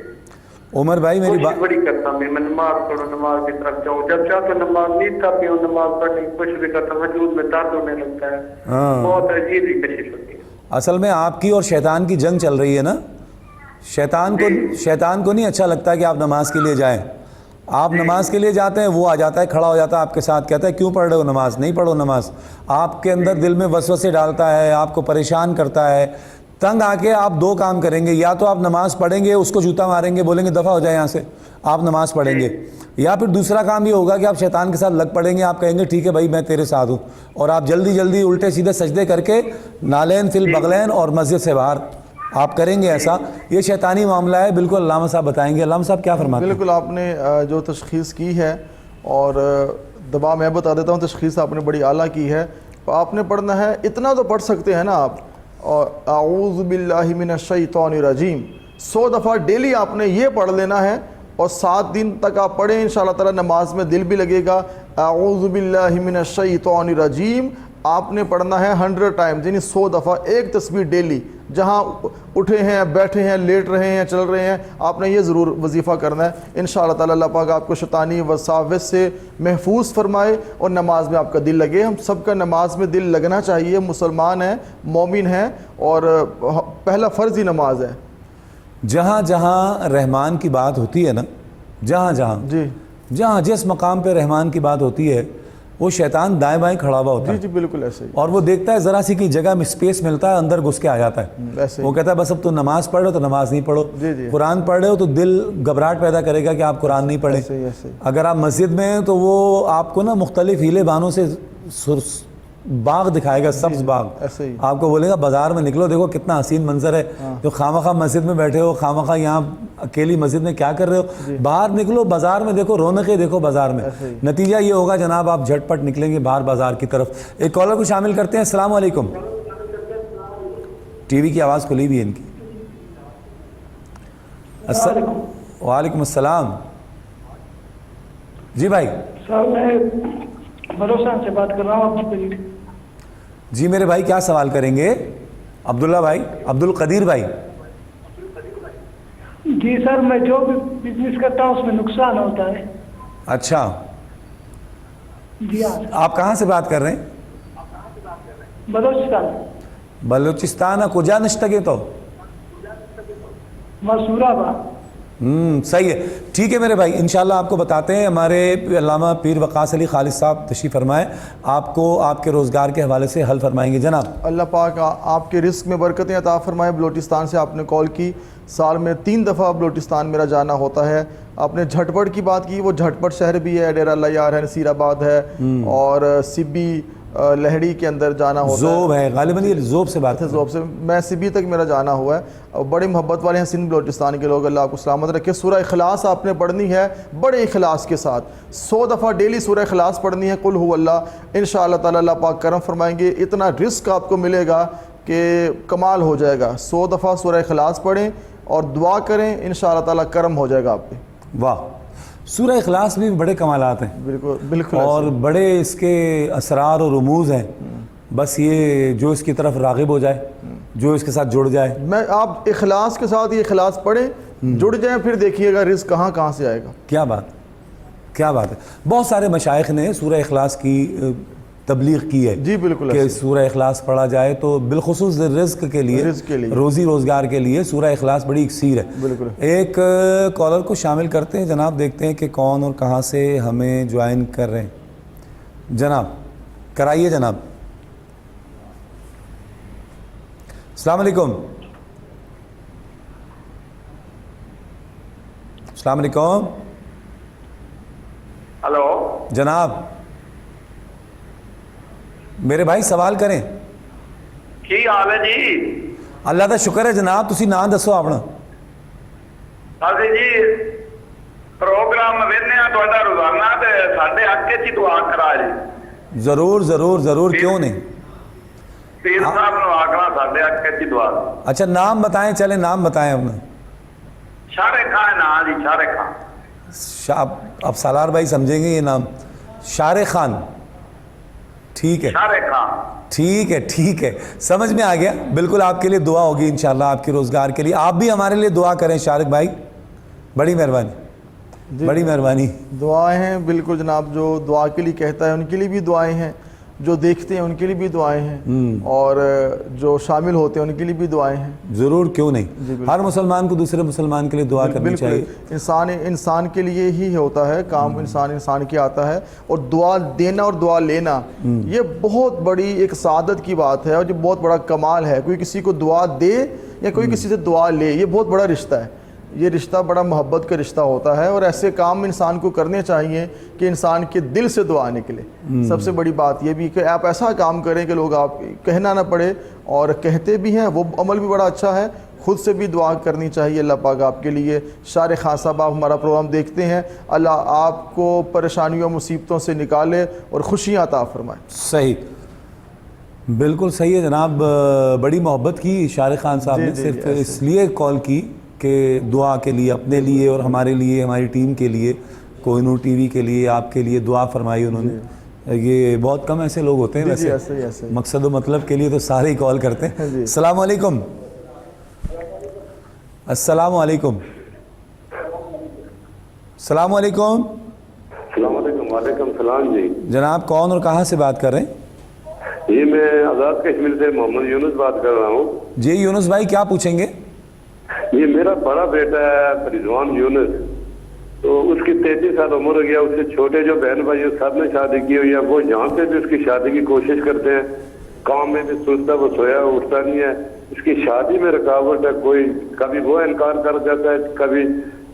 عمر بھائی میری بات بڑی کرتا ہوں میں نماز پڑھوں، نماز کی طرف جاؤں، جب جا کے نماز نیتا بھی ہوں، نماز پڑھنے کی کوشش بھی کرتا ہوں، وجود میں درد ہونے لگتا ہے، بہت عجیب ہی کشش ہوتی ہے۔ اصل میں آپ کی اور شیطان کی جنگ چل رہی ہے نا، شیطان کو نہیں اچھا لگتا کہ آپ نماز کے لیے جائیں، آپ نماز کے لیے جاتے ہیں، وہ آ جاتا ہے، کھڑا ہو جاتا ہے آپ کے ساتھ، کہتا ہے کیوں پڑھ رہے ہو نماز، نہیں پڑھو نماز، آپ کے اندر دل میں وسوسے ڈالتا ہے، آپ کو پریشان کرتا ہے، تنگ آ کے آپ 2 کام کریں گے، یا تو آپ نماز پڑھیں گے، اس کو جوتا ماریں گے، بولیں گے دفع ہو جائے یہاں سے، آپ نماز پڑھیں گے، یا پھر دوسرا کام یہ ہوگا کہ آپ شیطان کے ساتھ لگ پڑیں گے، آپ کہیں گے ٹھیک ہے بھائی میں تیرے ساتھ ہوں، اور آپ جلدی جلدی الٹے سیدھے سجدے کر کے نالین فی البغلین اور مسجد سے باہر آپ کریں گے ایسا، یہ شیطانی معاملہ ہے، بالکل علامہ صاحب بتائیں گے۔ علامہ صاحب کیا فرماتے ہیں؟ بالکل آپ نے جو تشخیص کی ہے اور دبا میں بتا دیتا ہوں، تشخیص آپ نے بڑی اعلیٰ کی ہے، آپ نے پڑھنا ہے، اتنا تو پڑھ سکتے ہیں نا آپ، اور اعوذ باللہ من الشیطان الرجیم 100 دفعہ ڈیلی آپ نے یہ پڑھ لینا ہے، اور 7 دن تک آپ پڑھیں انشاءاللہ تعالی، نماز میں دل بھی لگے گا، اعوذ باللہ من الشیطان الرجیم آپ نے پڑھنا ہے 100 ٹائمز، یعنی 100 دفعہ ایک تسبیح ڈیلی. جہاں اٹھے ہیں، بیٹھے ہیں، لیٹ رہے ہیں، چل رہے ہیں، آپ نے یہ ضرور وظیفہ کرنا ہے. انشاءاللہ تعالی اللہ پاک آپ کو شیطانی وساوس سے محفوظ فرمائے اور نماز میں آپ کا دل لگے. ہم سب کا نماز میں دل لگنا چاہیے. مسلمان ہیں، مومن ہیں، اور پہلا فرض ہی نماز ہے. جہاں جہاں رحمان کی بات ہوتی ہے نا، جہاں جس مقام پہ رحمان کی بات ہوتی ہے وہ شیطان دائیں بائیں کھڑا ہوا ہوتا ہے. جی بالکل ایسے ہی. اور وہ دیکھتا ہے ذرا سی کی جگہ میں اسپیس ملتا ہے، اندر گھس کے آ جاتا ہے. وہ کہتا ہے بس اب تو نماز پڑھ رہے ہو تو نماز نہیں پڑھو، قرآن پڑھ رہے ہو تو دل گھبراہٹ پیدا کرے گا کہ آپ قرآن نہیں پڑھیں. اگر آپ مسجد میں ہیں تو وہ آپ کو نا مختلف ہیلے بانوں سے باغ دکھائے گا، سبز باغ. آپ کو بولے گا بازار میں نکلو، دیکھو کتنا حسین منظر ہے. جو خواہ مسجد میں بیٹھے ہو، خواہ یہاں اکیلی مسجد میں کیا کر رہے ہو، باہر نکلو بازار میں، دیکھو رونقیں دیکھو بازار میں. نتیجہ یہ ہوگا جناب آپ جھٹ پٹ نکلیں گے باہر بازار کی طرف. ایک کالر کو شامل کرتے ہیں. السلام علیکم. ٹی وی کی آواز کھلی بھی ہے ان کی. وعلیکم السلام. جی بھائی. سر میں بھروسہ سے بات کر رہا ہوں آپ کی. جی میرے بھائی کیا سوال کریں گے؟ عبداللہ بھائی، عبد القدیر بھائی. جی سر، میں جو بھی بزنس کرتا ہوں اس میں نقصان ہوتا ہے. اچھا جی ہاں. آپ کہاں سے بات کر رہے ہیں؟ بلوچستان. بلوچستان کجا نشتگے تو مسوراباد. صحیح ہے، ٹھیک ہے میرے بھائی، انشاءاللہ آپ کو بتاتے ہیں. ہمارے علامہ پیر وقاص علی خالد صاحب تشریف فرمائے، آپ کو آپ کے روزگار کے حوالے سے حل فرمائیں گے. جناب اللہ پاک آپ کے رزق میں برکتیں عطا فرمائے. بلوچستان سے آپ نے کال کی، سال میں 3 دفعہ بلوچستان میرا جانا ہوتا ہے. آپ نے جھٹ پٹ کی بات کی، وہ جھٹ پٹ شہر بھی ہے، ڈیرہ اللہ یار ہے، نصیر آباد ہے، اور سبی لہڑی کے اندر جانا ہوتا ہے. زوب ہے غالباً، یہ زوب سے بات ہے. زوب سے میں سبی تک میرا جانا ہوا ہے. اور بڑے محبت والے ہیں سندھ بلوچستان کے لوگ. اللہ آپ کو سلامت رکھے. سورہ اخلاص آپ نے پڑھنی ہے بڑے اخلاص کے ساتھ، 100 دفعہ ڈیلی سورہ اخلاص پڑھنی ہے. قل هو اللہ. انشاءاللہ تعالی اللہ پاک کرم فرمائیں گے. اتنا رزق آپ کو ملے گا کہ کمال ہو جائے گا. 100 دفعہ سورہ اخلاص پڑھیں اور دعا کریں، انشاءاللہ تعالی کرم ہو جائے گا آپ پہ. واہ، سورہ اخلاص میں بڑے کمالات ہیں. بالکل اور بڑے اس کے اسرار اور رموز ہیں. بس یہ جو اس کی طرف راغب ہو جائے، جو اس کے ساتھ جڑ جائے. آپ اخلاص کے ساتھ یہ اخلاص پڑھیں، جڑ جائیں، پھر دیکھیے گا رزق کہاں کہاں سے آئے گا. کیا بات، کیا بات ہے. بہت سارے مشائخ نے سورہ اخلاص کی تبلیغ کی ہے. جی بالکل، کہ سورہ اخلاص پڑھا جائے تو بالخصوص رزق کے لیے، روزی روزگار کے لیے سورہ اخلاص بڑی اکسیر ہے. بالکل. ایک کالر کو شامل کرتے ہیں جناب، دیکھتے ہیں کہ کون اور کہاں سے ہمیں جوائن کر رہے ہیں. جناب کرائیے جناب. السلام علیکم. السلام علیکم. ہلو جناب میرے بھائی سوال کریں. کی حال ہے جی؟ اللہ کا شکر ہے جناب. تسی نام دسو اپنا. ਅਸੀਂ ਜੀ ਪ੍ਰੋਗਰਾਮ ਵੇਖਦੇ ਆ ਤੁਹਾਡਾ ਰੋਜ਼ਾਨਾ ਤੇ ਸਾਡੇ ਹੱਕ 'ਚ ਹੀ ਦੁਆ ਕਰਾ ਜੀ. ضرور ضرور ضرور، کیوں نہیں. پیر صاحب ਨੂੰ ਆਖਣਾ ਸਾਡੇ ਹੱਕ 'ਚ ਹੀ ਦੁਆ. اچھا نام بتائیں، چلیں نام بتائیں اپنا. شارق خان نا جی، شارق خان. اب سالار بھائی سمجھیں گے یہ نام. شارق خان، ٹھیک ہے شارق خان. ٹھیک ہے ٹھیک ہے، سمجھ میں آ گیا. بالکل آپ کے لیے دعا ہوگی انشاءاللہ آپ کے روزگار کے لیے. آپ بھی ہمارے لیے دعا کریں شارق بھائی، بڑی مہربانی. بڑی مہربانی. دعائیں ہیں بالکل جناب. جو دعا کے لیے کہتا ہے ان کے لیے بھی دعائیں ہیں، جو دیکھتے ہیں ان کے لیے بھی دعائیں ہیں، اور جو شامل ہوتے ہیں ان کے لیے بھی دعائیں ہیں. ضرور، کیوں نہیں. ہر مسلمان کو دوسرے مسلمان کے لیے دعا کرنی چاہیے. انسان کے لیے ہی ہوتا ہے کام. انسان کے آتا ہے. اور دعا دینا اور دعا لینا یہ بہت بڑی ایک سعادت کی بات ہے، اور یہ بہت بڑا کمال ہے. کوئی کسی کو دعا دے یا کوئی کسی سے دعا لے، یہ بہت بڑا رشتہ ہے. یہ رشتہ بڑا محبت کا رشتہ ہوتا ہے، اور ایسے کام انسان کو کرنے چاہیے کہ انسان کے دل سے دعا نکلے. سب سے بڑی بات یہ بھی کہ آپ ایسا کام کریں کہ لوگ آپ کہنا نہ پڑے، اور کہتے بھی ہیں وہ عمل بھی بڑا اچھا ہے. خود سے بھی دعا کرنی چاہیے. اللہ پاک آپ کے لیے. شارق خان صاحب آپ ہمارا پروگرام دیکھتے ہیں، اللہ آپ کو پریشانیوں مصیبتوں سے نکالے اور خوشیاں عطا فرمائے. صحیح، بالکل صحیح ہے جناب. بڑی محبت کی شارق خان صاحب نے. صرف اس لیے کال کی کہ دعا کے لیے، اپنے لیے اور ہمارے لیے، ہماری ٹیم کے لیے، کوہ نور ٹی وی کے لیے، آپ کے لیے دعا فرمائی انہوں نے. یہ بہت کم ایسے لوگ ہوتے ہیں ویسے مقصد و مطلب کے لیے تو سارے ہی کال کرتے ہیں. السلام علیکم. السلام علیکم. السلام علیکم. السلام علیکم. وعلیکم السلام جی. جناب کون اور کہاں سے بات کر رہے ہیں؟ جی میں آزاد کشمیر سے محمد یونس بات کر رہا ہوں. جی یونس بھائی کیا پوچھیں گے؟ یہ میرا بڑا بیٹا ہے رضوان یونس, تو اس کی 33 سال عمر ہو گیا. اس سے چھوٹے جو بہن بھائی سب نے شادی کی ہوئی ہے, وہ یہاں سے بھی اس کی شادی کی کوشش کرتے ہیں, کام میں بھی سست ہے, وہ سویا اٹھتا نہیں ہے. اس کی شادی میں رکاوٹ ہے, کوئی کبھی وہ انکار کر جاتا ہے, کبھی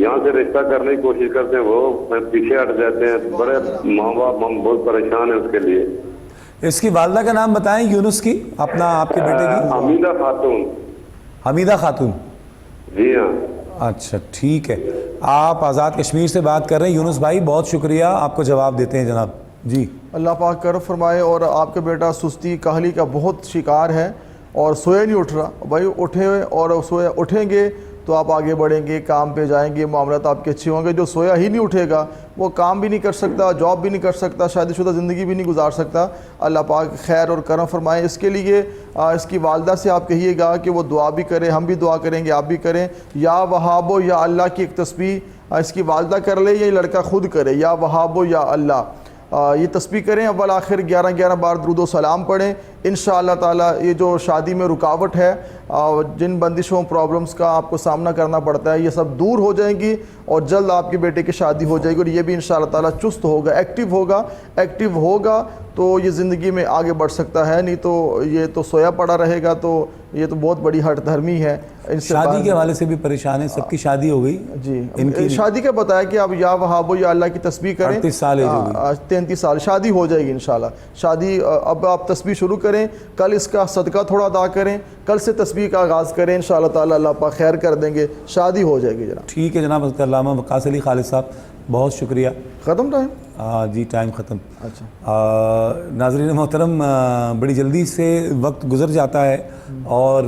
یہاں سے رشتہ کرنے کی کوشش کرتے ہیں, وہ پیچھے ہٹ جاتے ہیں. بڑے ماں باپ ہم بہت پریشان ہیں اس کے لیے. اس کی والدہ کا نام بتائیں یونس کی, اپنا آپ کے بیٹے کی. حمیدہ خاتون. حمیدہ خاتون. جی ہاں. اچھا ٹھیک ہے, آپ آزاد کشمیر سے بات کر رہے ہیں. یونس بھائی بہت شکریہ, آپ کو جواب دیتے ہیں جناب. جی اللہ پاک کرم فرمائے. اور آپ کے بیٹا سستی کاہلی کا بہت شکار ہے اور سویا نہیں اٹھ رہا. بھائی اٹھے اور سویا اٹھیں گے تو آپ آگے بڑھیں گے, کام پہ جائیں گے, معاملات آپ کے اچھے ہوں گے. جو سویا ہی نہیں اٹھے گا وہ کام بھی نہیں کر سکتا, جاب بھی نہیں کر سکتا, شادی شدہ زندگی بھی نہیں گزار سکتا. اللہ پاک خیر اور کرم فرمائے. اس کے لیے اس کی والدہ سے آپ کہیے گا کہ وہ دعا بھی کرے, ہم بھی دعا کریں گے, آپ بھی کریں. یا وہابو یا اللہ کی ایک تسبیح اس کی والدہ کر لے یا یہ لڑکا خود کرے. یا وہابو یا اللہ, یہ تسبیح کریں. اول آخر 11 بار درود و سلام پڑھیں. انشاءاللہ تعالیٰ یہ جو شادی میں رکاوٹ ہے, جن بندشوں پرابلمز کا آپ کو سامنا کرنا پڑتا ہے, یہ سب دور ہو جائیں گی اور جلد آپ کے بیٹے کی شادی ہو جائے گی. اور یہ بھی انشاءاللہ تعالیٰ چست ہوگا, ایکٹیو ہوگا تو یہ زندگی میں آگے بڑھ سکتا ہے. نہیں تو یہ تو سویا پڑا رہے گا تو یہ تو بہت بڑی ہٹ دھرمی ہے. شادی کے حوالے سے بھی پریشان ہے, سب کی شادی ہو گئی. جی ان کی شادی کا بتایا کہ آپ یا وہابو یا اللہ کی تسبیح کریں. 38 سال 33 سال شادی ہو جائے گی انشاءاللہ. شادی اب آپ تسبیح شروع کریں, کل اس کا صدقہ تھوڑا ادا کریں, کل سے تسبیح کا آغاز کریں. انشاءاللہ تعالیٰ اللہ پاک خیر کر دیں گے, شادی ہو جائے گی. جناب ٹھیک ہے جناب. حضرت علامہ وقاص علی خالد صاحب بہت شکریہ. ختم ٹائم؟ جی ٹائم ختم. اچھا ناظرین محترم, بڑی جلدی سے وقت گزر جاتا ہے اور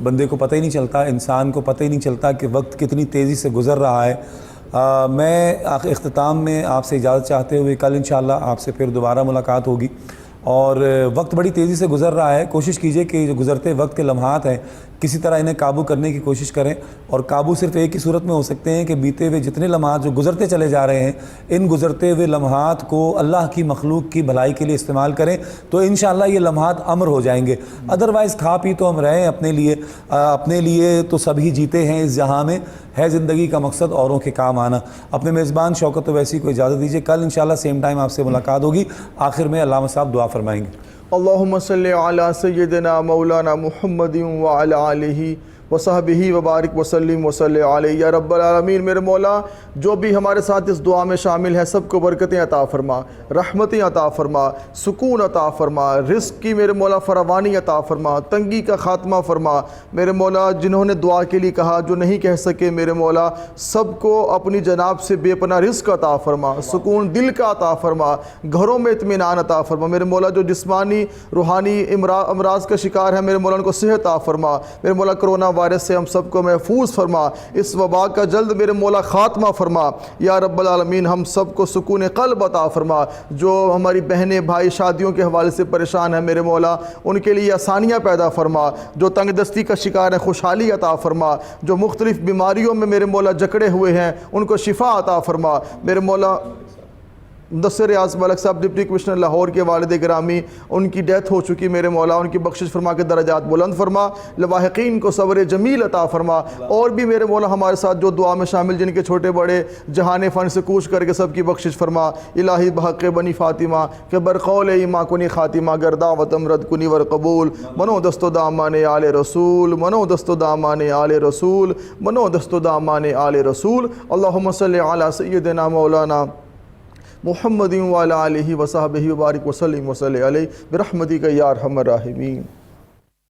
بندے کو پتہ ہی نہیں چلتا, انسان کو پتہ ہی نہیں چلتا کہ وقت کتنی تیزی سے گزر رہا ہے. میں اختتام میں آپ سے اجازت چاہتے ہوئے کل انشاءاللہ آپ سے پھر دوبارہ ملاقات ہوگی. اور وقت بڑی تیزی سے گزر رہا ہے, کوشش کیجئے کہ جو گزرتے وقت کے لمحات ہیں کسی طرح انہیں قابو کرنے کی کوشش کریں. اور قابو صرف ایک ہی صورت میں ہو سکتے ہیں کہ بیتے ہوئے جتنے لمحات جو گزرتے چلے جا رہے ہیں, ان گزرتے ہوئے لمحات کو اللہ کی مخلوق کی بھلائی کے لیے استعمال کریں تو انشاءاللہ یہ لمحات امر ہو جائیں گے. ادروائز کھا پی تو ہم رہیں اپنے لیے تو سبھی جیتے ہیں اس جہاں میں, ہے زندگی کا مقصد اوروں کے کام آنا. اپنے میزبان شوکت اویسی کو اجازت دیجیے, کل انشاءاللہ سیم ٹائم آپ سے ملاقات ہوگی. آخر میں علامہ صاحب دعا فرمائیں گے. اللہم صلی علی سیدنا مولانا محمد وعلی آلہ وصحبہ وبارک وسلم وصلی علیہ. یا رب العالمین, میرے مولا جو بھی ہمارے ساتھ اس دعا میں شامل ہے سب کو برکتیں عطا فرما, رحمتیں عطا فرما, سکون عطا فرما, رزق کی میرے مولا فراوانی عطا فرما, تنگی کا خاتمہ فرما. میرے مولا جنہوں نے دعا کے لیے کہا, جو نہیں کہہ سکے, میرے مولا سب کو اپنی جناب سے بے پناہ رزق عطا فرما, سکون دل کا عطا فرما, گھروں میں اطمینان عطا فرما. میرے مولا جو جسمانی روحانی امراض کا شکار ہے, میرے مولا ان کو صحت عطا فرما. میرے مولا کرونا وائرس سے ہم سب کو محفوظ فرما, اس وبا کا جلد میرے مولا خاتمہ فرما. یا رب العالمین ہم سب کو سکون قلب عطا فرما. جو ہماری بہنیں بھائی شادیوں کے حوالے سے پریشان ہیں, میرے مولا ان کے لیے آسانیاں پیدا فرما. جو تنگ دستی کا شکار ہے خوشحالی عطا فرما. جو مختلف بیماریوں میں میرے مولا جکڑے ہوئے ہیں ان کو شفا عطا فرما. میرے مولا مدثر ریاض ملک صاحب ڈپٹی کمشنر لاہور کے والد گرامی, ان کی ڈیتھ ہو چکی, میرے مولا ان کی بخشش فرما کے درجات بلند فرما. لواحقین کو صبر جمیل عطا فرما. اور بھی میرے مولا ہمارے ساتھ جو دعا میں شامل جن کے چھوٹے بڑے جہان فن سے کوچ کر کے سب کی بخشش فرما. الہی بحق بنی فاطمہ کہ برقول ایما کنی خاتمہ گرداوت امرد کنی ور قبول. منو دست و دامان آل رسول, منو دست و دامان آل رسول, منو دست و دامان آل رسول. اللہم صلی علی سیدنا مولانا محمد وعلی آلہ وصحبہ وبارک وسلم وصلی علیہ برحمتک یا ارحم الراحمین.